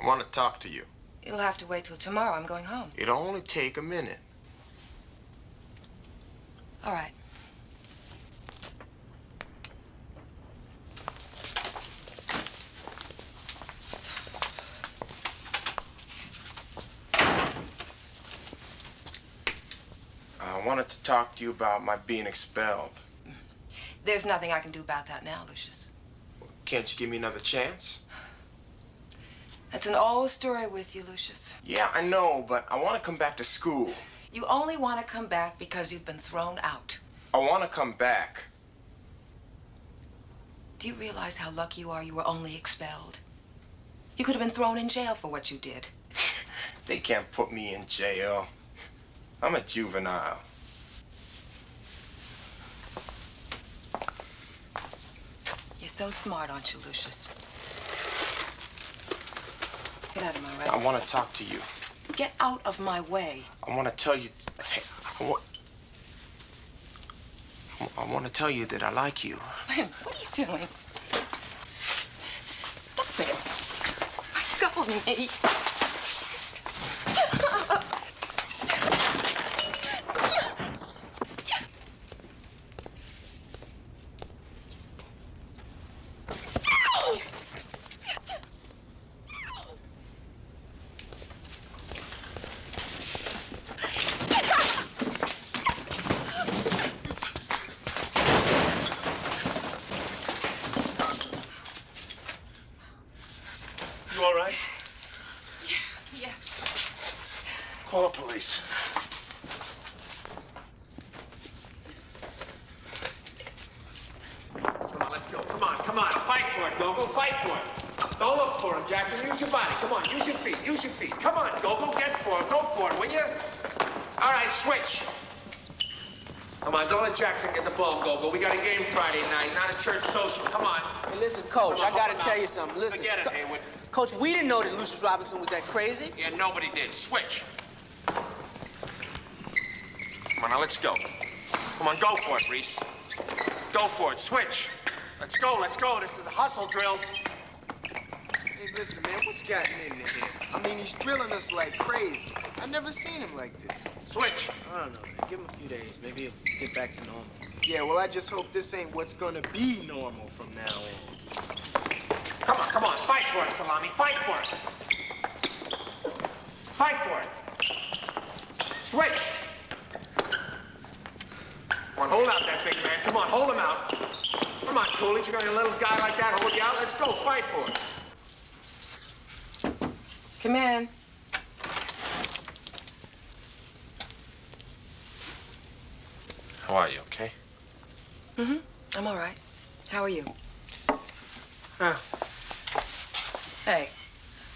I want to talk to you. It'll have to wait till tomorrow. I'm going home. It'll only take a minute. All right. wanted to talk to you about my being expelled. There's nothing I can do about that now, Lucius. Can't you give me another chance? That's an old story with you, Lucius. Yeah, I know, but I want to come back to school. You only want to come back because you've been thrown out. I want to come back. Do you realize how lucky you are you were only expelled? You could have been thrown in jail for what you did. They can't put me in jail. I'm a juvenile. You're so smart, aren't you, Lucius? Get out of my way. I want to talk to you. Get out of my way. I want to tell you. Hey, I want to tell you that I like you. Lynn, what are you doing? Stop it. Let go of me. You all right? Yeah. Call the police. Come on, let's go. Come on, come on. Fight for it, Gogo. Fight for it. Don't look for him, Jackson. Use your body. Come on, use your feet. Use your feet. Come on, Gogo. Get for it. Go for it, will you? All right, switch. Come on, don't let Jackson get the ball, Gogo. We got a game Friday night, not a church social. Come on. Hey, listen, Coach, Come on, I gotta hold him tell out. you something. Listen. Forget it, Haywood. Coach, we didn't know that Lucius Robinson was that crazy. Yeah, nobody did. Switch. Come on, now let's go. Come on, go for it, Reese. Go for it. Switch. Let's go, let's go. This is a hustle drill. Hey, listen, man, what's gotten into him? I mean, he's drilling us like crazy. I've never seen him like this. Switch. I don't know, man. Give him a few days. Maybe he'll get back to normal. Yeah, well, I just hope this ain't what's gonna be normal from now on. Come on. Fight for it, Salami. Fight for it. Fight for it. Switch. Come on, hold out that big man. Come on, hold him out. Come on, Coolidge. You're gonna let a little guy like that hold you out? Let's go. Fight for it. Come in. How are you, okay? Mm-hmm. I'm all right. How are you? Hey,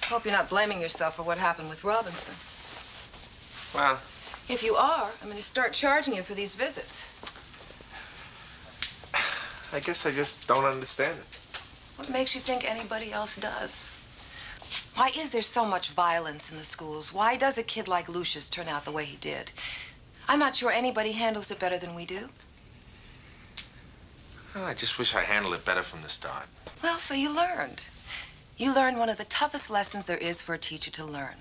hope you're not blaming yourself for what happened with Robinson. Well, If you are, I'm going to start charging you for these visits. I guess I just don't understand it. What makes you think anybody else does? Why is there so much violence in the schools? Why does a kid like Lucius turn out the way he did? I'm not sure anybody handles it better than we do. Well, I just wish I handled it better from the start. Well, so you learned. You learned one of the toughest lessons there is for a teacher to learn.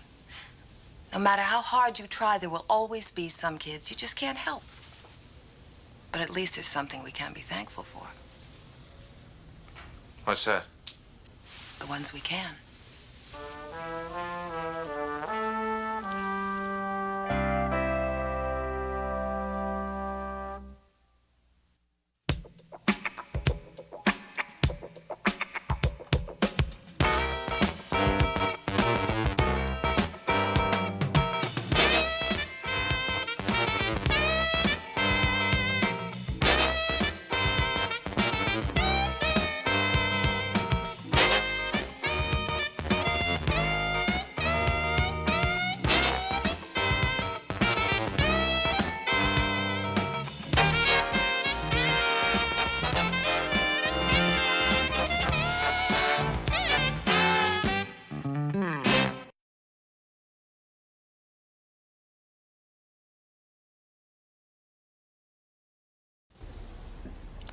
No matter how hard you try, there will always be some kids you just can't help. But at least there's something we can be thankful for. What's that? The ones we can.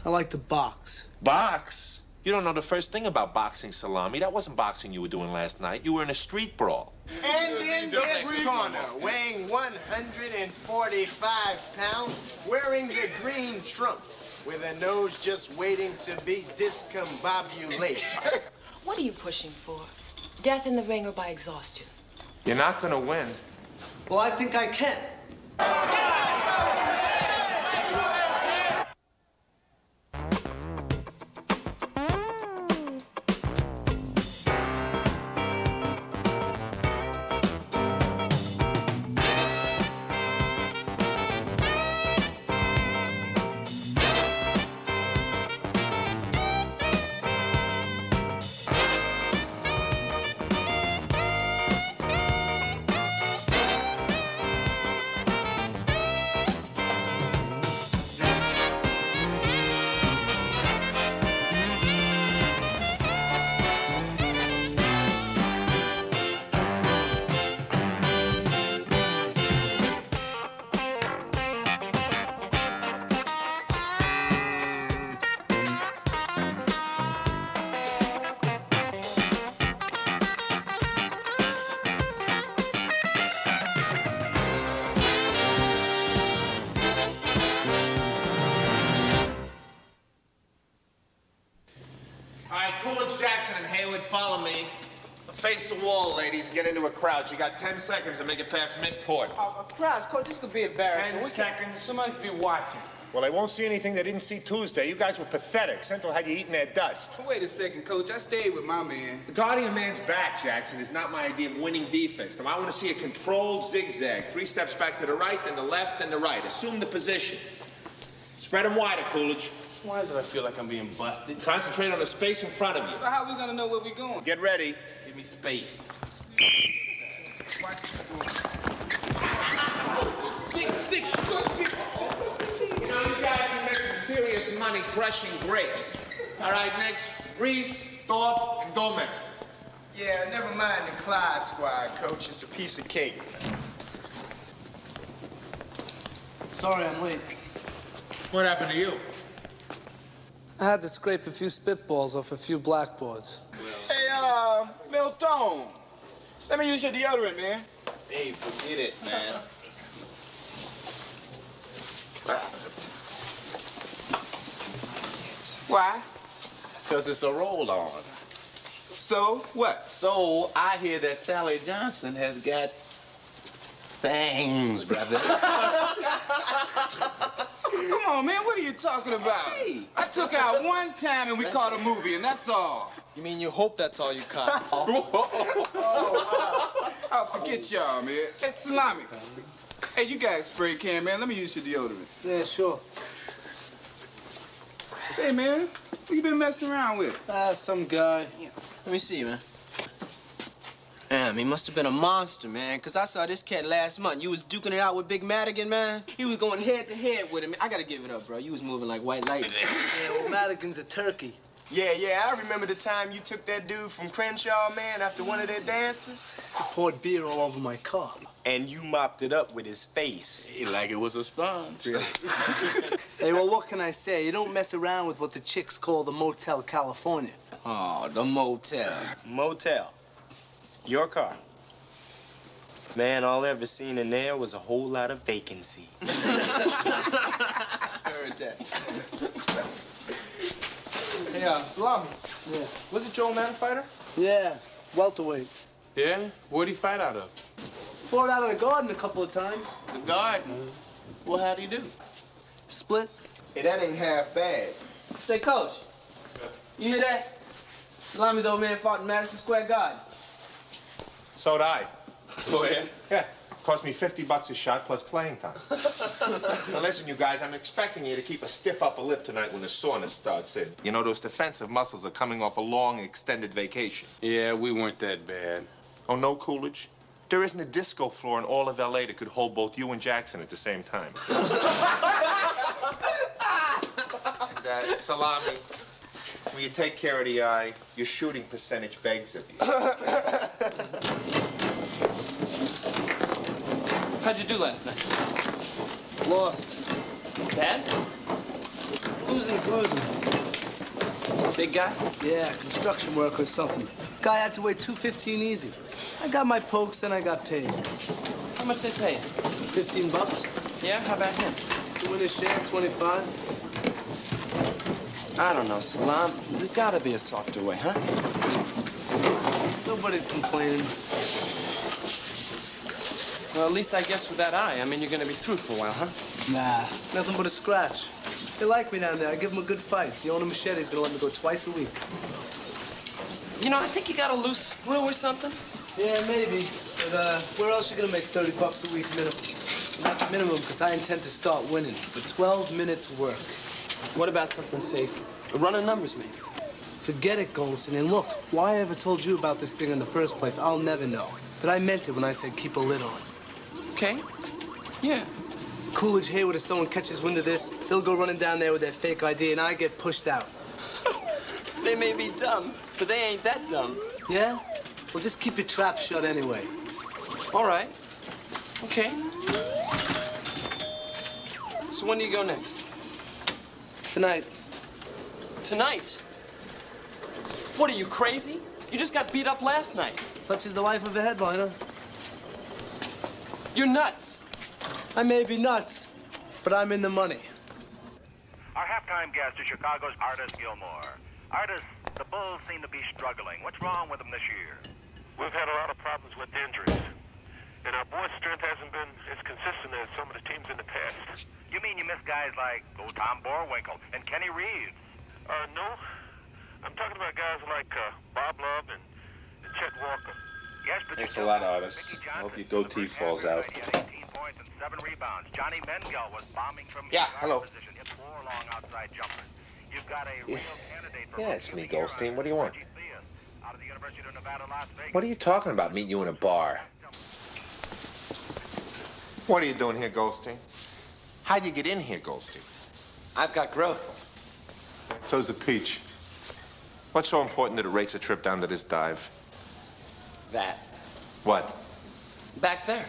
I like to box. Box? You don't know the first thing about boxing, Salami. That wasn't boxing you were doing last night. You were in a street brawl. And in this corner, weighing 145 pounds, wearing the green trunks, with a nose just waiting to be discombobulated. What are you pushing for? Death in the ring or by exhaustion? You're not gonna win. Well, I think I can. David, follow me. Face the wall, ladies. Get into a crouch. You got 10 seconds to make it past midcourt. Crouch, Coach, this could be embarrassing. 10 seconds. Somebody be watching. Well, they won't see anything they didn't see Tuesday. You guys were pathetic. Central had you eating their dust. Wait a second, Coach. I stayed with my man. The guarding a man's back, Jackson, is not my idea of winning defense. Now, I want to see a controlled zigzag. 3 steps back to the right, then the left, then the right. Assume the position. Spread them wider, Coolidge. Why does it I feel like I'm being busted? Concentrate on the space in front of you. So how we gonna know where we going? Get ready. Give me space. Six. You know, you guys can make some serious money crushing grapes. All right, next, Reese, Thorpe, and Gomez. Yeah, never mind the Clyde squad, Coach. It's a piece of cake. Sorry I'm late. What happened to you? I had to scrape a few spitballs off a few blackboards. Hey, Milton. Let me use your deodorant, man. Hey, forget it, man. Why? Because it's a roll-on. So, what? So, I hear that Sally Johnson has got fangs, brother. Come on, man. What are you talking about? Hey. I took out one time and we caught a movie, and that's all. You mean you hope that's all you caught? I'll forget y'all, man. Hey, Salami. Hey, you got a spray can, man. Let me use your deodorant. Yeah, sure. Hey, man. Who you been messing around with? Some guy. Let me see, man. Damn, he must have been a monster, man, because I saw this cat last month. You was duking it out with Big Madigan, man. You was going head-to-head with him. I gotta give it up, bro. You was moving like white lightning. Yeah, well, Madigan's a turkey. Yeah, I remember the time you took that dude from Crenshaw, man, after one of their dances. He poured beer all over my car. And you mopped it up with his face. Like it was a sponge. Hey, well, what can I say? You don't mess around with what the chicks call the Motel California. Oh, the motel. Motel. Your car. Man, all I ever seen in there was a whole lot of vacancy. Heard that. Hey, Salami. Yeah. Was it Joe Man fighter? Yeah, welterweight. Yeah? What'd he fight out of? Fought out of the garden a couple of times. The garden? Well, how'd he do? Split. Hey, that ain't half bad. Say, Coach, you hear that? Salami's old man fought in Madison Square Garden. So did I. Go ahead. Yeah. Cost me $50 a shot plus playing time. Now listen, you guys, I'm expecting you to keep a stiff upper lip tonight when the soreness starts in. You know, those defensive muscles are coming off a long, extended vacation. Yeah, we weren't that bad. Oh, no, Coolidge? There isn't a disco floor in all of L.A. that could hold both you and Jackson at the same time. And, Salami, when you take care of the eye, your shooting percentage begs of you. How'd you do last night? Lost. Bad? Losing's losing. Big guy? Yeah, construction worker or something. Guy had to weigh 215 easy. I got my pokes, then I got paid. How much they pay? $15. Yeah, how about him? You win his share, 25. I don't know, Salam. There's gotta be a softer way, huh? Nobody's complaining. Well, at least I guess with that eye, I mean, you're gonna be through for a while, huh? Nah, nothing but a scratch. They like me down there. I give them a good fight. The owner Machete's gonna let me go twice a week. You know, I think you got a loose screw or something. Yeah, maybe. But where else you gonna make $30 a week minimum? And that's minimum because I intend to start winning for 12 minutes work. What about something safer? Running numbers, maybe. Forget it, Golson. And look, why I ever told you about this thing in the first place, I'll never know. But I meant it when I said keep a lid on. Okay. Yeah. Coolidge, Hayward, if someone catches wind of this, they'll go running down there with their fake ID and I get pushed out. They may be dumb, but they ain't that dumb. Yeah? Well, just keep your trap shut anyway. All right. Okay. So when do you go next? Tonight. Tonight? What, are you crazy? You just got beat up last night. Such is the life of a headliner. You're nuts. I may be nuts, but I'm in the money. Our halftime guest is Chicago's Artis Gilmore. Artis the Bulls seem to be struggling. What's wrong with them this year? We've had a lot of problems with injuries. And our boys' strength hasn't been as consistent as some of the teams in the past. You mean you miss guys like Tom Borwinkle and Kenny Reeves? No. I'm talking about guys like Bob Love and Chet Walker. Yes, but Thanks a lot, Otis. I hope your goatee falls out. 18 points and 7 rebounds. Johnny Mengel was bombing from hello. position. Hit 4 long outside jumpers. You've got a real candidate for Yeah, it's me, Goldstein. What do you want? out of the University of Nevada, Las Vegas. What are you talking about, meeting you in a bar? What are you doing here, Goldstein? How'd you get in here, Goldstein? I've got growth. So's the peach. What's so important that it rates a trip down to this dive? That. What? Back there.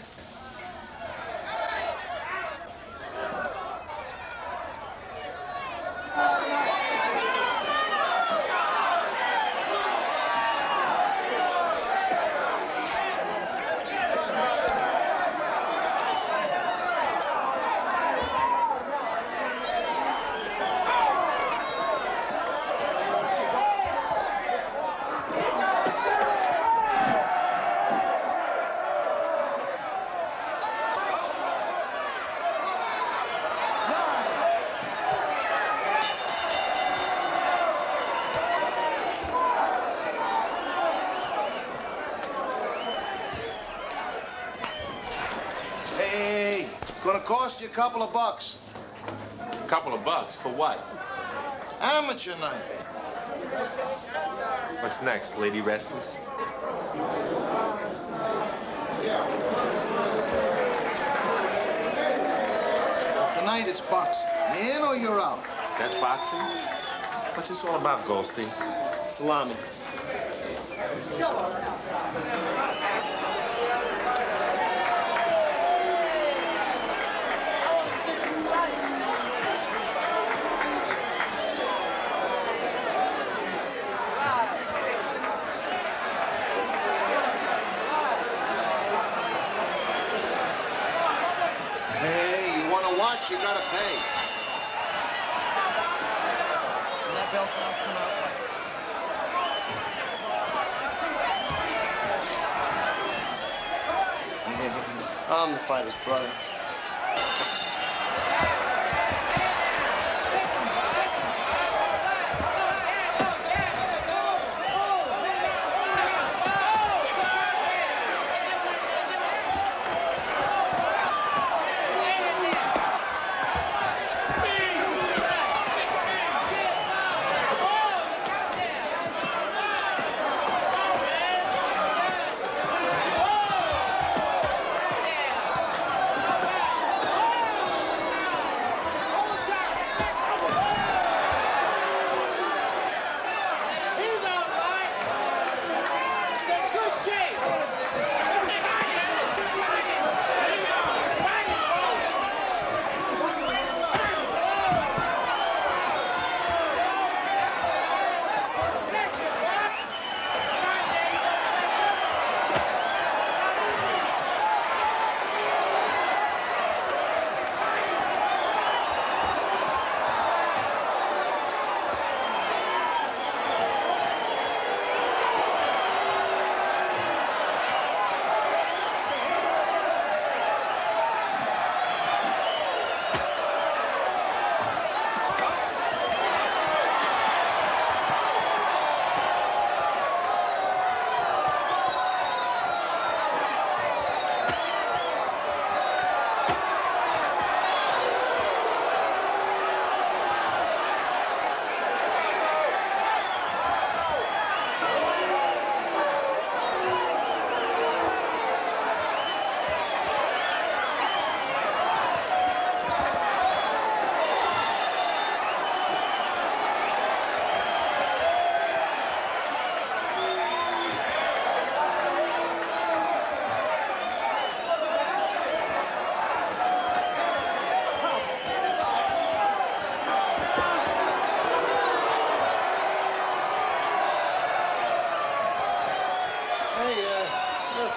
Gonna cost you a couple of bucks. Couple of bucks for what? Amateur night. What's next, Lady Restless? Tonight it's boxing. You in or you're out? That's boxing? What's this all about, Goldstein? Salami. You gotta pay. When that bell sounds, come out. I'm the fighter's brother.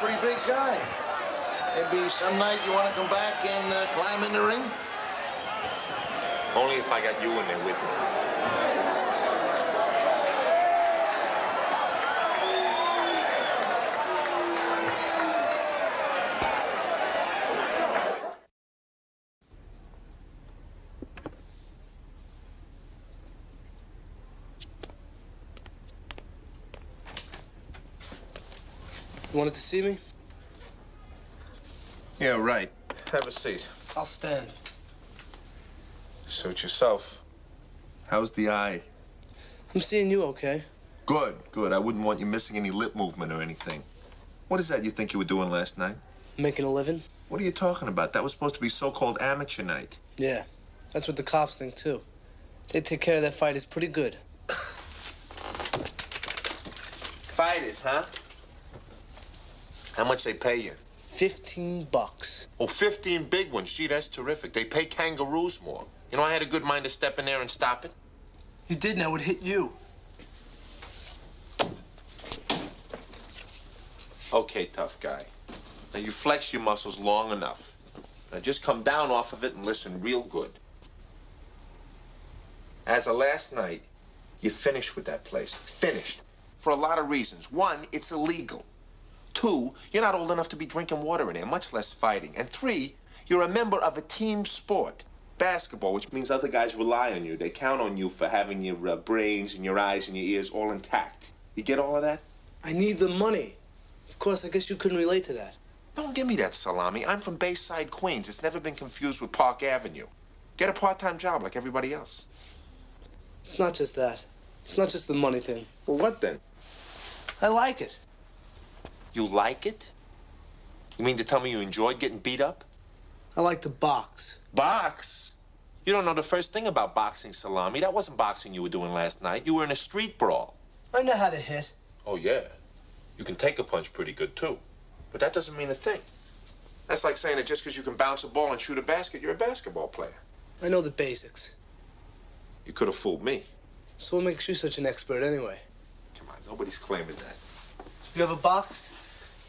Pretty big guy. Maybe some night you want to come back and climb in the ring? Only if I got you in there with me. You wanted to see me? Yeah, right. Have a seat. I'll stand. Suit yourself. How's the eye? I'm seeing you okay. Good, good. I wouldn't want you missing any lip movement or anything. What is that you think you were doing last night? Making a living? What are you talking about? That was supposed to be so-called amateur night. Yeah, that's what the cops think, too. They take care of their fighters pretty good. Fighters, huh? How much they pay you? $15. Oh, 15 big ones. Gee, that's terrific. They pay kangaroos more. You know, I had a good mind to step in there and stop it. You did, and I would hit you. Okay, tough guy. Now, you flex your muscles long enough. Now, just come down off of it and listen real good. As of last night, you're finished with that place. Finished. For a lot of reasons. One, it's illegal. Two, you're not old enough to be drinking water in there, much less fighting. And three, you're a member of a team sport. Basketball, which means other guys rely on you. They count on you for having your brains and your eyes and your ears all intact. You get all of that? I need the money. Of course, I guess you couldn't relate to that. Don't give me that salami. I'm from Bayside, Queens. It's never been confused with Park Avenue. Get a part-time job like everybody else. It's not just that. It's not just the money thing. Well, what then? I like it. You like it? You mean to tell me you enjoyed getting beat up? I like to box. Box? You don't know the first thing about boxing, salami. That wasn't boxing you were doing last night. You were in a street brawl. I know how to hit. Oh, yeah. You can take a punch pretty good, too. But that doesn't mean a thing. That's like saying that just because you can bounce a ball and shoot a basket, you're a basketball player. I know the basics. You could have fooled me. So what makes you such an expert anyway? Come on, nobody's claiming that. You ever boxed?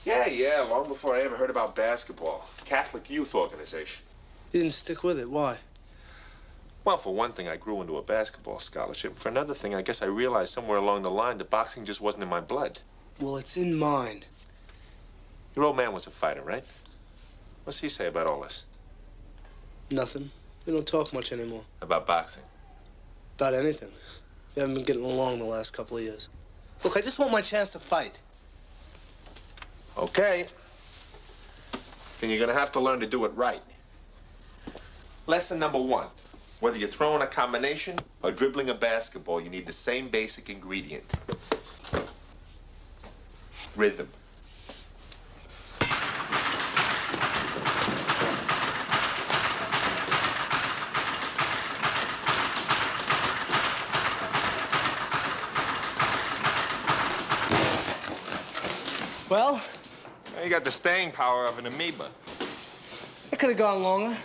Yeah, long before I ever heard about basketball. Catholic Youth Organization. You didn't stick with it. Why? Well, for one thing, I grew into a basketball scholarship. For another thing, I guess I realized somewhere along the line that boxing just wasn't in my blood. Well, it's in mine. Your old man was a fighter, right? What's he say about all this? Nothing. We don't talk much anymore. About boxing? About anything. We haven't been getting along the last couple of years. Look, I just want my chance to fight. Okay. Then you're gonna have to learn to do it right. Lesson number 1. Whether you're throwing a combination or dribbling a basketball, you need the same basic ingredient. Rhythm. Well? You got the staying power of an amoeba. I could have gone longer.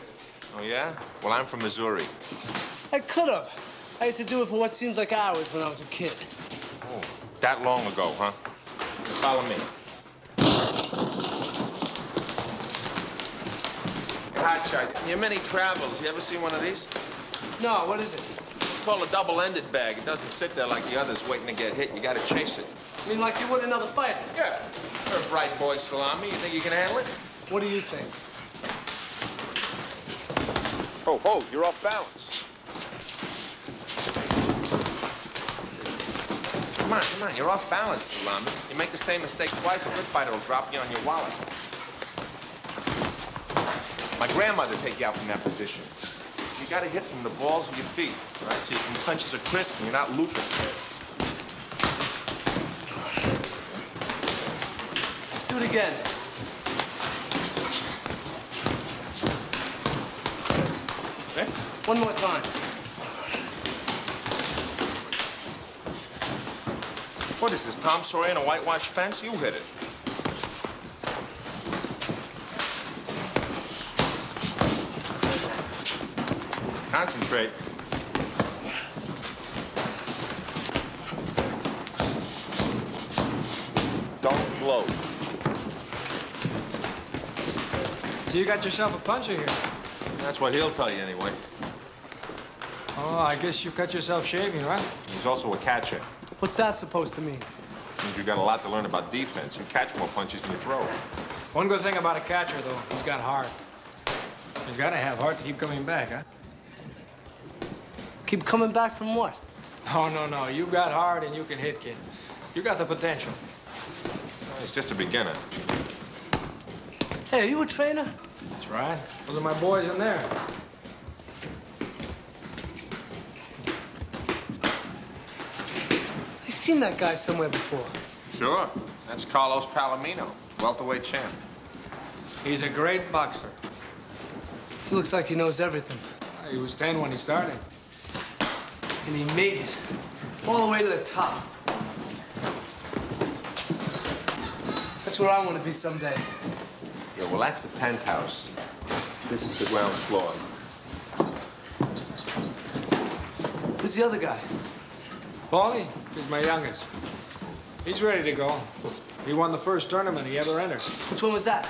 Oh, yeah? Well, I'm from Missouri. I could have. I used to do it for what seems like hours when I was a kid. Oh, that long ago, huh? Follow me. Hotshot, in your many travels, you ever seen one of these? No, what is it? It's called a double-ended bag. It doesn't sit there like the others waiting to get hit. You gotta chase it. I mean, like you would another fighter? Yeah. You're a bright boy, Salami. You think you can handle it? What do you think? Oh, you're off balance. Come on. You're off balance, Salami. You make the same mistake twice, a good fighter will drop you on your wallet. My grandmother take you out from that position. You gotta hit from the balls of your feet, all right? So your punches are crisp and you're not looping. Do it again. Okay? One more time. What is this, Tom Sawyer and a whitewash fence? You hit it. Concentrate. Don't blow. So you got yourself a puncher here. That's what he'll tell you anyway. Oh, I guess you cut yourself shaving, right? He's also a catcher. What's that supposed to mean? Means you got a lot to learn about defense. You catch more punches than you throw. One good thing about a catcher, though, he's got heart. He's got to have heart to keep coming back, huh? Keep coming back from what? Oh, no. You got heart and you can hit, kid. You got the potential. He's just a beginner. Hey, are you a trainer? That's right. Those are my boys in there. I've seen that guy somewhere before. Sure. That's Carlos Palomino, welterweight champ. He's a great boxer. He looks like he knows everything. He was 10 when he started. And he made it. All the way to the top. That's where I want to be someday. Yeah, well, that's the penthouse. This is the ground floor. Who's the other guy? Paulie, he's my youngest. He's ready to go. He won the first tournament he ever entered. Which one was that?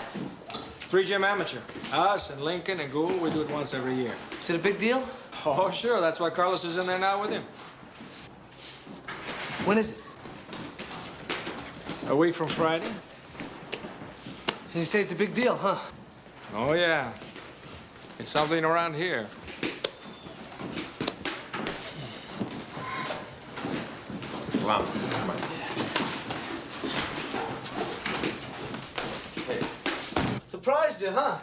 3 Gym Amateur. Us and Lincoln and Gould, we do it once every year. Is it a big deal? Oh, sure. That's why Carlos is in there now with him. When is it? A week from Friday. And you say it's a big deal, huh? Oh, yeah. It's something around here. Salam. Come on. Hey. Surprised you, huh?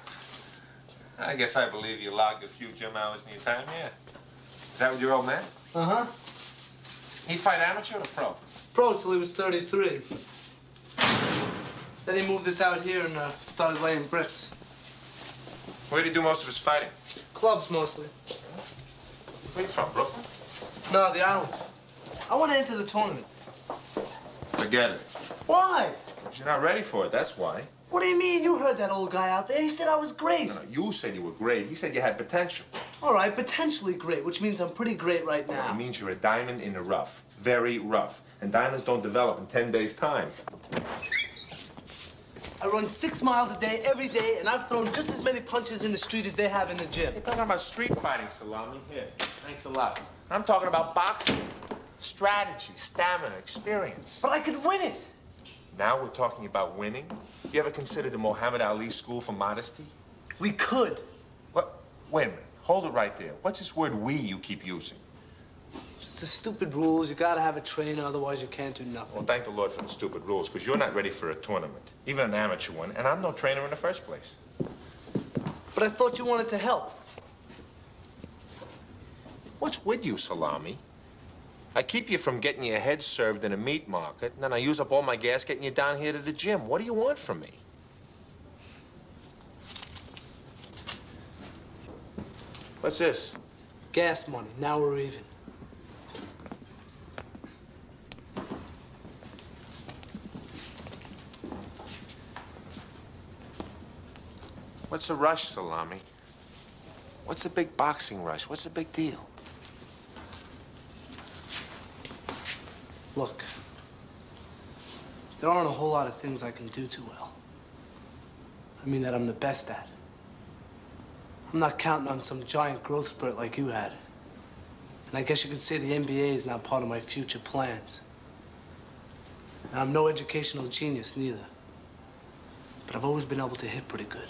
I guess I believe you logged a few gym hours in your time, yeah. Is that with your old man? Uh-huh. He fight amateur or pro? Pro till he was 33. Then he moved us out here and started laying bricks. Where did he do most of his fighting? Clubs, mostly. Where you from, Brooklyn? No, the island. I want to enter the tournament. Forget it. Why? But you're not ready for it, that's why. What do you mean? You heard that old guy out there. He said I was great. No, you said you were great. He said you had potential. All right, potentially great, which means I'm pretty great right now. It means you're a diamond in the rough. Very rough. And diamonds don't develop in 10 days' time. I run 6 miles a day, every day, and I've thrown just as many punches in the street as they have in the gym. You're talking about street fighting, Salami. Here, thanks a lot. I'm talking about boxing. Strategy, stamina, experience. But I could win it. Now we're talking about winning? You ever considered the Muhammad Ali School for Modesty? We could. What? Wait a minute. Hold it right there. What's this word we you keep using? It's the stupid rules. You gotta have a trainer, otherwise you can't do nothing. Well, thank the Lord for the stupid rules, because you're not ready for a tournament, even an amateur one, and I'm no trainer in the first place. But I thought you wanted to help. What's with you, Salami? I keep you from getting your head served in a meat market, and then I use up all my gas getting you down here to the gym. What do you want from me? What's this? Gas money. Now we're even. What's a rush, Salami? What's the big boxing rush? What's the big deal? Look, there aren't a whole lot of things I can do too well. I mean that I'm the best at. I'm not counting on some giant growth spurt like you had. And I guess you could say the NBA is not part of my future plans. And I'm no educational genius, neither. But I've always been able to hit pretty good.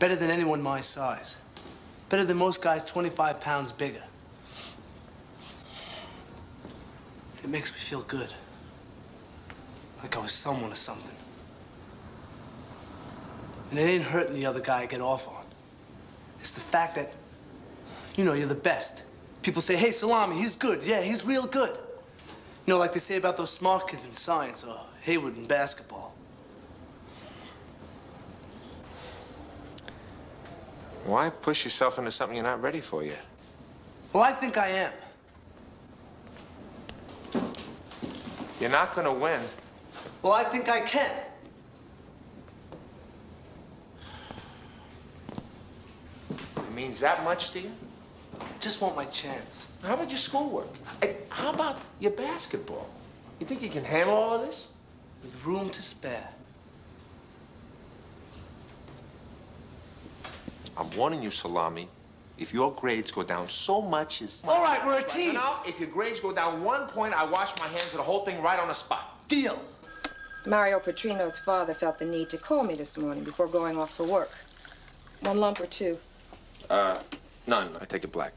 Better than anyone my size. Better than most guys 25 pounds bigger. It makes me feel good. Like I was someone or something. And it ain't hurting the other guy I get off on. It's the fact that, you know, you're the best. People say, hey, Salami, he's good. Yeah, he's real good. You know, like they say about those smart kids in science or Hayward in basketball. Why push yourself into something you're not ready for yet? Well, I think I am. You're not gonna win. Well, I think I can. It means that much to you? I just want my chance. How about your schoolwork? Hey, how about your basketball? You think you can handle all of this? With room to spare. I'm warning you, Salami. If your grades go down so much as... All right, we're a team. No, if your grades go down 1 point, I wash my hands of the whole thing right on the spot. Deal. Mario Petrino's father felt the need to call me this morning before going off for work. 1 lump or 2? None. I take it black.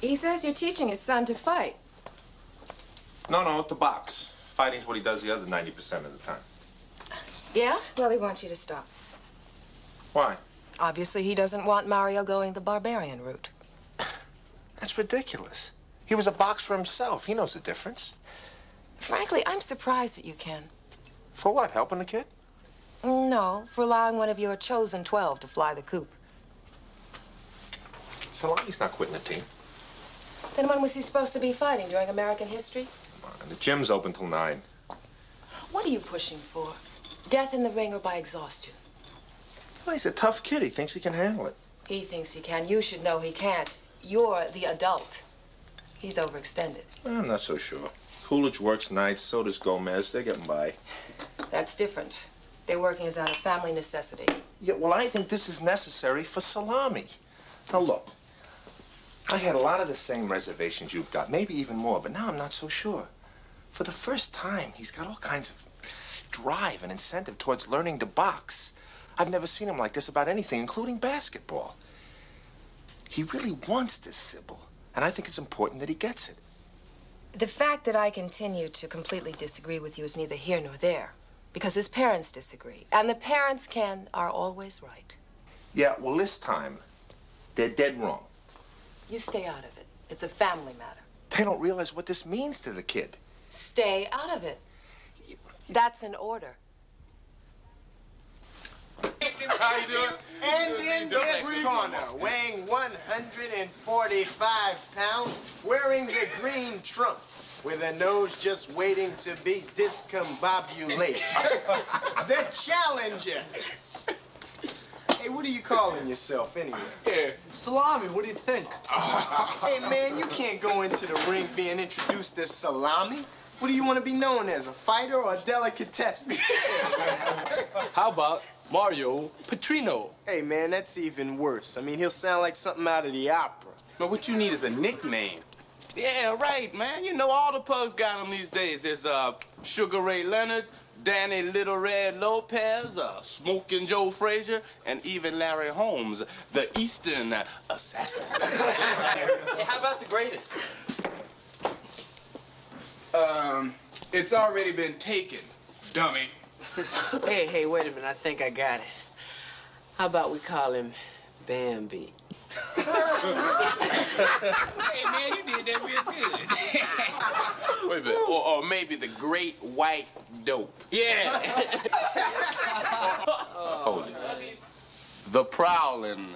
He says you're teaching his son to fight. No, to box. Fighting's what he does the other 90% of the time. Yeah? Well, he wants you to stop. Why? Obviously, he doesn't want Mario going the barbarian route. That's ridiculous. He was a boxer himself. He knows the difference. Frankly, I'm surprised that you can. For what? Helping the kid? No, for allowing one of your chosen 12 to fly the coop. Salami's not quitting the team. Then when was he supposed to be fighting? During American history? The gym's open till 9. What are you pushing for? Death in the ring or by exhaustion? Well, he's a tough kid. He thinks he can handle it. He thinks he can. You should know he can't. You're the adult. He's overextended. I'm not so sure. Coolidge works nights, so does Gomez. They're getting by. That's different. They're working as out of family necessity. Yeah, well, I think this is necessary for Salami. Now, look. I had a lot of the same reservations you've got, maybe even more, but now I'm not so sure. For the first time, he's got all kinds of drive and incentive towards learning to box. I've never seen him like this about anything, including basketball. He really wants this, Sybil, and I think it's important that he gets it. The fact that I continue to completely disagree with you is neither here nor there, because his parents disagree, and the parents, Ken, are always right. Yeah, well, this time, they're dead wrong. You stay out of it. It's a family matter. They don't realize what this means to the kid. Stay out of it. That's an order. How you doing? And in this corner, weighing 145 pounds, wearing the green trunks, with a nose just waiting to be discombobulated. The challenger. Hey, what are you calling yourself anyway? Yeah, Salami, what do you think? Hey, man, you can't go into the ring being introduced as Salami. What do you want to be known as, a fighter or a delicatessen? How about Mario Petrino? Hey, man, that's even worse. I mean, he'll sound like something out of the opera. But what you need is a nickname. Yeah, right, man. You know, all the pugs got them these days. There's Sugar Ray Leonard, Danny Little Red Lopez, Smoking Joe Frazier, and even Larry Holmes, the Eastern Assassin. Hey, how about the greatest? It's already been taken, dummy. Hey, wait a minute. I think I got it. How about we call him Bambi? Hey, man, you did that real good. Wait a minute. Or maybe the Great White Dope. Yeah. Hold it. The Prowling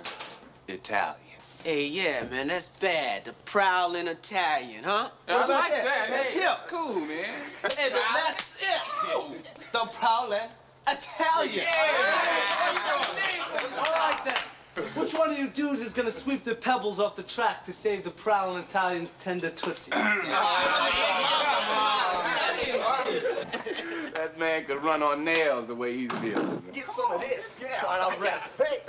Italian. Hey, yeah, man, that's bad. The prowling Italian, huh? I like that. That's Hey, hip. Cool, man. Hey, that's it. The prowling Italian. I like that. Which one of you dudes is gonna sweep the pebbles off the track to save the prowling Italian's tender tootsie? That man could run on nails the way he's feeling. Get some of this. Yeah. All right, I'm ready. Hey,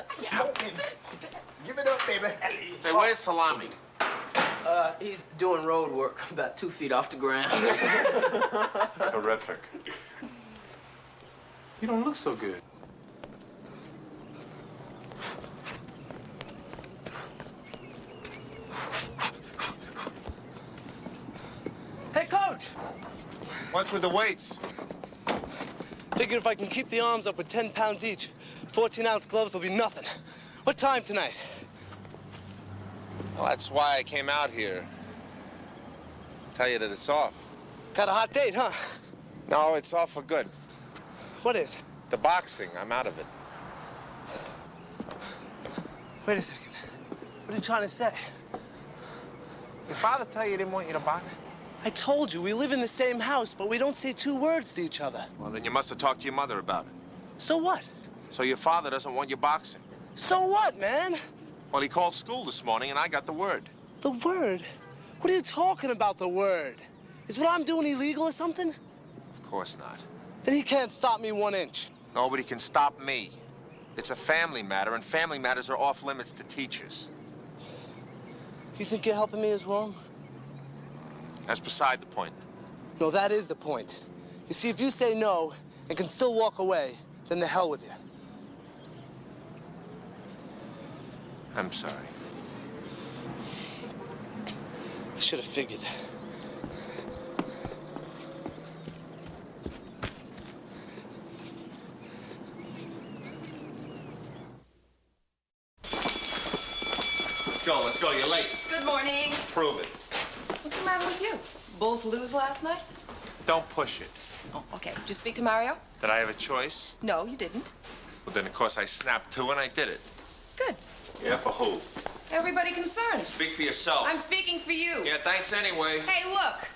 give it up, baby. Hey, where's Salami? He's doing road work about 2 feet off the ground. Terrific. You don't look so good. Hey, Coach! What's with the weights? Figured if I can keep the arms up with 10 pounds each, 14-ounce gloves will be nothing. What time tonight? Well, that's why I came out here. Tell you that it's off. Got a hot date, huh? No, it's off for good. What is? The boxing, I'm out of it. Wait a second. What are you trying to say? Your father tell you he didn't want you to box? I told you, we live in the same house, but we don't say 2 words to each other. Well, then you must have talked to your mother about it. So what? So your father doesn't want you boxing? So what, man? Well, he called school this morning, and I got the word. The word? What are you talking about, the word? Is what I'm doing illegal or something? Of course not. Then he can't stop me 1 inch. Nobody can stop me. It's a family matter, and family matters are off limits to teachers. You think you're helping me as well? That's beside the point. No, that is the point. You see, if you say no and can still walk away, then the hell with you. I'm sorry. should have figured. Let's go. You're late. Good morning. Prove it. What's the matter with you? Bulls lose last night? Don't push it. Oh, okay. Did you speak to Mario? Did I have a choice? No, you didn't. Well, then, of course, I snapped to and I did it. Good. Yeah, for who? Everybody concerned. Speak for yourself. I'm speaking for you. Yeah, thanks anyway. Hey, look.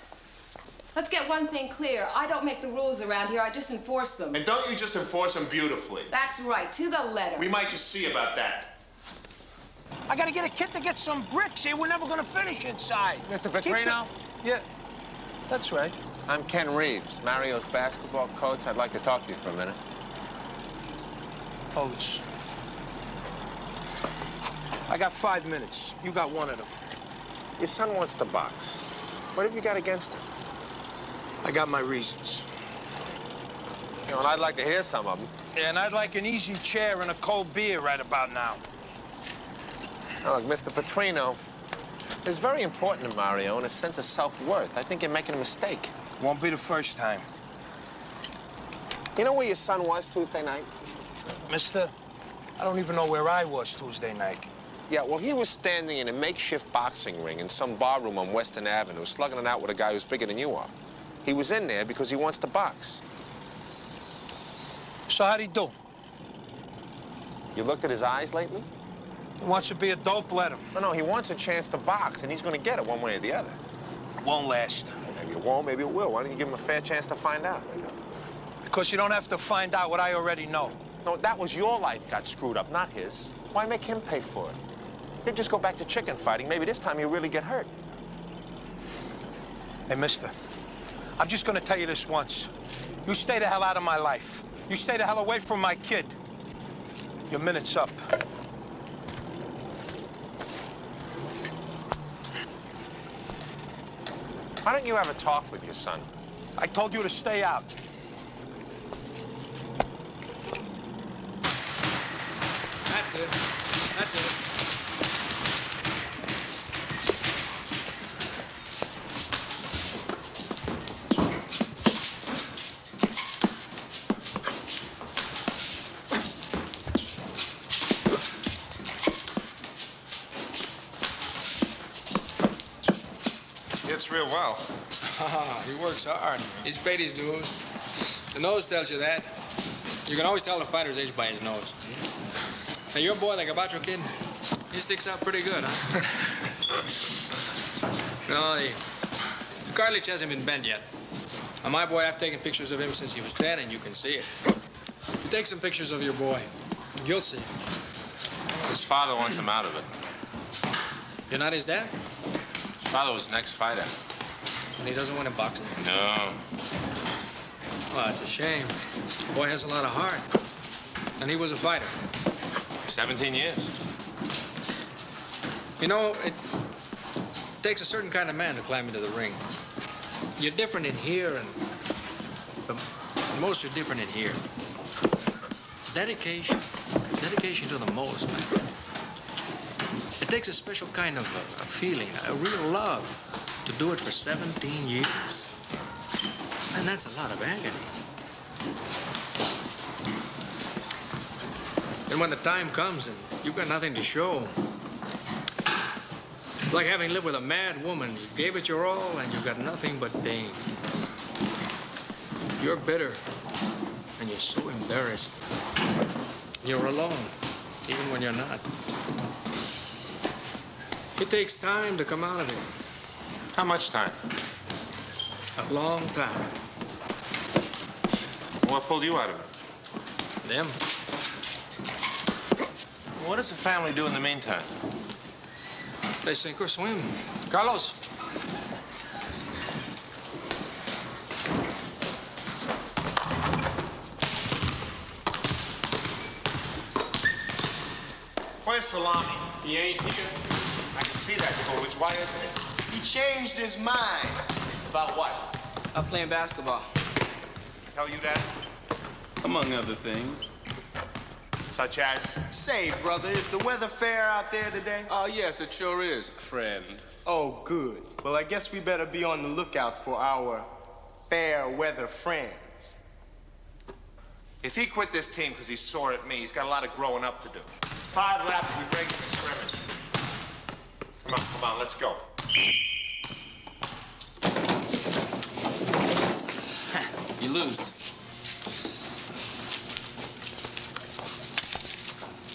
Let's get one thing clear. I don't make the rules around here. I just enforce them. And don't you just enforce them beautifully? That's right, to the letter. We might just see about that. I gotta get a kid to get some bricks here. We're never gonna finish inside. Mr. Petrino? Yeah, that's right. I'm Ken Reeves, Mario's basketball coach. I'd like to talk to you for a minute. Hold this. I got 5 minutes. You got one of them. Your son wants to box. What have you got against him? I got my reasons. You know, and I'd like to hear some of them. Yeah, and I'd like an easy chair and a cold beer right about now. Now, look, Mr. Petrino, it's very important to Mario and his sense of self-worth. I think you're making a mistake. Won't be the first time. You know where your son was Tuesday night? Mister, I don't even know where I was Tuesday night. Yeah, well, he was standing in a makeshift boxing ring in some bar room on Western Avenue, slugging it out with a guy who's bigger than you are. He was in there because he wants to box. So how'd he do? You looked at his eyes lately? He wants to be a dope, let him. No, he wants a chance to box, and he's going to get it one way or the other. Won't last. Maybe it won't, maybe it will. Why don't you give him a fair chance to find out? Because you don't have to find out what I already know. No, that was your life got screwed up, not his. Why make him pay for it? He'd just go back to chicken fighting. Maybe this time he'll really get hurt. Hey, mister, I'm just gonna tell you this once. You stay the hell out of my life. You stay the hell away from my kid. Your minute's up. Why don't you have a talk with your son? I told you to stay out. That's it. That's it. It's real well. He works hard. He's paid his dues. The nose tells you that. You can always tell the fighter's age by his nose. Now, your boy, the Gabacho kid, he sticks out pretty good, huh? No, the cartilage hasn't been bent yet. Now, my boy, I've taken pictures of him since he was 10, and you can see it. You take some pictures of your boy, you'll see. His father wants him out of it. You're not his dad? His father was an ex-fighter. And he doesn't want to box him? No. Well, that's a shame. The boy has a lot of heart. And he was a fighter. 17 years. You know, it takes a certain kind of man to climb into the ring. You're different in here, and most are different in here. Dedication to the most, man. It takes a special kind of a feeling, a real love, to do it for 17 years. And that's a lot of agony. And when the time comes and you've got nothing to show, like having lived with a mad woman, you gave it your all and you got nothing but pain. You're bitter and you're so embarrassed. You're alone, even when you're not. It takes time to come out of it. How much time? A long time. What pulled you out of it? Them. What does the family do in the meantime? They sink or swim. Carlos. Where's Salami? He ain't here. I can see that, Coolidge. Why isn't it? He changed his mind. About what? I'm playing basketball. Tell you that? Among other things. Such as? Say, brother, is the weather fair out there today? Oh, yes, it sure is, friend. Oh, good. Well, I guess we better be on the lookout for our fair weather friends. If he quit this team because he's sore at me, he's got a lot of growing up to do. 5 laps, we break the scrimmage. Come on, let's go. You lose.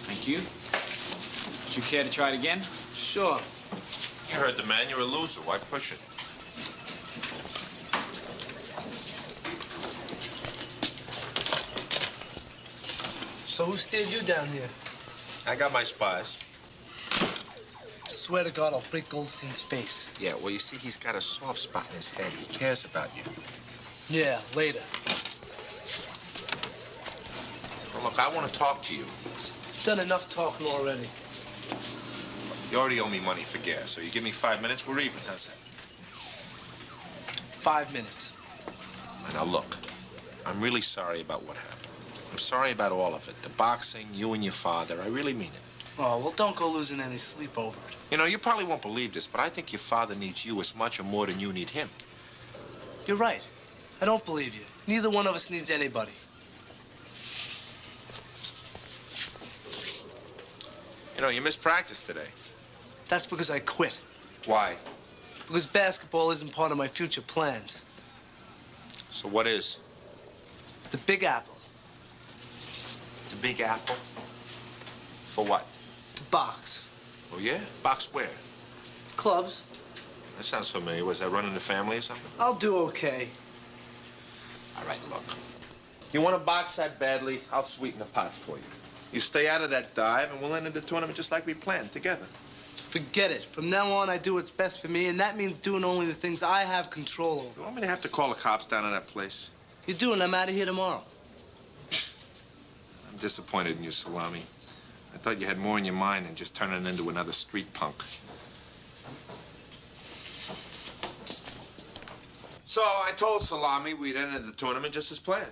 Thank you. Would you care to try it again? Sure. You heard the man. You're a loser. Why push it? So who steered you down here? I got my spies. Swear to God, I'll break Goldstein's face. Yeah, well, you see, he's got a soft spot in his head. He cares about you. Yeah, later. Well, look, I want to talk to you. Done enough talking already. You already owe me money for gas, so you give me 5 minutes, we're even. How's that? 5 minutes. Now, look, I'm really sorry about what happened. I'm sorry about all of it. The boxing, you and your father. I really mean it. Oh, well, don't go losing any sleep over it. You know, you probably won't believe this, but I think your father needs you as much or more than you need him. You're right. I don't believe you. Neither one of us needs anybody. You know, you missed practice today. That's because I quit. Why? Because basketball isn't part of my future plans. So what is? The Big Apple. The Big Apple? For what? To box. Oh, yeah? Box where? Clubs. That sounds familiar. Was that running the family or something? I'll do okay. All right, look. You want to box that badly, I'll sweeten the pot for you. You stay out of that dive, and we'll enter the tournament just like we planned, together. Forget it. From now on, I do what's best for me, and that means doing only the things I have control over. You want me to have to call the cops down on that place? You do, and I'm out of here tomorrow. I'm disappointed in you, Salami. I thought you had more in your mind than just turning into another street punk. So I told Salami we'd enter the tournament just as planned.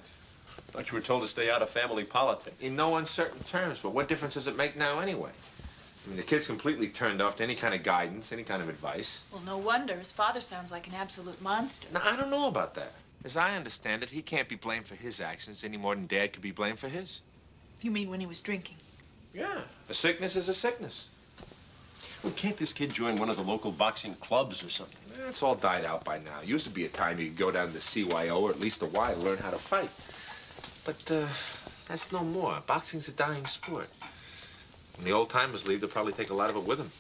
Thought you were told to stay out of family politics. In no uncertain terms, but what difference does it make now anyway? I mean, the kid's completely turned off to any kind of guidance, any kind of advice. Well, no wonder. His father sounds like an absolute monster. Now, I don't know about that. As I understand it, he can't be blamed for his actions any more than Dad could be blamed for his. You mean when he was drinking? Yeah, a sickness is a sickness. Well, can't this kid join one of the local boxing clubs or something? It's all died out by now. Used to be a time you could go down to the CYO or at least a Y to learn how to fight. But that's no more. Boxing's a dying sport. When the old timers leave, they'll probably take a lot of it with them.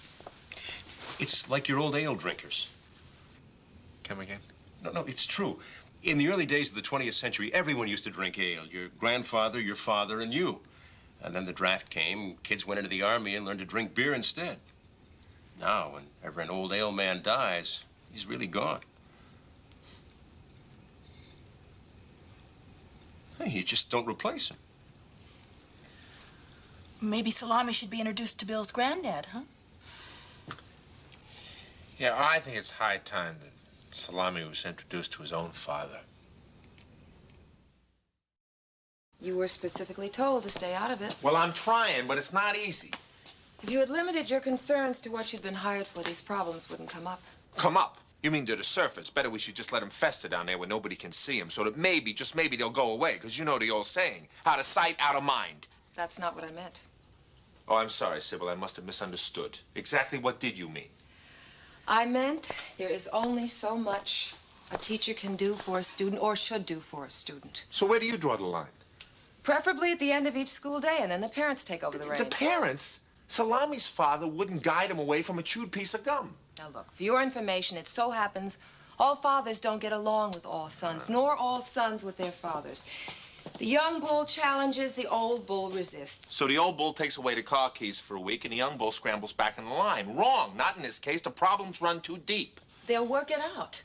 It's like your old ale drinkers. Come again? No, it's true. In the early days of the 20th century, everyone used to drink ale. Your grandfather, your father, and you. And then the draft came, kids went into the army and learned to drink beer instead. Now, whenever an old ale man dies, he's really gone. Hey, you just don't replace him. Maybe Salami should be introduced to Bill's granddad, huh? Yeah, I think it's high time that Salami was introduced to his own father. You were specifically told to stay out of it. Well, I'm trying, but it's not easy. If you had limited your concerns to what you'd been hired for, these problems wouldn't come up. Come up? You mean to the surface? Better we should just let them fester down there where nobody can see them, so that maybe, just maybe, they'll go away. Because you know the old saying, out of sight, out of mind. That's not what I meant. Oh, I'm sorry, Sybil. I must have misunderstood. Exactly what did you mean? I meant there is only so much a teacher can do for a student or should do for a student. So where do you draw the line? Preferably at the end of each school day, and then the parents take over the reins. The parents? Salami's father wouldn't guide him away from a chewed piece of gum. Now, look, for your information, it so happens all fathers don't get along with all sons, nor all sons with their fathers. The young bull challenges, the old bull resists. So the old bull takes away the car keys for a week, and the young bull scrambles back in the line. Wrong. Not in this case. The problems run too deep. They'll work it out.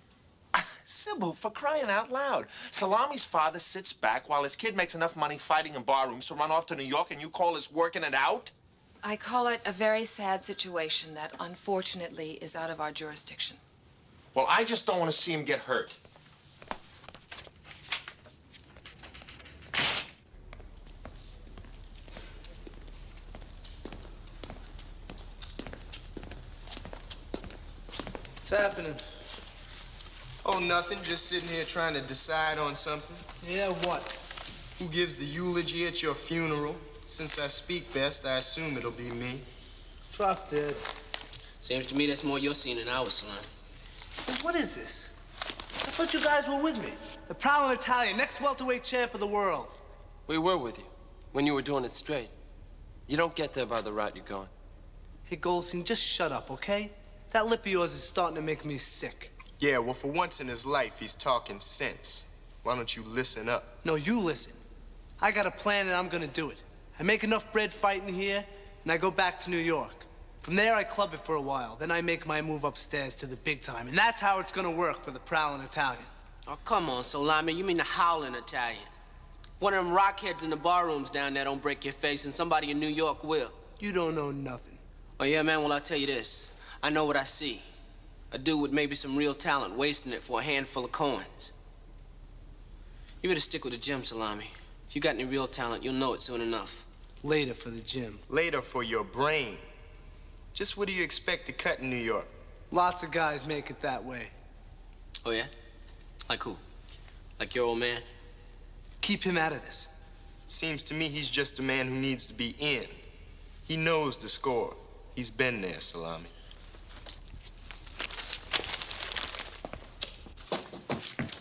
Sybil, for crying out loud. Salami's father sits back while his kid makes enough money fighting in barrooms to run off to New York, and you call this working it out? I call it a very sad situation that, unfortunately, is out of our jurisdiction. Well, I just don't want to see him get hurt. What's happening? Oh, nothing. Just sitting here trying to decide on something. Yeah, what? Who gives the eulogy at your funeral? Since I speak best, I assume it'll be me. Drop dead. Seems to me that's more your scene than ours, Salami. Well, what is this? I thought you guys were with me. The Prowling Italian, next welterweight champ of the world. We were with you when you were doing it straight. You don't get there by the route you're going. Hey, Goldstein, just shut up, okay? That lip of yours is starting to make me sick. Yeah, well, for once in his life, he's talking sense. Why don't you listen up? No, you listen. I got a plan and I'm gonna do it. I make enough bread fighting here, and I go back to New York. From there, I club it for a while. Then I make my move upstairs to the big time. And that's how it's gonna work for the Prowling Italian. Oh, come on, Salami. You mean the Howling Italian. One of them rockheads in the barrooms down there don't break your face, and somebody in New York will. You don't know nothing. Oh, yeah, man? Well, I'll tell you this. I know what I see. A dude with maybe some real talent wasting it for a handful of coins. You better stick with the gym, Salami. If you got any real talent, you'll know it soon enough. Later for the gym. Later for your brain. Just what do you expect to cut in New York? Lots of guys make it that way. Oh, yeah? Like who? Like your old man? Keep him out of this. Seems to me he's just a man who needs to be in. He knows the score. He's been there, Salami.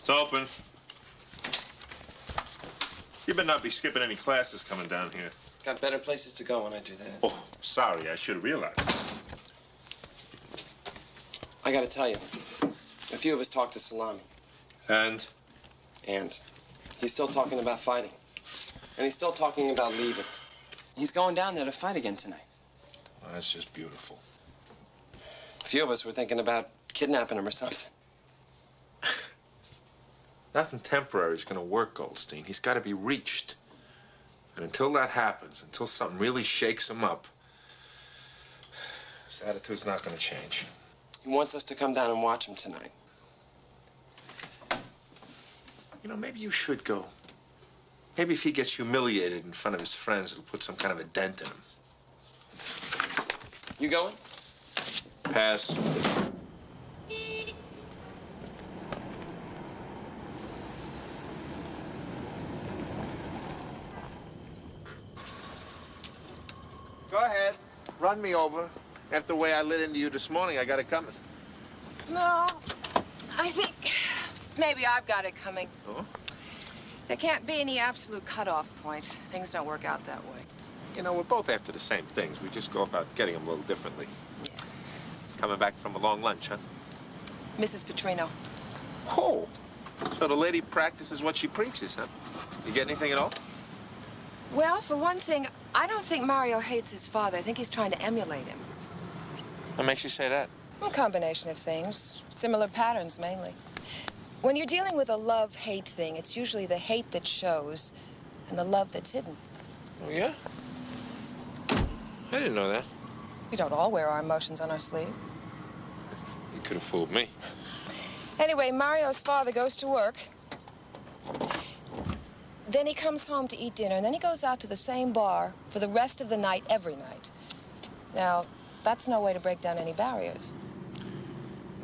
It's open. You better not be skipping any classes coming down here. Got better places to go when I do that. Oh, sorry. I should have realized. I gotta tell you, a few of us talked to Salami. And? And he's still talking about fighting. And he's still talking about leaving. He's going down there to fight again tonight. Well, that's just beautiful. A few of us were thinking about kidnapping him or something. Nothing temporary is going to work, Goldstein. He's got to be reached. And until that happens, until something really shakes him up, his attitude's not going to change. He wants us to come down and watch him tonight. You know, maybe you should go. Maybe if he gets humiliated in front of his friends, it'll put some kind of a dent in him. You going? Pass. Go ahead. Run me over. After the way I lit into you this morning, I got it coming. No, I think maybe I've got it coming. Oh? There can't be any absolute cutoff point. Things don't work out that way. You know, we're both after the same things. We just go about getting them a little differently. Coming back from a long lunch, huh? Mrs. Petrino. Oh, so the lady practices what she preaches, huh? You get anything at all? Well, for one thing, I don't think Mario hates his father. I think he's trying to emulate him. What makes you say that? A combination of things. Similar patterns, mainly. When you're dealing with a love-hate thing, it's usually the hate that shows and the love that's hidden. Oh, yeah? I didn't know that. We don't all wear our emotions on our sleeve. You could have fooled me. Anyway, Mario's father goes to work. Then he comes home to eat dinner, and then he goes out to the same bar for the rest of the night, every night. Now, that's no way to break down any barriers.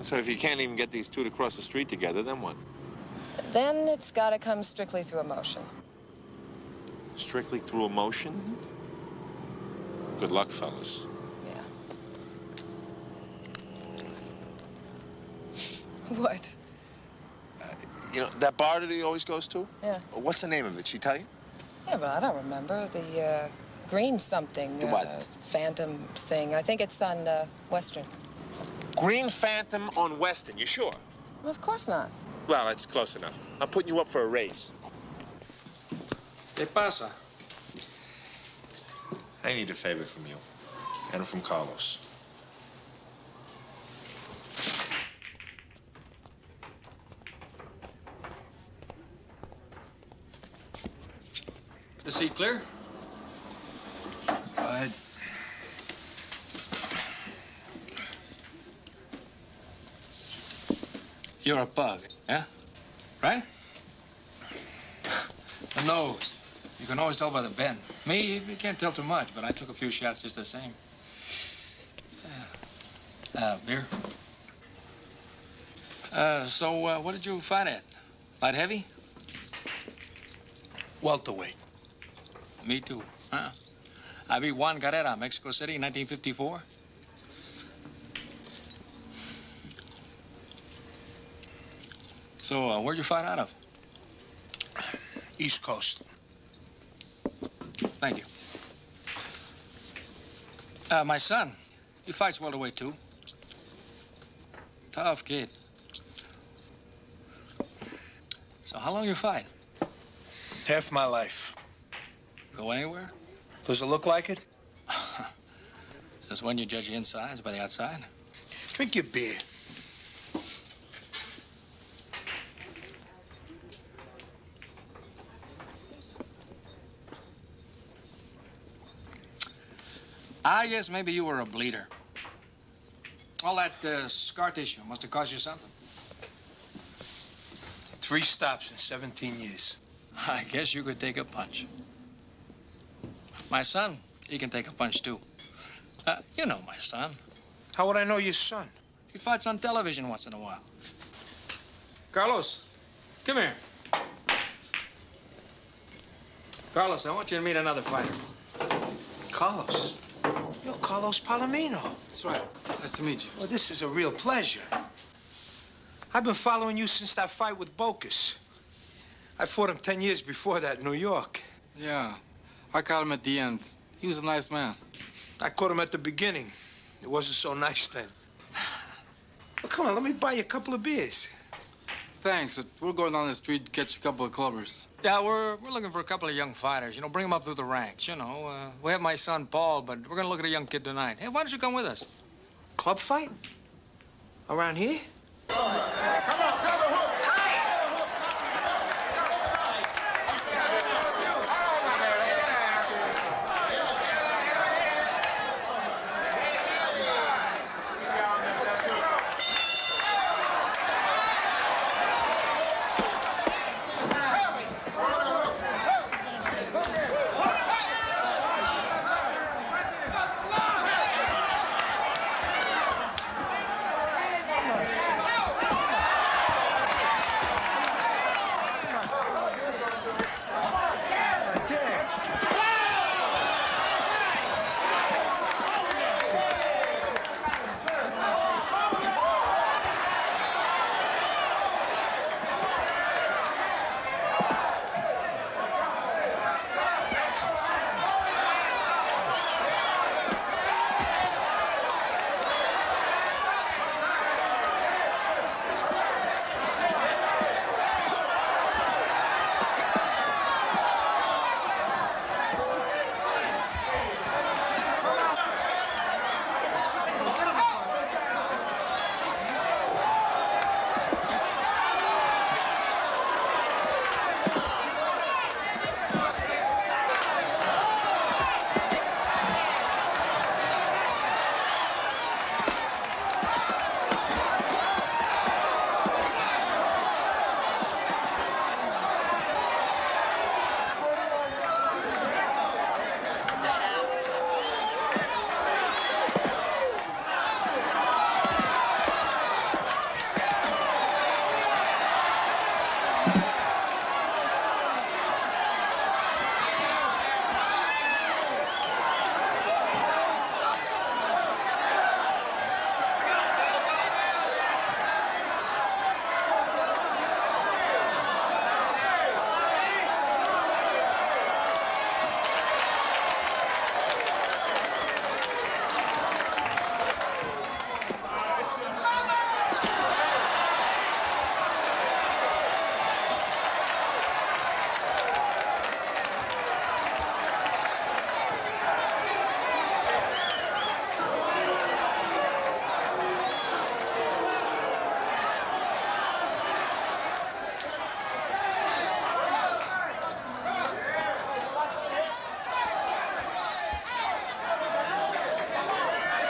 So if you can't even get these two to cross the street together, then what? Then it's got to come strictly through emotion. Strictly through emotion? Good luck, fellas. What? You know, that bar that he always goes to? Yeah. What's the name of it? She tell you? Yeah, but I don't remember. The green something. The what? Phantom thing. I think it's on Western. Green Phantom on Western. You sure? Well, of course not. Well, that's close enough. I'm putting you up for a race. ¿Qué pasa? I need a favor from you. And from Carlos. The seat clear? Go ahead. You're a bug, yeah? Right? The nose. You can always tell by the bend. Me, you can't tell too much, but I took a few shots just the same. Beer? So what did you fight at? Light heavy? Welterweight. Me too. Huh? I beat Juan Carrera, Mexico City, in 1954. So where'd you fight out of? East Coast. Thank you. My son, he fights welterweight too. Tough kid. So how long you fight? Half my life. Go anywhere? Does it look like it? Since when you judge the insides by the outside? Drink your beer. I guess maybe you were a bleeder. All that scar tissue must have cost you something. 3 stops in 17 years. I guess you could take a punch. My son, he can take a punch too. You know my son. How would I know your son? He fights on television once in a while. Carlos, come here. Carlos, I want you to meet another fighter. Carlos? You're Carlos Palomino. That's right. Nice to meet you. Well, this is a real pleasure. I've been following you since that fight with Bocas. I fought him 10 years before that in New York. Yeah, I caught him at the end. He was a nice man. I caught him at the beginning. It wasn't so nice then. Well, come on, let me buy you a couple of beers. Thanks, but we're going down the street to catch a couple of clubbers. Yeah, we're looking for a couple of young fighters. You know, bring them up through the ranks. You know, we have my son Paul, but we're gonna look at a young kid tonight. Hey, why don't you come with us? Club fight? Around here?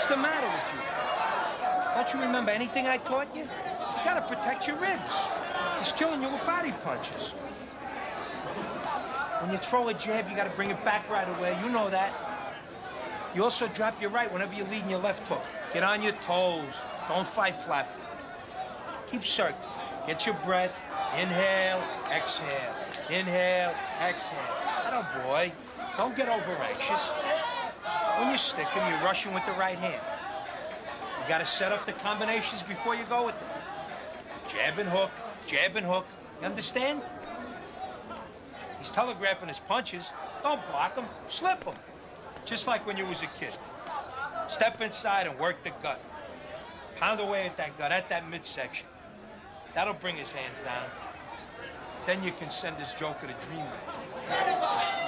What's the matter with you? Don't you remember anything I taught you? You gotta protect your ribs. He's killing you with body punches. When you throw a jab, you gotta bring it back right away. You know that. You also drop your right whenever you're leading your left hook. Get on your toes. Don't fight flat. Keep circling. Get your breath. Inhale, exhale. Inhale, exhale. Atta boy. Don't get over anxious. When you stick him, you're rushing with the right hand. You gotta set up the combinations before you go with them. Jab and hook, jab and hook. You understand? He's telegraphing his punches. Don't block him, slip him. Just like when you was a kid. Step inside and work the gut. Pound away at that gut, at that midsection. That'll bring his hands down. Then you can send this joker to dreamland.